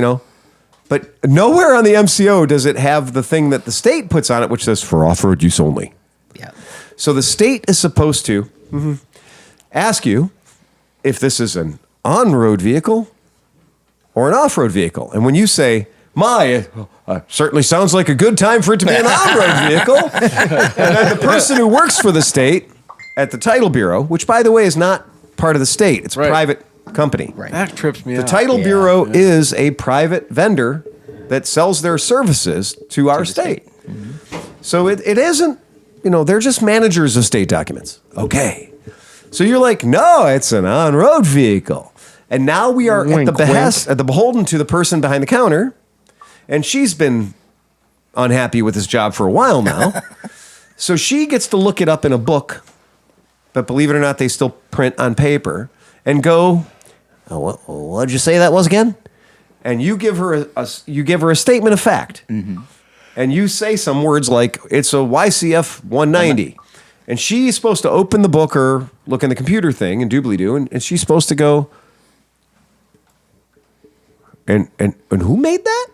but nowhere on the MCO does it have the thing that the state puts on it, which says for off-road use only. yeah, So the state is supposed to ask you if this is an on-road vehicle or an off-road vehicle. And when you say, certainly sounds like a good time for it to be an on-road vehicle, and then the person who works for the state at the title bureau, which, by the way, is not part of the state, it's a Right. private company. right. That trips me The out. title bureau is a private vendor that sells their services to our state. So it isn't, they're just managers of state documents. Okay. So you're like, no, it's an on-road vehicle. And now we are at the behest, at the beholden to the person behind the counter, and she's been unhappy with this job for a while now. So she gets to look it up in a book, but believe it or not, they still print on paper, and go, what'd you say that was again? And you give her a statement of fact, and you say some words like it's a YCF 190, and she's supposed to open the book or look in the computer thing and doobly-doo, and she's supposed to go, and who made that?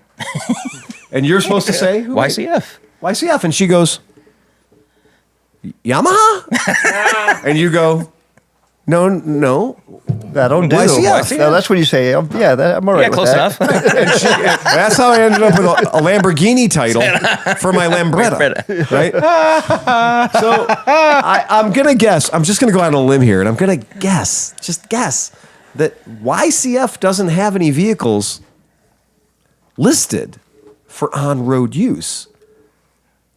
And you're supposed to say who made- YCF. YCF, and she goes, Yamaha, and you go, no. That'll do. YCF. No, that's what you say. I'm all right Yeah, with close that. enough. That's how I ended up with a Lamborghini title for my Lambretta, right? So I'm gonna guess. I'm just gonna go out on a limb here, and I'm gonna guess that YCF doesn't have any vehicles listed for on-road use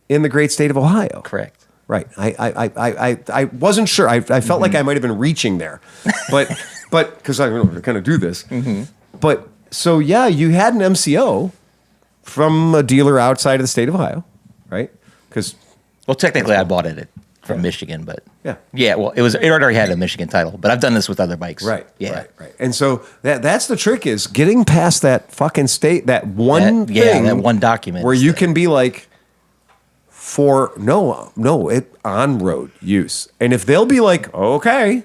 in the great state of Ohio. Correct. Right. I wasn't sure. I felt like I might have been reaching there, but because I kind of do this. But so yeah, you had an MCO from a dealer outside of the state of Ohio, right? Because Well, technically, I bought it from Michigan, but Yeah. Well, it already had a Michigan title, but I've done this with other bikes. right, Yeah. right. And so that's the trick, is getting past that fucking state, that one Yeah, thing, that one document where is you the- can be like, for it on road use. And if they'll be like, okay.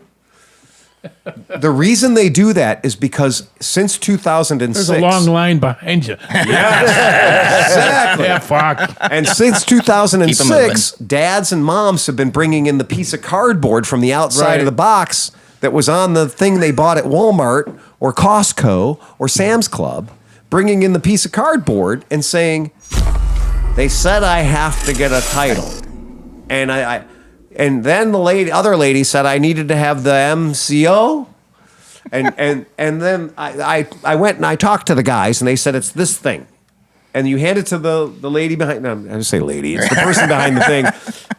The reason they do that is because since 2006, There's a long line behind you. exactly. Yeah, fuck. And since 2006, dads and moms have been bringing in the piece of cardboard from the outside of the box that was on the thing they bought at Walmart or Costco or Sam's Club, bringing in the piece of cardboard and saying, they said I have to get a title. And and then the other lady said I needed to have the MCO. And then I went and I talked to the guys, and they said it's this thing. and you hand it to the lady behind. No, I just say lady. It's the person behind the thing,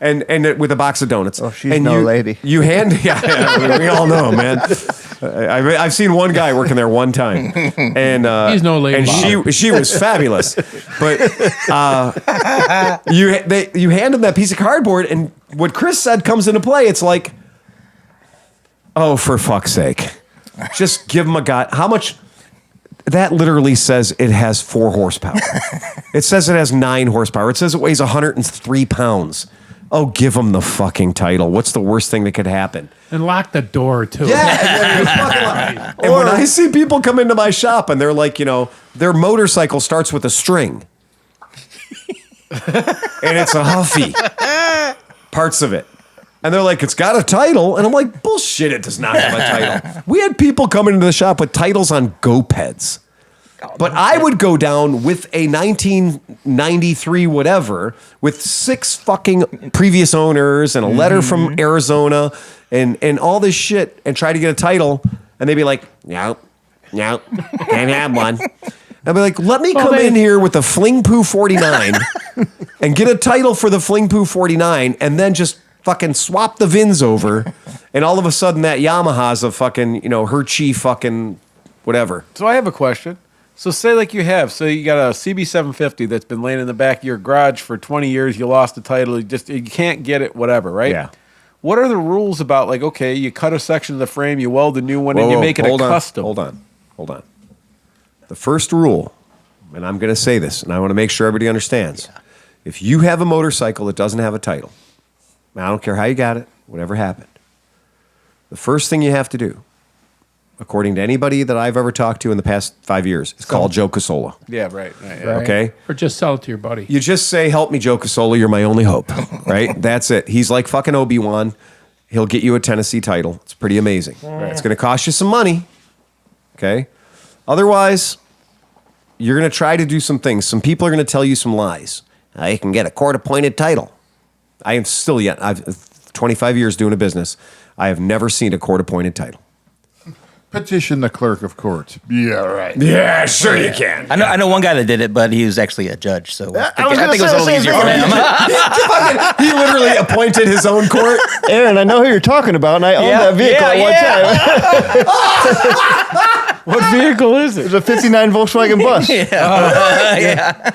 and with a box of donuts. Oh, she's and no you, lady. You hand. Yeah, we all know, man. I've seen one guy working there one time, and He's no lady. And she was fabulous, but you hand him that piece of cardboard, and what Chris said comes into play. It's like, oh, for fuck's sake, just give him a god. How much? That literally says it has 4 horsepower. It says it has 9 horsepower. It says it weighs 103 pounds. Oh, give him the fucking title. What's the worst thing that could happen? And lock the door, too. Yeah. And when I see people come into my shop and they're like, their motorcycle starts with a string. And it's a Huffy. Parts of it. And they're like, it's got a title. And I'm like, bullshit, it does not have a title. We had people coming into the shop with titles on GoPeds. But I would go down with a 1993 whatever with 6 fucking previous owners and a letter from Arizona and all this shit and try to get a title. And they'd be like, no, can't have one. I'd be like, let me come in here with a Fling Poo 49 and get a title for the Fling Poo 49 and then just fucking swap the VINs over, and all of a sudden that Yamaha's a fucking, Hershey fucking whatever. So I have a question. So say like you got a CB750 that's been laying in the back of your garage for 20 years. You lost the title. You can't get it, whatever, right? Yeah. What are the rules about, like, okay, you cut a section of the frame, you weld a new one, and you make it custom? Hold on. The first rule, and I'm going to say this, and I want to make sure everybody understands. Yeah. If you have a motorcycle that doesn't have a title, I don't care how you got it, whatever happened. The first thing you have to do, according to anybody that I've ever talked to in the past 5 years, is call Joe Casola. Yeah, right. Okay? Or just sell it to your buddy. You just say, help me, Joe Casola, you're my only hope. Right? That's it. He's like fucking Obi-Wan. He'll get you a Tennessee title. It's pretty amazing. Right. It's going to cost you some money. Okay? Otherwise, you're going to try to do some things. Some people are going to tell you some lies. You can get a court-appointed title. I am still I've 25 years doing a business. I have never seen a court-appointed title. Petition the clerk of court. Yeah, right. Yeah, sure you can. I know one guy that did it, but he was actually a judge, so I think it was a little easier for him. He literally appointed his own court. Aaron, I know who you're talking about, and I owned that vehicle at one time. What vehicle is it? It was a 59 Volkswagen bus. Yeah.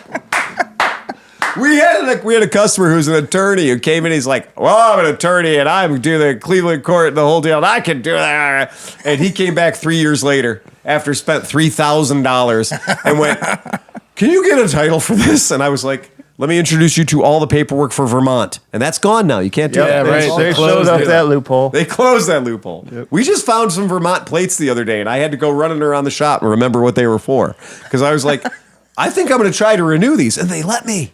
We had a customer who's an attorney who came in. He's like, well, I'm an attorney and I'm doing the Cleveland court and the whole deal. And I can do that. And he came back 3 years later after spent $3,000 and went, can you get a title for this? And I was like, let me introduce you to all the paperwork for Vermont. And that's gone now. You can't do that. Right. They closed up that loophole. They closed that loophole. Yep. We just found some Vermont plates the other day and I had to go running around the shop and remember what they were for. Because I was like, I think I'm going to try to renew these. And they let me.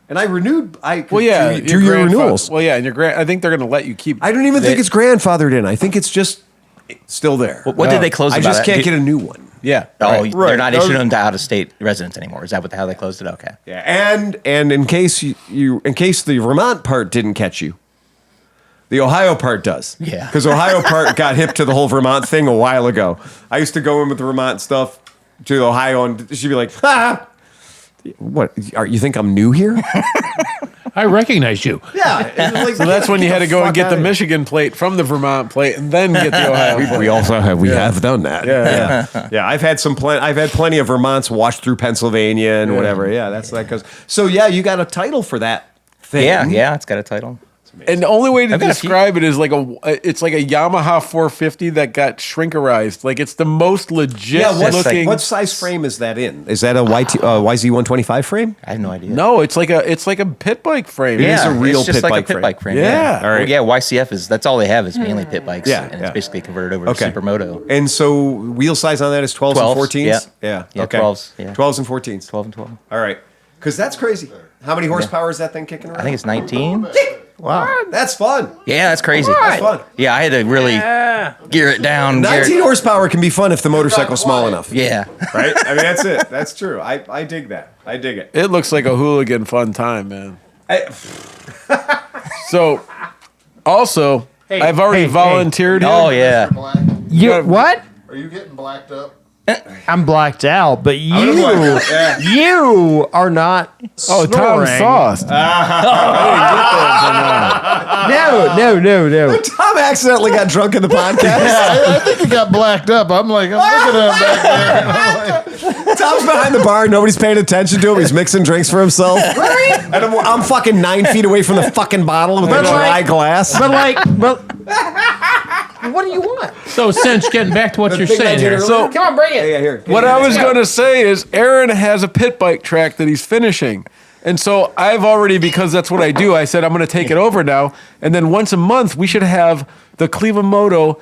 And I renewed. Do your renewals. Well, yeah, and I think they're going to let you keep. I don't even think it's grandfathered in. I think it's just still there. What did they close? I just can't get a new one. Yeah. Oh, they're not issuing them to out-of-state residents anymore. Is that how they closed it? Okay. Yeah, and in case in case the Vermont part didn't catch you, the Ohio part does. Yeah. Because Ohio part got hip to the whole Vermont thing a while ago. I used to go in with the Vermont stuff to Ohio, and she'd be like, "Ha! What? You think I'm new here?" I recognize you. Yeah. Like, so that's when you had to go and get the Michigan plate from the Vermont plate, and then get the Ohio plate. We also have done that. Yeah. I've had plenty of Vermonts washed through Pennsylvania and whatever. Yeah, that's that goes. So yeah, you got a title for that thing. Yeah, it's got a title. And the only way to describe it is it's like a Yamaha 450 that got shrinkerized. Like it's the most legit looking. What size frame is that in? Is that a YZ125 frame? I have no idea. No, it's like a pit bike frame. It is a real it's just pit like bike a pit bike frame. Yeah. All right. Well, YCF that's all they have is mainly pit bikes. Yeah, and it's basically converted over to Supermoto. And so wheel size on that is 12s and 14s? Yeah, okay. 12s. Yeah. 12s and 14s. 12 and 12. All right. Because that's crazy. How many horsepower is that thing kicking around? I think it's 19. Wow. That's fun. Yeah, that's crazy. That's fun. Yeah, I had to really gear it down. 19 horsepower can be fun if the motorcycle's small enough. Yeah. Right? I mean, that's it. That's true. I dig that. I dig it. It looks like a hooligan fun time, man. So, also, I've already volunteered. Oh, yeah. Black? You what? Are you getting blacked up? I'm blacked out, but you are not Oh, snoring. Tom sauced. No. Tom accidentally got drunk in the podcast. I think he got blacked up. I'm looking at him back there. I'm like, Tom's behind the bar. Nobody's paying attention to him. He's mixing drinks for himself. And I'm fucking 9 feet away from the fucking bottle with a dry glass. But what do you want? So, Cinch, getting back to what you're thing I saying did here. earlier. So Come on, bring it. Yeah, here. what I was going to say is Aaron has a pit bike track that he's finishing. And so I've already, because that's what I do, I said I'm going to take it over now. And then once a month, we should have the ClevelandMoto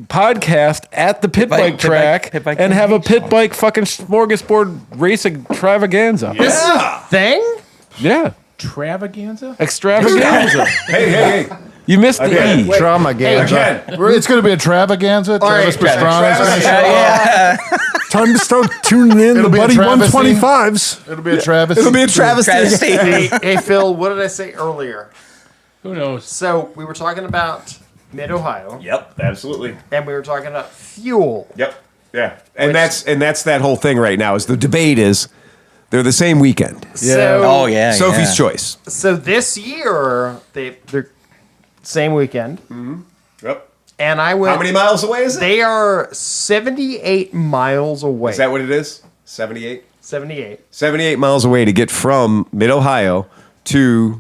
podcast at the pit bike track pit bike and have a convention. pit bike fucking smorgasbord race extravaganza. This is a thing? Yeah. Extravaganza? Extravaganza. Hey. You missed the E. Trauma game. Again. it's going to be a travaganza. Travis Pastrana's going to show up. Time to start tuning in It'll to be a Buddy travesty. 125s. It'll be a Travis. It'll be a travesty. Hey, Phil, what did I say earlier? Who knows? So we were talking about Mid-Ohio, Yep, absolutely. and we were talking about fuel. Yep. Yeah. And that's that whole thing right now is the debate is they're the same weekend. So, Oh yeah. Sophie's yeah. choice. So this year, they're same weekend, Yep. and I went. How many miles away is it? They are 78 miles away. Is that what it is? 78? 78. 78 miles away to get from Mid-Ohio to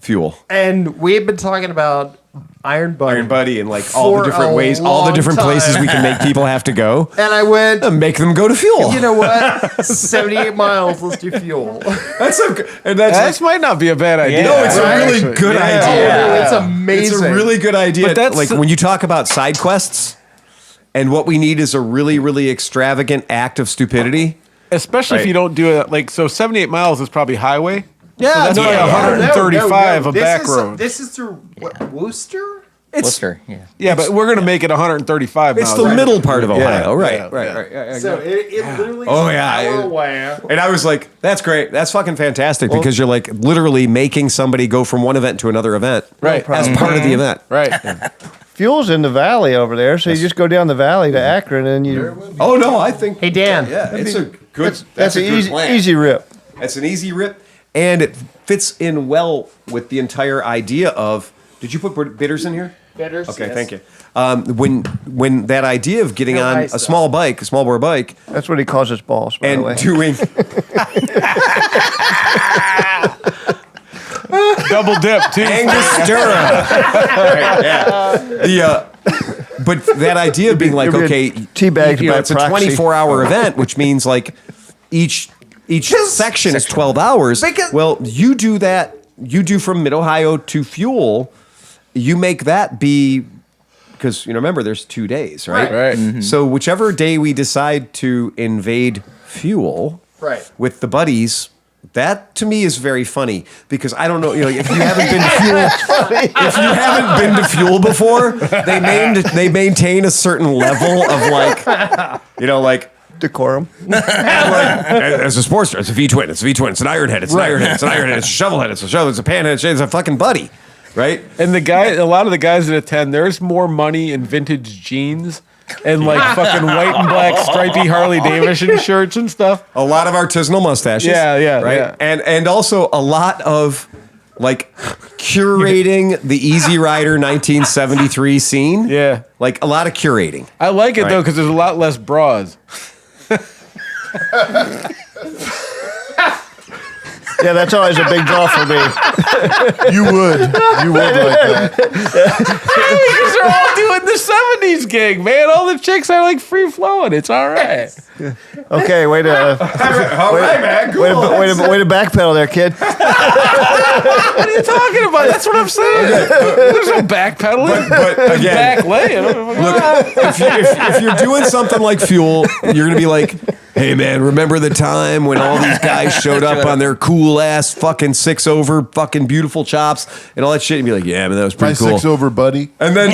Fuel. And we've been talking about Iron Buddy. Iron Buddy and like all the For different a ways, all the long different places time. we can make people have to go. And I went, Make them go to Fuel. you know what? 78 miles, let's do fuel. That's That might not be a bad idea. no, it's Right? a really good idea. It's amazing. It's a really good idea. But that's- like when you talk about side quests, and what we need is a really, really extravagant act of stupidity. Especially if Right. you don't do it. Like, so 78 miles is probably highway. Yeah, that's no, like yeah. 135 a This back is- road. This is through what, Worcester? Worcester. Yeah. Yeah, but we're going to make it 135 It's miles. the middle part of Ohio. Yeah, Right, yeah, right, yeah. right. So it literally Oh, is yeah, an hour it- away. And I was like, that's great. That's fucking fantastic because you're like literally making somebody go from one event to another event. Right. As part of the event. Right. Fuel's in the valley over there, so you just go down the valley to Akron, and you. Oh, no, I think. Hey, Dan. Yeah, it's a good. That's a an good plan. easy rip. That's an easy rip. And it fits in well with the entire idea of. Did you put bitters in here? Bitters, Okay, yes. thank you. When that idea of getting Real on nice a stuff. small bike, a small bore bike, That's what he calls his balls, by the way. and doing Double dip, too. Angostura. Right, yeah. But that idea of being like, You'll be okay, teabagged by it's a proxy. 24-hour event, which means like each section is 12 hours. Well, you do that. You do from Mid-Ohio to Fuel. You make that be because remember there's 2 days, right? Right. Mm-hmm. So whichever day we decide to invade Fuel, Right. with the buddies. That to me is very funny because I don't know, if you haven't been to Fuel, if you haven't been to Fuel before, they maintain a certain level of like Decorum. as a Sportster, it's a V-twin, it's an Ironhead, it's an Ironhead, it's an Ironhead, it's a Shovelhead, it's a Shovel, it's a Panhead, it's a fucking buddy, right? And a lot of the guys that attend, there's more money in vintage jeans and like fucking white and black stripy Harley Davidson shirts and stuff. A lot of artisanal mustaches. Yeah, right? yeah. And also a lot of like curating the Easy Rider 1973 scene. Yeah. Like a lot of curating. I like it though Right. because there's a lot less bras. Yeah, that's always a big draw for me. You would like that. Because they're all doing the 70s gig, man. All the chicks are like free flowing. It's all right. Okay, way to All right, man. Cool. way to backpedal there, kid. What are you talking about? That's what I'm saying. There's no backpedaling. But again, Back laying. look, if you're doing something like Fuel, you're gonna be like, hey man, remember the time when all these guys showed up on their cool ass fucking 6-over fucking beautiful chops and all that shit, and be like, yeah, man, that was My pretty cool. 6-over buddy. And then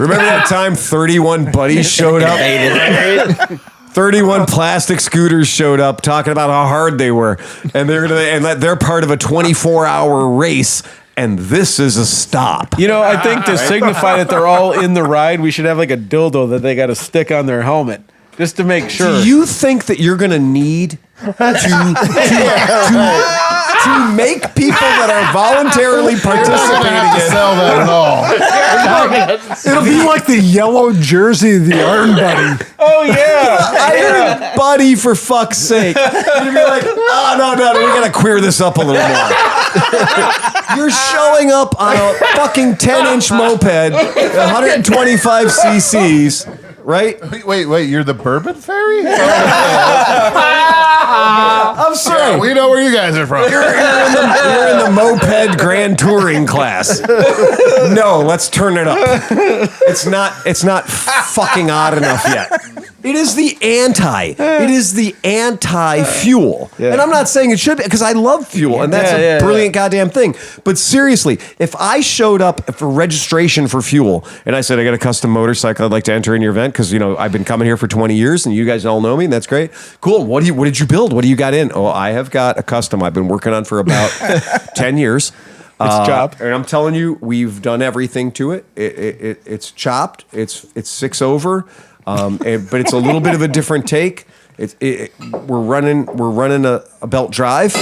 remember that time 31 buddies showed up? 31 plastic scooters showed up talking about how hard they were. And they're part of a 24-hour race. And this is a stop. I think to signify that they're all in the ride, we should have like a dildo that they got to stick on their helmet. just to make sure. Do you think that you're going to need to make people that are voluntarily participating in Sell that at all. It'll be like the yellow jersey of the Iron Buddy. Oh yeah, Iron Buddy, for fuck's sake. You're gonna be like, oh, no, we gotta queer this up a little more. You're showing up on a fucking 10-inch moped, 125 cc's, right? Wait, you're the Bourbon Fairy? I'm sorry. We know where you guys are from. You're in the moped grand touring class. No, let's turn it up. It's not fucking odd enough yet. It is the anti-fuel. Yeah. And I'm not saying it should be, because I love fuel, and that's a brilliant goddamn thing. But seriously, if I showed up for registration for fuel, and I said, I got a custom motorcycle I'd like to enter in your event, because, I've been coming here for 20 years, and you guys all know me, and that's great. Cool. What did you build? What do you got in? Oh, I have got a custom I've been working on for about 10 years. It's chopped. And I'm telling you, we've done everything to it. It's chopped. It's 6 over. But it's a little bit of a different take. We're running a belt drive.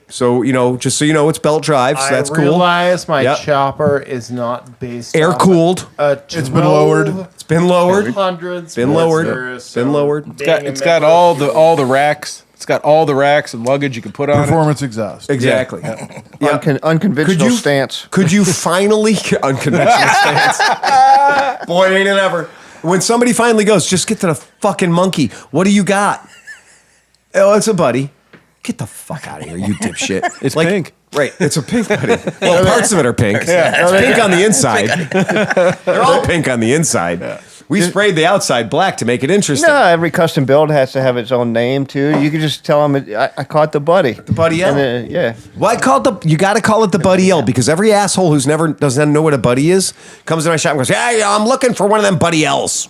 So just so you know, it's belt drive. So that's cool. I realize my chopper is not based air cooled. It's been lowered. It's been lowered. Hundreds. Been lowered. Been lowered. It's got all the racks. It's got all the racks and luggage you can put on Performance exhaust. Exactly. Yeah. Unconventional stance. Could you finally unconventional stance? Boy, ain't it ever. When somebody finally goes, just get to the fucking monkey. What do you got? Oh, it's a buddy. Get the fuck out of here, you dipshit. It's pink. Right, it's a pink buddy. Well, parts of it are pink. It's pink on the inside. They're all pink on the inside. Yeah. We sprayed the outside black to make it interesting. No, every custom build has to have its own name too. You can just tell them, I caught the Buddy. The Buddy L. Yeah. Well, you got to call it the Buddy L, because every asshole who's doesn't know what a Buddy is comes to my shop and goes, yeah, I'm looking for one of them Buddy L's.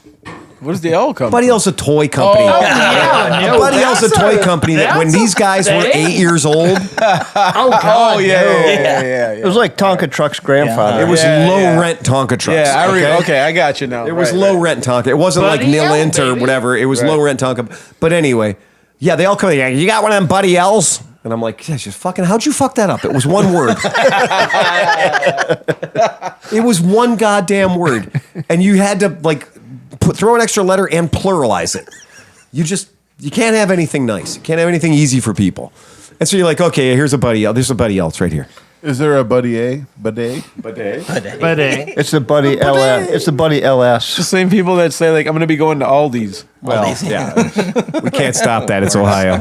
What does the L come Buddy L's a toy company. Buddy L's a toy company that when these guys were 8 years old. Oh, yeah. It was like Tonka Truck's grandfather. It was low-rent Tonka trucks. Yeah, okay, I got you now. It was low-rent Tonka. It wasn't like nil-int or whatever. It was low-rent Tonka. But anyway, yeah, they all come in. You got one of them Buddy L's? And I'm like, yeah, just fucking, how'd you fuck that up? It was one word. It was one goddamn word. And you had to, throw an extra letter and pluralize it. You can't have anything nice. You can't have anything easy for people. And so you're like, okay, here's a Buddy L. There's a Buddy L. It's right here. Is there a Buddy A? Bidet? It's the Buddy LS. It's the Buddy LS. The same people that say, I'm going to be going to Aldi's. Well, yeah. We can't stop that. It's Ohio.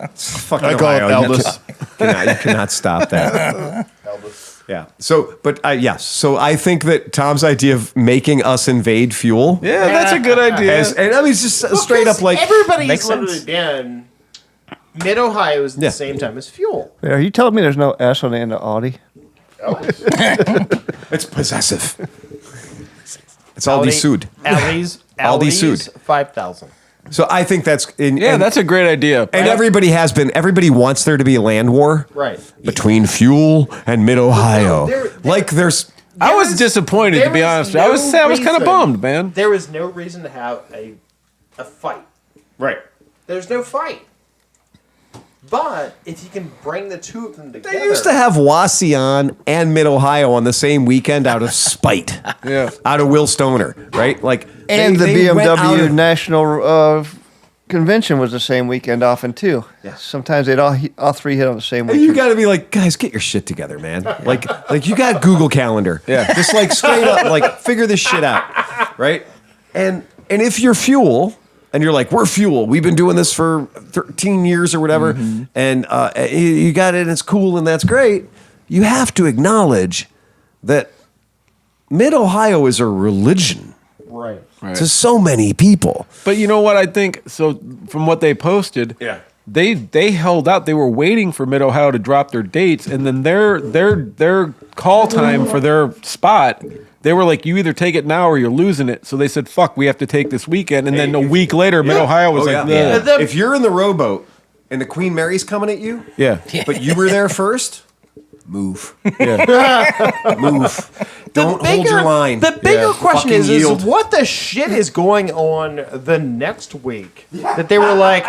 It's fucking I call Ohio. it Aldous. You cannot stop that. Yeah. So, yes. So I think that Tom's idea of making us invade fuel. Yeah, that's a good idea. It's just straight up everybody's literally been. Mid Ohio is at the same time as fuel. Are you telling me there's no S on the end of Audi? It's possessive. It's Aldi Sud. Aldi Sud. 5,000. So I think that's that's a great idea. And everybody wants there to be a land war, right, between fuel and Mid Ohio. I was disappointed, to be honest. I was kind of bummed, man. There was no reason to have a fight. Right. There's no fight. But if you can bring the two of them together. They used to have Wasion and Mid Ohio on the same weekend out of spite. Yeah. Out of Will Stoner, right? And the BMW National Convention was the same weekend often too. Yeah. Sometimes they'd all three hit on the same And weekend. you got to be like, guys, get your shit together, man. Like you got Google Calendar. Yeah. Just straight up, figure this shit out, right? And if you're fuel. And you're like, we're fuel. We've been doing this for 13 years or whatever. Mm-hmm. And you got it, and it's cool, and that's great. You have to acknowledge that Mid-Ohio is a religion. Right. To so many people. But you know what I think? So from what they posted, they held out. They were waiting for Mid-Ohio to drop their dates, and then their call time for their spot, they were like, you either take it now or you're losing it. So they said, fuck, we have to take this weekend. And then a week later, Mid-Ohio was If you're in the rowboat and the Queen Mary's coming at you, but you were there first, move. Yeah. Move. Don't hold your line. The bigger question Fucking is yield. what the shit is going on the next week that they were like,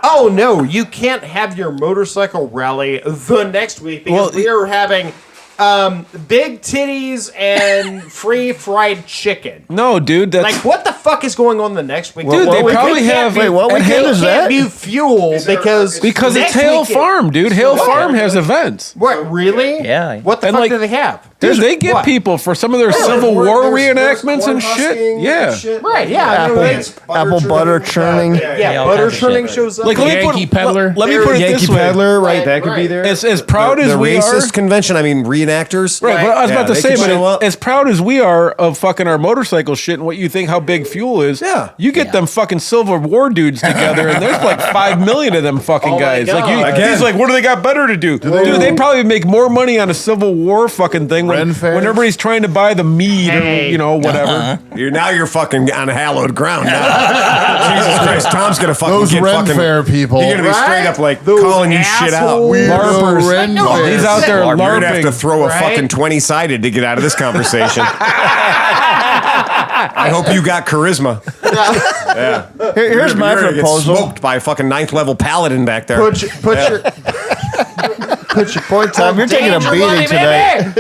oh no, you can't have your motorcycle rally the next week because we are having big titties and free fried chicken. No, dude, that's Like, what the fuck is going on the next week? Dude, they probably have. Wait, what weekend is that? Can't be fuel because Because it's next Hale weekend- Farm, dude. Hale Farm has events. What, really? Yeah. What the And, fuck like, do they have? Dude, they get What? people for some of their Civil War reenactments and shit. Yeah. Right, yeah. Apple butter churning. Yeah, all butter kinds of churning shit. shows up. Like, let me Yankee put, Peddler. Let me put it Yankee this way. Peddler, right? Right, That could be right. there. As proud as the we racist are. convention. I mean, reenactors. Right, but I was about to they say, could show but up. as proud as we are of fucking our motorcycle shit and what you think how big fuel is, you get them fucking Civil War dudes together, and there's like 5 million of them fucking guys. Like, he's like, what do they got better to do? Dude, they probably make more money on a Civil War fucking thing when everybody's trying to buy the mead or whatever. You're fucking on hallowed ground now. Jesus Christ, Tom's gonna fucking Those get Ren fucking Fair people. He's gonna be straight up like calling you shit out. Weirdo Ren Fair. He's out there You're gonna have to LARPing. throw a fucking 20-sided to get out of this conversation. I hope you got charisma. Here's my You're gonna get proposal. smoked by a fucking 9th level paladin back there. Put your point, Tom, you're taking a beating tonight.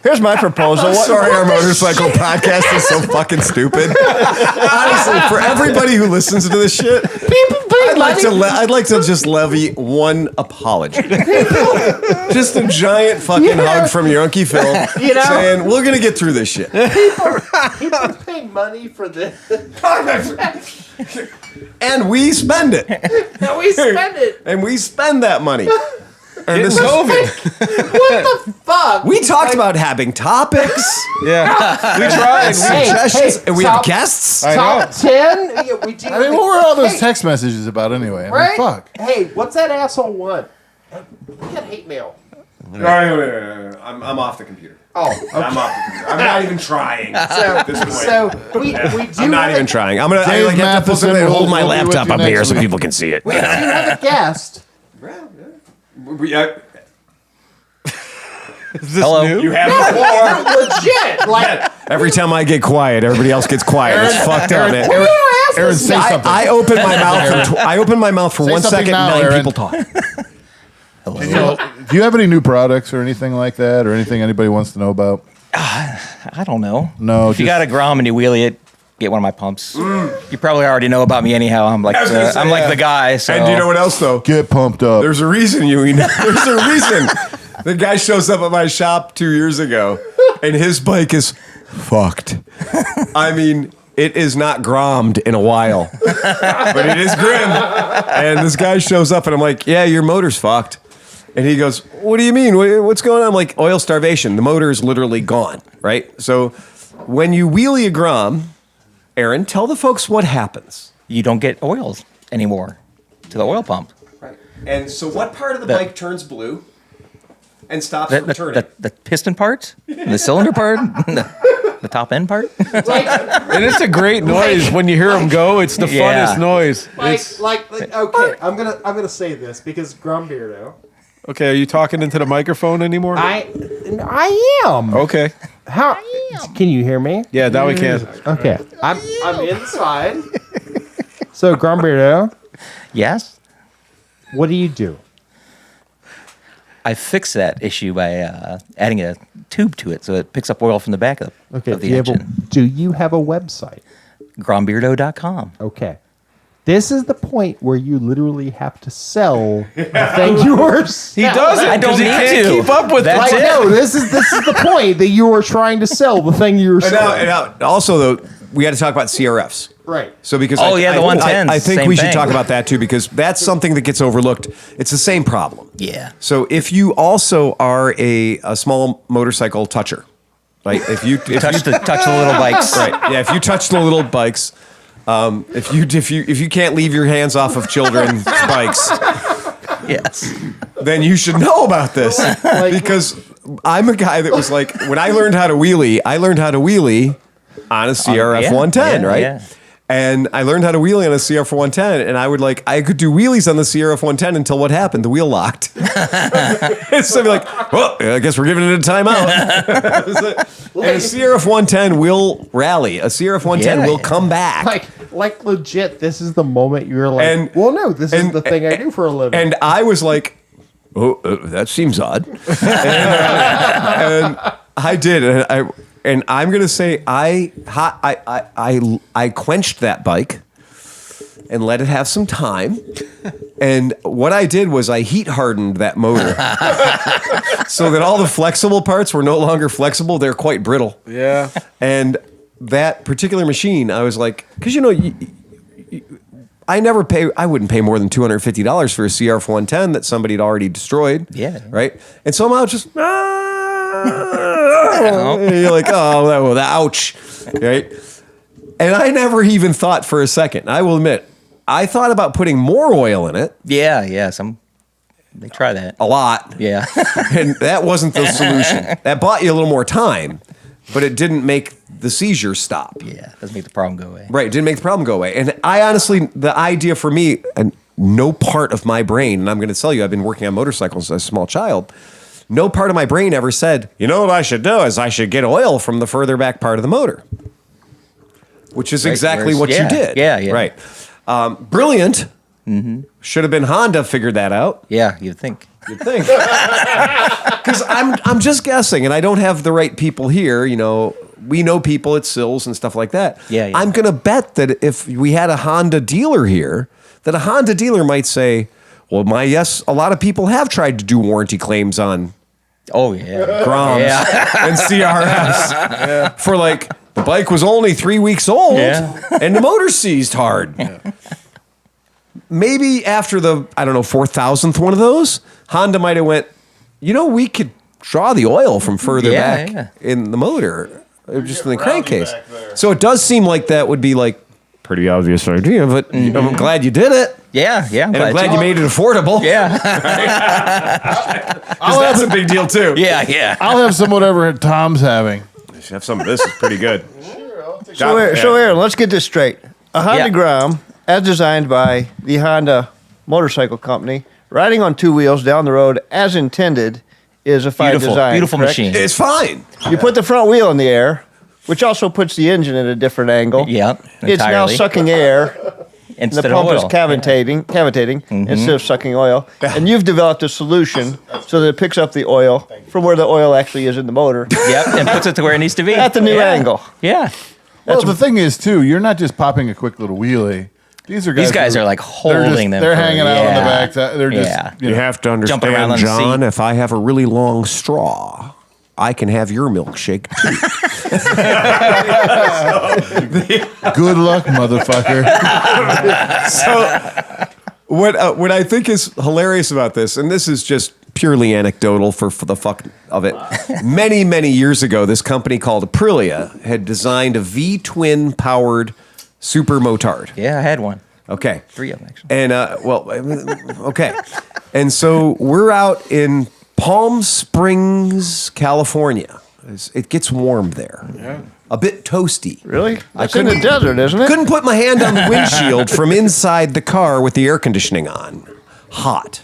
Here's my proposal. Sorry, our motorcycle podcast is so fucking stupid. Honestly, for everybody who listens to this shit, I'd like to just levy one apology. Just a giant fucking hug from your Uncle Phil, saying we're gonna get through this shit. People pay money for this. And we spend it. And we spend it. And we spend that money. And this COVID. What the fuck? We talked about having topics. Yeah. We tried. Suggestions, and we have top- guests. Top 10? Yeah, we do. I mean, what were all those text messages about anyway? I mean, Right? fuck. Hey, what's that asshole want? We got hate mail. No. I'm off the computer. Oh, I'm off the computer. I'm not even trying. so we do. I'm not even trying. I'm gonna Dave I have to Matheson will- hold my will be with laptop you up next here so week. people can see it. We do have a guest. Hello. You have before. Legit. Like, Every time I get quiet, everybody else gets quiet. It's fucked up, man. Aaron, say something. I open my mouth. I open my mouth for Say 1 something second. now, 9 Aaron. people talk. Do you have any new products or anything like that, or anything anybody wants to know about? I don't know. No, If you got a Grom and you wheelie it, get one of my pumps. You probably already know about me anyhow. I'm like the guy. So. And do you know what else though? Get pumped up. There's a reason There's a reason. The guy shows up at my shop 2 years ago, and his bike is fucked. I mean, it is not grommed in a while, but it is grim. And this guy shows up, and I'm like, "Yeah, your motor's fucked." And he goes, "What do you mean? What's going on?" I'm like, "Oil starvation. The motor is literally gone." Right. So when you wheelie a Grom, Aaron, tell the folks what happens. You don't get oils anymore to the oil pump. Right. And so, what part of the bike turns blue and stops from turning? The piston part, the cylinder part, the top end part. And it's a great noise when you hear them go. It's the Yeah. funnest noise. okay, I'm gonna say this because Grombeardo. Okay, are you talking into the microphone anymore? I am. Okay. How can you hear me? Yeah, now we can. Okay, I'm inside. So Grombeardo, Yes, what do you do? I fixed that issue by adding a tube to it so it picks up oil from the back of Okay, the engine. do you have a website? Grombeardo.com. Okay. This is the point where you literally have to sell the thing yours. He doesn't. I don't 'cause he need can't to. keep up with That's it. it. No, this is the point that you are trying to sell the thing you were selling. Also, though, we had to talk about CRFs. Right. So because the 110s, I think same we should thing. talk about that too because that's something that gets overlooked. It's the same problem. Yeah. So if you also are a small motorcycle toucher, like if you Touch the little bikes. right, yeah, if you touch the little bikes, if you can't leave your hands off of children's bikes, Yes. then you should know about this because I'm a guy that was like when I learned how to wheelie on a CRF 110, right? Yeah. And I learned how to wheelie on a CRF 110, and I could do wheelies on the CRF 110 until what happened? The wheel locked. So I'd be like, well, I guess we're giving it a timeout. And a CRF 110 will rally. A CRF 110 will come back. Like legit, this is the moment you're like, well, no, this is the thing I do for a living. And I was like, that seems odd. and I did, and I'm gonna say I quenched that bike and let it have some time. And what I did was I heat hardened that motor so that all the flexible parts were no longer flexible; they're quite brittle. Yeah. And that particular machine, I was like, because I wouldn't pay more than $250 for a CRF 110 that somebody had already destroyed. Yeah. Right. And somehow just. You're like, ouch, right? And I never even thought for a second. I will admit, I thought about putting more oil in it. Yeah. They try that a lot. Yeah, and that wasn't the solution. That bought you a little more time, but it didn't make the seizure stop. Yeah, doesn't make the problem go away. Right, it didn't make the problem go away. And I honestly, the idea for me, and no part of my brain, and I'm going to tell you, I've been working on motorcycles as a small child. No part of my brain ever said, you know what I should do is I should get oil from the further back part of the motor, which is exactly what you did. Yeah. Right. Brilliant. Mm-hmm. Should have been Honda figured that out. Yeah, you'd think. Because I'm just guessing, and I don't have the right people here. We know people at Sills and stuff like that. Yeah. I'm going to bet that if we had a Honda dealer here, that a Honda dealer might say, well, a lot of people have tried to do warranty claims on Groms and CRFs for the bike was only 3 weeks old and the motor seized hard. Maybe after the, 4,000th one of those, Honda might have went, we could draw the oil from further back in the motor, just in the crankcase. So it does seem like that would be pretty obvious idea, but I'm glad you did it. Yeah. And I'm glad you made it affordable. Yeah. That's a big deal too. Yeah. I'll have some whatever Tom's having. You should have some of this. It's pretty good. So Aaron, let's get this straight. A Honda Grom, as designed by the Honda Motorcycle Company, riding on two wheels down the road as intended, is a fine design. Beautiful correct? machine. It's fine. You put the front wheel in the air, which also puts the engine at a different angle. Yeah, It's now sucking air. Instead the pump of oil. is cavitating instead of sucking oil. And you've developed a solution so that it picks up the oil from where the oil actually is in the motor. Yep, and puts it to where it needs to be. At the new angle. Yeah. Well, the thing is, too, you're not just popping a quick little wheelie. These guys are holding them. They're hanging out on the back. They're just, you have to Jumping around understand, on the John, seat. if I have a really long straw, I can have your milkshake too. Good luck, motherfucker. So what I think is hilarious about this, and this is just purely anecdotal for the fuck of it. Many, many years ago, this company called Aprilia had designed a V-twin powered super motard. Yeah, I had one. Okay. 3 of them, actually. And, okay. And so we're out in Palm Springs, California. It gets warm there. Yeah. A bit toasty. Really? It's in the desert, isn't it? Couldn't put my hand on the windshield from inside the car with the air conditioning on. Hot.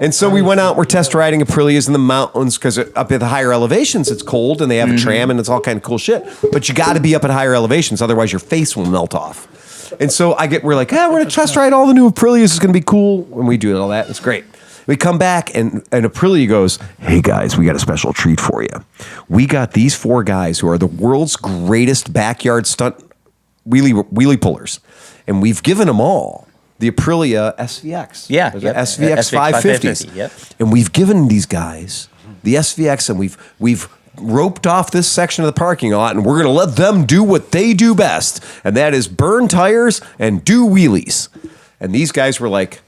And so we went out, we're test riding Aprilias in the mountains because up at the higher elevations, it's cold and they have a tram and it's all kind of cool shit. But you got to be up at higher elevations, otherwise your face will melt off. And so we're like, we're going to test ride all the new Aprilias. It's going to be cool. And we do all that. It's great. We come back and Aprilia goes, hey guys, we got a special treat for you. We got these 4 guys who are the world's greatest backyard stunt wheelie pullers. And we've given them all the Aprilia SVX. Yeah. The SVX 550s. Yep. And we've given these guys the SVX and we've roped off this section of the parking lot and we're going to let them do what they do best. And that is burn tires and do wheelies. And these guys were like,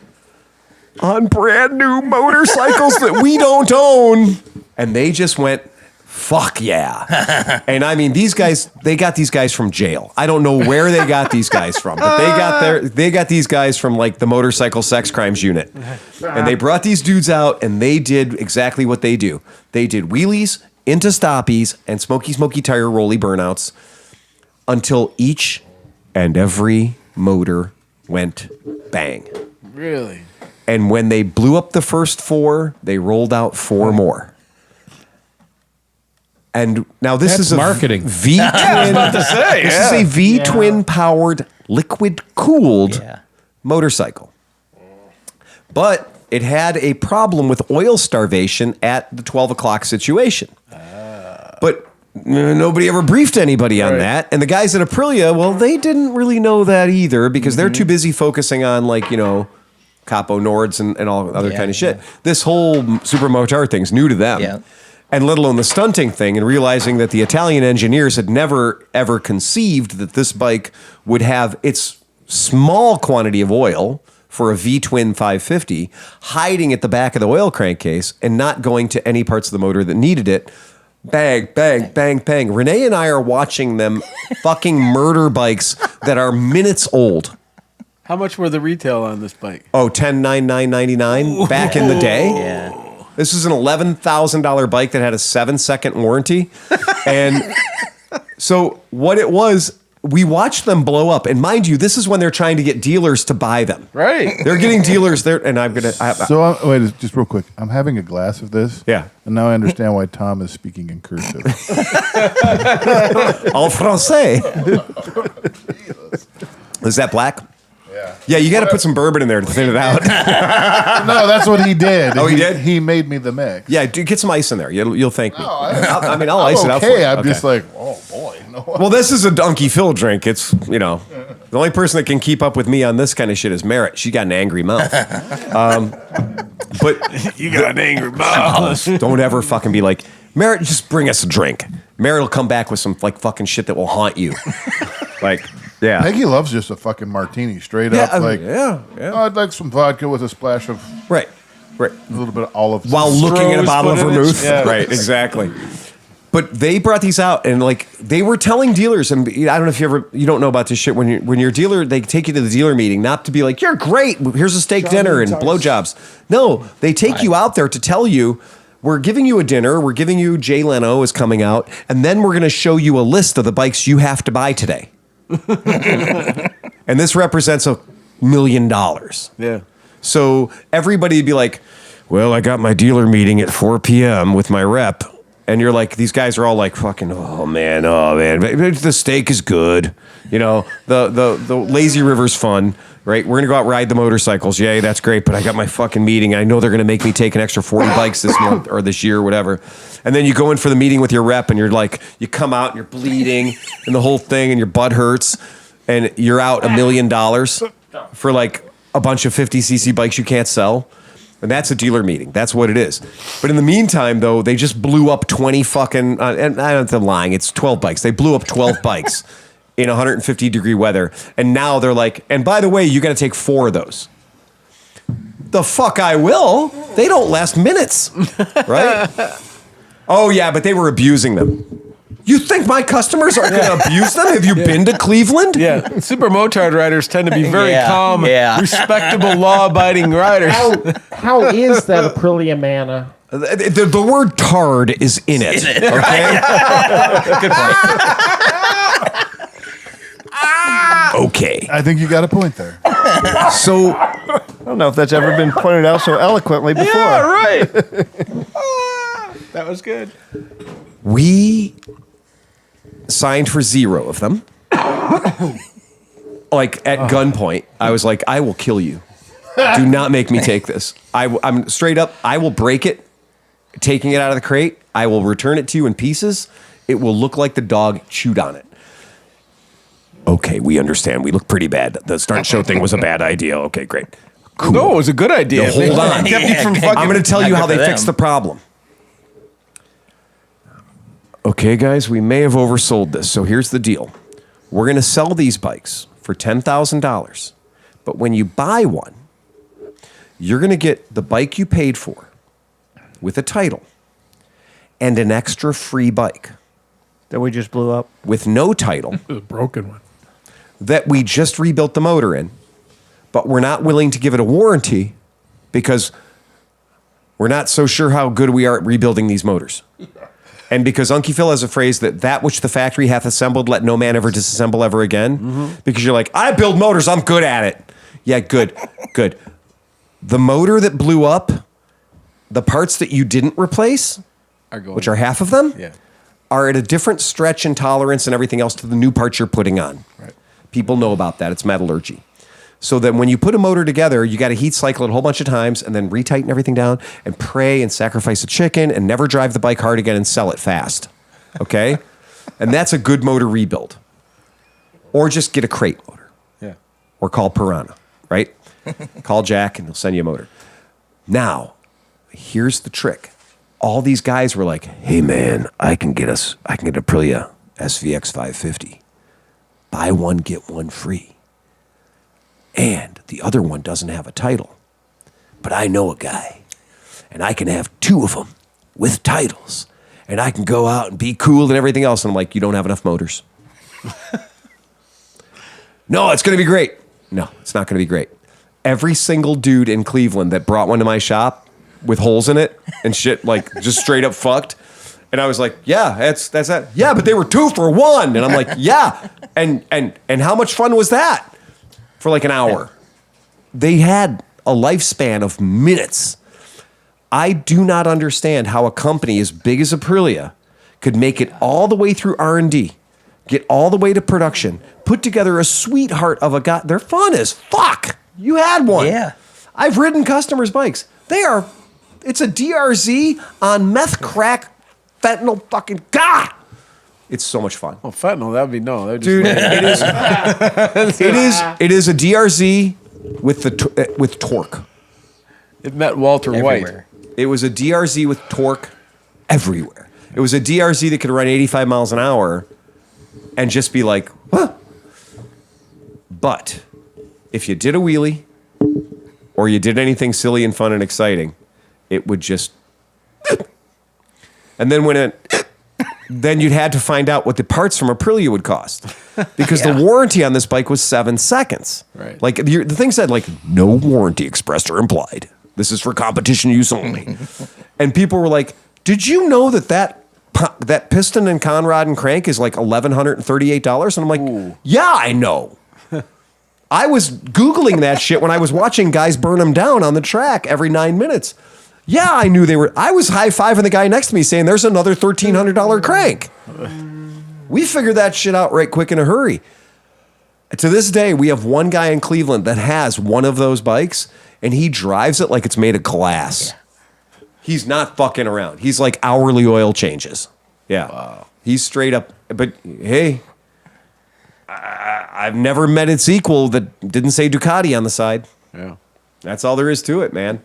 on brand new motorcycles that we don't own. And they just went, fuck yeah. And I mean, these guys, they got these guys from jail. I don't know where they got these guys from, but they got these guys from the motorcycle sex crimes unit. And they brought these dudes out and they did exactly what they do. They did wheelies into stoppies and smoky tire rolly burnouts until each and every motor went bang. Really? And when they blew up the first 4, they rolled out 4 more. And now this That's is a marketing. V-twin. I was about to say. This is a V-twin powered liquid cooled motorcycle. But it had a problem with oil starvation at the 12 o'clock situation. But nobody ever briefed anybody on that. And the guys at Aprilia, well, they didn't really know that either because they're too busy focusing on Capo Nords and all other kind of shit. This whole supermotor thing's new to them. Yeah. And let alone the stunting thing, and realizing that the Italian engineers had never, ever conceived that this bike would have its small quantity of oil for a V-twin 550 hiding at the back of the oil crankcase and not going to any parts of the motor that needed it. Bang, bang, bang, bang. Renee and I are watching them fucking murder bikes that are minutes old. How much were the retail on this bike? Oh, $10,999 back in the day. Yeah. This is an $11,000 bike that had a 7-second warranty. And so what it was, we watched them blow up. And mind you, this is when they're trying to get dealers to buy them. Right. They're getting dealers there. And I'm going to... So, wait, just real quick. I'm having a glass of this. Yeah. And now I understand why Tom is speaking in cursive. En français. Is that black? Yeah, you got to put some bourbon in there to thin it out. No, that's what he did. Oh, he did? He made me the mix. Yeah, dude, get some ice in there. You'll thank me. No, I'll ice it out for you. I'm Okay. just like, oh boy. No. Well, this is a Donkey Phil drink. It's, the only person that can keep up with me on this kind of shit is Merritt. She got an angry mouth. But You got an angry mouth. don't ever fucking be like, Merritt, just bring us a drink. Merritt will come back with some fucking shit that will haunt you. Yeah. Peggy loves just a fucking martini, straight up. Yeah. Oh, I'd like some vodka with a splash of Right. a little bit of olive. While looking at a Stroh's bottle of put in it. vermouth. Yeah. Right, exactly. But they brought these out and they were telling dealers, and I don't know if you don't know about this shit, when your dealer, they take you to the dealer meeting, not to be like, you're great, here's a steak dinner and blowjobs. No, they take you out there to tell you, we're giving you a dinner, we're giving you Jay Leno is coming out, and then we're going to show you a list of the bikes you have to buy today. And this represents $1 million. Yeah. So everybody would be like, well, I got my dealer meeting at 4 p.m. with my rep. And you're like, these guys are all like fucking, oh man, the steak is good. The lazy river's fun, right? We're going to go out ride the motorcycles. Yay, that's great. But I got my fucking meeting. I know they're going to make me take an extra 40 bikes this month or this year or whatever. And then you go in for the meeting with your rep and you're like, you come out and you're bleeding and the whole thing and your butt hurts and you're out $1 million for a bunch of 50cc bikes you can't sell. And that's a dealer meeting. That's what it is. But in the meantime, though, they just blew up 20 fucking, and I'm lying, it's 12 bikes. They blew up 12 bikes in 150-degree weather. And now they're like, and by the way, you got to take 4 of those. The fuck I will. They don't last minutes, right? Oh, yeah, but they were abusing them. You think my customers are going to abuse them? Have you been to Cleveland? Yeah. Super motard riders tend to be very calm, Yeah. respectable, law-abiding riders. How is that Aprilia Mana? The word tard is in it. Okay? Good point. Okay. I think you got a point there. So I don't know if that's ever been pointed out so eloquently before. Yeah, right. That was good. we signed for 0 of them. At gunpoint. I was like, I will kill you. Do not make me take this. I'm straight up. I will break it, taking it out of the crate. I will return it to you in pieces. It will look like the dog chewed on it. Okay, we understand. We look pretty bad. The start show thing was a bad idea. Okay, great. Cool. No, it was a good idea. Now, hold on. Kept you from fucking- I'm going to tell you Not how good they for fixed them. the problem. Okay, guys, we may have oversold this. So here's the deal. We're going to sell these bikes for $10,000. But when you buy one, you're going to get the bike you paid for with a title and an extra free bike That we just blew up. with no title A broken one. that we just rebuilt the motor in, but we're not willing to give it a warranty because we're not so sure how good we are at rebuilding these motors. And because Unky Phil has a phrase that which the factory hath assembled, let no man ever disassemble ever again. Because you're like, I build motors, I'm good at it. Yeah, good. The motor that blew up, the parts that you didn't replace, which are half of them, are at a different stretch and tolerance and everything else to the new parts you're putting on. Right. People know about that. It's metallurgy. So that when you put a motor together, you got to heat cycle it a whole bunch of times and then retighten everything down and pray and sacrifice a chicken and never drive the bike hard again and sell it fast. Okay? And that's a good motor rebuild. Or just get a crate motor. Yeah. Or call Piranha, right? Call Jack and he'll send you a motor. Now, here's the trick. All these guys were like, hey man, I can get Aprilia SVX 550. Buy one, get one free. And the other one doesn't have a title. But I know a guy. And I can have two of them with titles. And I can go out and be cool and everything else. And I'm like, you don't have enough motors. No, it's going to be great. No, it's not going to be great. Every single dude in Cleveland that brought one to my shop with holes in it and shit, like just straight up fucked. And I was like, yeah, that's that. Yeah, but they were 2 for 1. And I'm like, yeah. And how much fun was that? For like an hour. They had a lifespan of minutes. I do not understand how a company as big as Aprilia could make it all the way through R&D, get all the way to production, put together a sweetheart of a guy. They're fun as fuck. You had one. Yeah. I've ridden customers' bikes. It's a DRZ on meth crack fentanyl fucking God. It's so much fun. Well, fentanyl, that'd be no. Just dude, it is a DRZ with torque. It met Walter Everywhere. White. It was a DRZ with torque everywhere. It was a DRZ that could run 85 miles an hour and just be like, huh. But if you did a wheelie or you did anything silly and fun and exciting, it would just... And then when then you'd had to find out what the parts from Aprilia would cost. Because the warranty on this bike was 7 seconds. Right. Like the thing said, like, no warranty expressed or implied. This is for competition use only. And people were like, did you know that piston and conrod and crank is like $1,138? And I'm like, yeah, I know. I was Googling that shit when I was watching guys burn them down on the track every 9 minutes. Yeah, I knew they were. I was high-fiving the guy next to me saying, there's another $1,300 crank. We figured that shit out right quick in a hurry. To this day, we have one guy in Cleveland that has one of those bikes, and he drives it like it's made of glass. Yeah. He's not fucking around. He's like hourly oil changes. Yeah. Wow. He's straight up. But, hey, I've never met its equal that didn't say Ducati on the side. Yeah. That's all there is to it, man.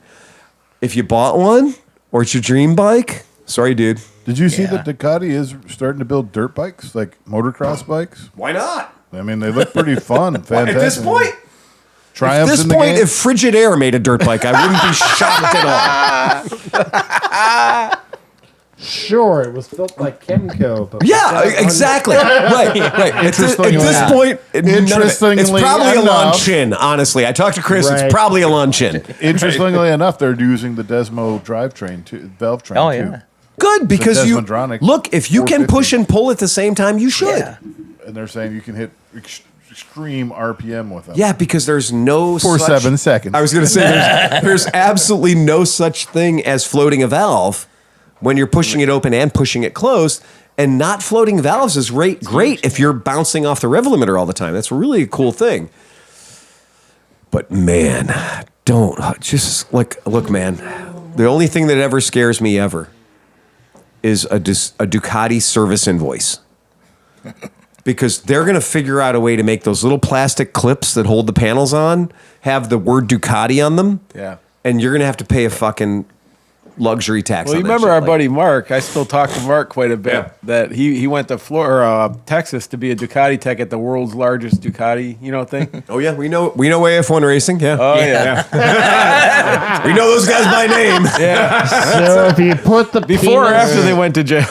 If you bought one or it's your dream bike, sorry, dude. Did you see that Ducati is starting to build dirt bikes, like motocross bikes? Why not? I mean, they look pretty fun. Fantastic. At this point, Triumphs at this in the point, game? if Frigidaire made a dirt bike, I wouldn't be shocked at all. Sure, it was built by Chemco. But Yeah, exactly. Right. At this point, it's probably a Longchin, honestly. I talked to Chris. Right. It's probably a Longchin. Interestingly enough, they're using the Desmo drivetrain, valve train, Oh, too. yeah. Good, because Desmondronic look, if you can 450. push and pull at the same time, you should. Yeah. And they're saying you can hit extreme RPM with them. Yeah, because there's no For such, 7 seconds. I was going to say there's absolutely no such thing as floating a valve when you're pushing it open and pushing it closed. And not floating valves is great if you're bouncing off the rev limiter all the time. That's really a cool thing. But man, look, man. The only thing that ever scares me ever is a Ducati service invoice. Because they're going to figure out a way to make those little plastic clips that hold the panels on have the word Ducati on them. Yeah. And you're going to have to pay a fucking luxury tax Well, on you that remember shit. our Like, buddy Mark? I still talk to Mark quite a bit. Yeah. That he went to Texas to be a Ducati tech at the world's largest Ducati, thing. Oh yeah, we know AF1 racing. Yeah. Oh yeah. We know those guys by name. Yeah. So if you put the Before or penis- after they went to jail.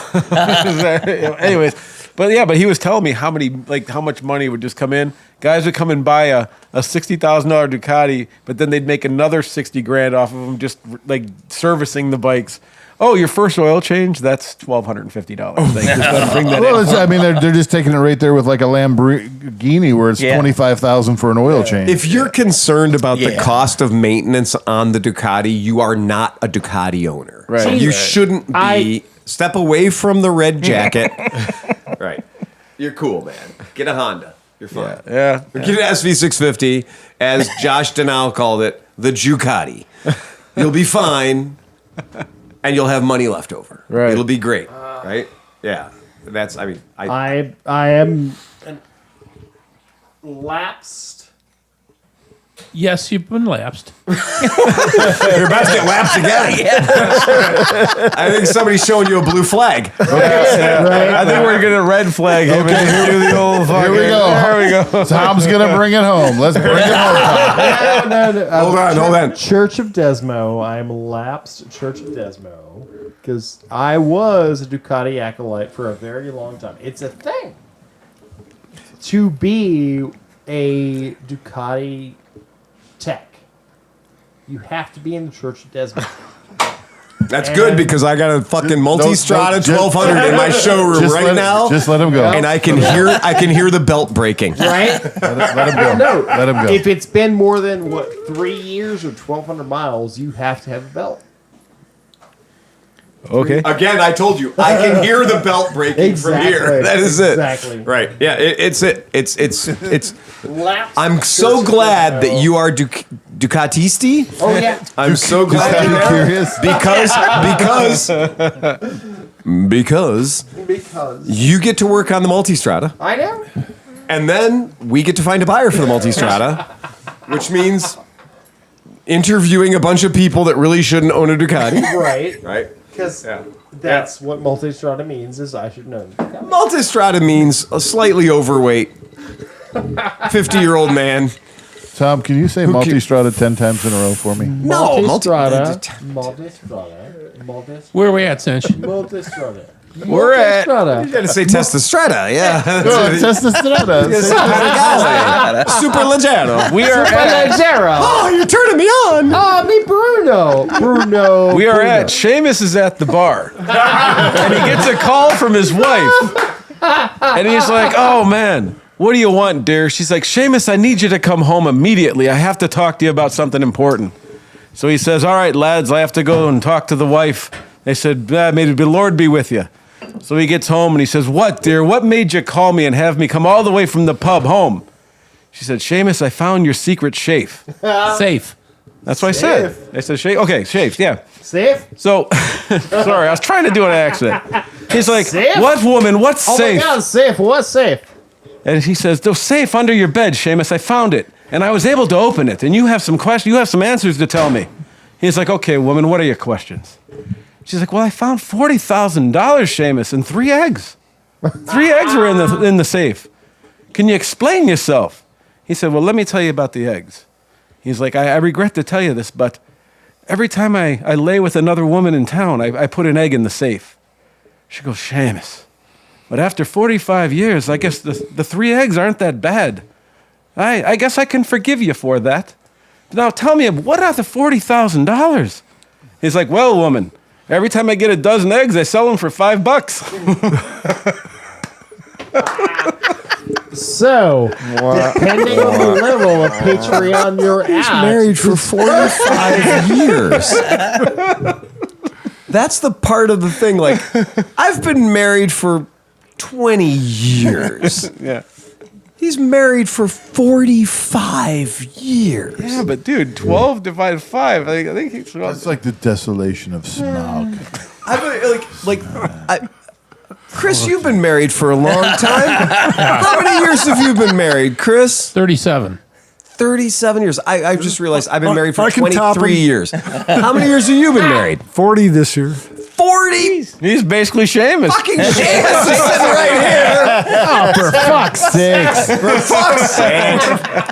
Anyways, but he was telling me how much money would just come in. Guys would come and buy a $60,000 Ducati, but then they'd make another $60,000 off of them just like servicing the bikes. oh, your first oil change, that's $1,250. They just let them bring that in. I mean, they're just taking it right there with like a Lamborghini where it's $25,000 for an oil change. If you're concerned about the cost of maintenance on the Ducati, you are not a Ducati owner. Right. You shouldn't be. Step away from the red jacket. Right. You're cool, man. Get a Honda. You're fine. Yeah. Get an SV650, as Josh Denal called it, the Ducati. You'll be fine, and you'll have money left over. Right. It'll be great. Right? Yeah. That's. I mean, I am lapsed. Yes, you've been lapsed. You're about to get lapped again. I think somebody's showing you a blue flag. I think we're going to red flag him and do the old fucking. Here we go. There we go. Tom's going to bring it home. Let's bring it home, Tom. No. Hold on. Church of Desmo. I'm lapsed Church of Desmo because I was a Ducati acolyte for a very long time. It's a thing to be a Ducati tech. You have to be in the Church of Desmo. That's good because I got a fucking multi-strada 1200 in my showroom now. Just let him go. And I can hear the belt breaking. Right? Let him go. No. Let him go. If it's been more than 3 years or 1,200 miles, you have to have a belt. Okay. Again, I told you, I can hear the belt breaking from here. That is it. Exactly. Right. Yeah, it's Lapsed I'm so Church of glad Desmo. that you are Ducatisti. Oh yeah. I'm so glad Ducati because you get to work on the multistrada, I know. and then we get to find a buyer for the multistrada, which means interviewing a bunch of people that really shouldn't own a Ducati. Right. Right. Because that's what multistrada means. Is I should know. Multistrada means a slightly overweight 50-year-old man. Tom, can you say multi-strata 10 times in a row for me? No, Multistrada. Where are we at, Cinch? Multistrada. We're at. You got to say testostrada, yeah. Testosterone. Super leggero. We are at. Oh, you're turning me on. Oh, me Bruno. We are at. Seamus is at the bar, and he gets a call from his wife, and he's like, "Oh man, what do you want, dear?" She's like, "Seamus, I need you to come home immediately. I have to talk to you about something important." So he says, "All right, lads, I have to go and talk to the wife." They said, "May the Lord be with you." So he gets home and he says, "What, dear? What made you call me and have me come all the way from the pub home?" She said, "Seamus, I found your secret safe." Safe. That's what I said. I said, "Safe." Okay, safe. Yeah. Safe? So, sorry, I was trying to do an accent. He's like, Safe? "What woman? What's Oh safe?" my God, safe. What's safe? And he says, "The safe under your bed, Seamus. I found it, and I was able to open it. And you have some questions. You have some answers to tell me." He's like, "Okay, woman, what are your questions?" She's like, "Well, I found $40,000, Seamus, and 3 eggs. 3 eggs were in the safe. Can you explain yourself?" He said, "Well, let me tell you about the eggs." He's like, I regret to tell you this, but every time I lay with another woman in town, I put an egg in the safe." She goes, "Seamus, but after 45 years, I guess the 3 eggs aren't that bad. I guess I can forgive you for that. Now tell me, what are the $40,000? He's like, "Well, woman, every time I get a dozen eggs, I sell them for $5. So, depending on the level of Patreon you're at, Married for 45 years. That's the part of the thing. Like, I've been married for 20 years. Yeah. He's married for 45 years. Yeah, but dude, 12 divided 5. I think it's That's like the desolation of Smaug. Chris, you've been married for a long time. How many years have you been married, Chris? 37. 37 years. I just realized I've been married for I can top 23 him. years. How many years have you been married? 40 this year. 40? He's basically Seamus. Fucking Seamus is sitting right here. oh, for fuck's sakes. For fuck's sake.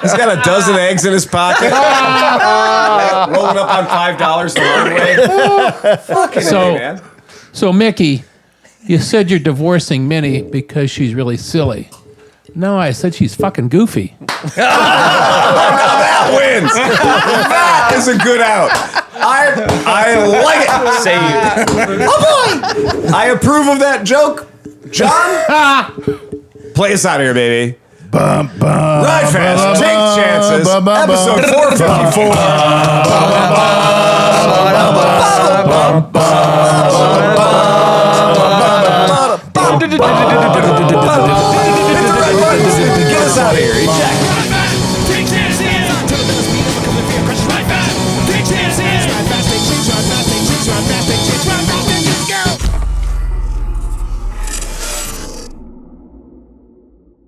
He's got a dozen eggs in his pocket. Rolling up on $5 the hard way. Fucking So- A, man. So, Mickey, you said you're divorcing Minnie because she's really silly. No, I said she's fucking goofy. That wins. That is a good out. I like it. Saved. Oh boy! I approve of that joke. John, play us out of here, baby. Ride fast, take chances. Episode 454.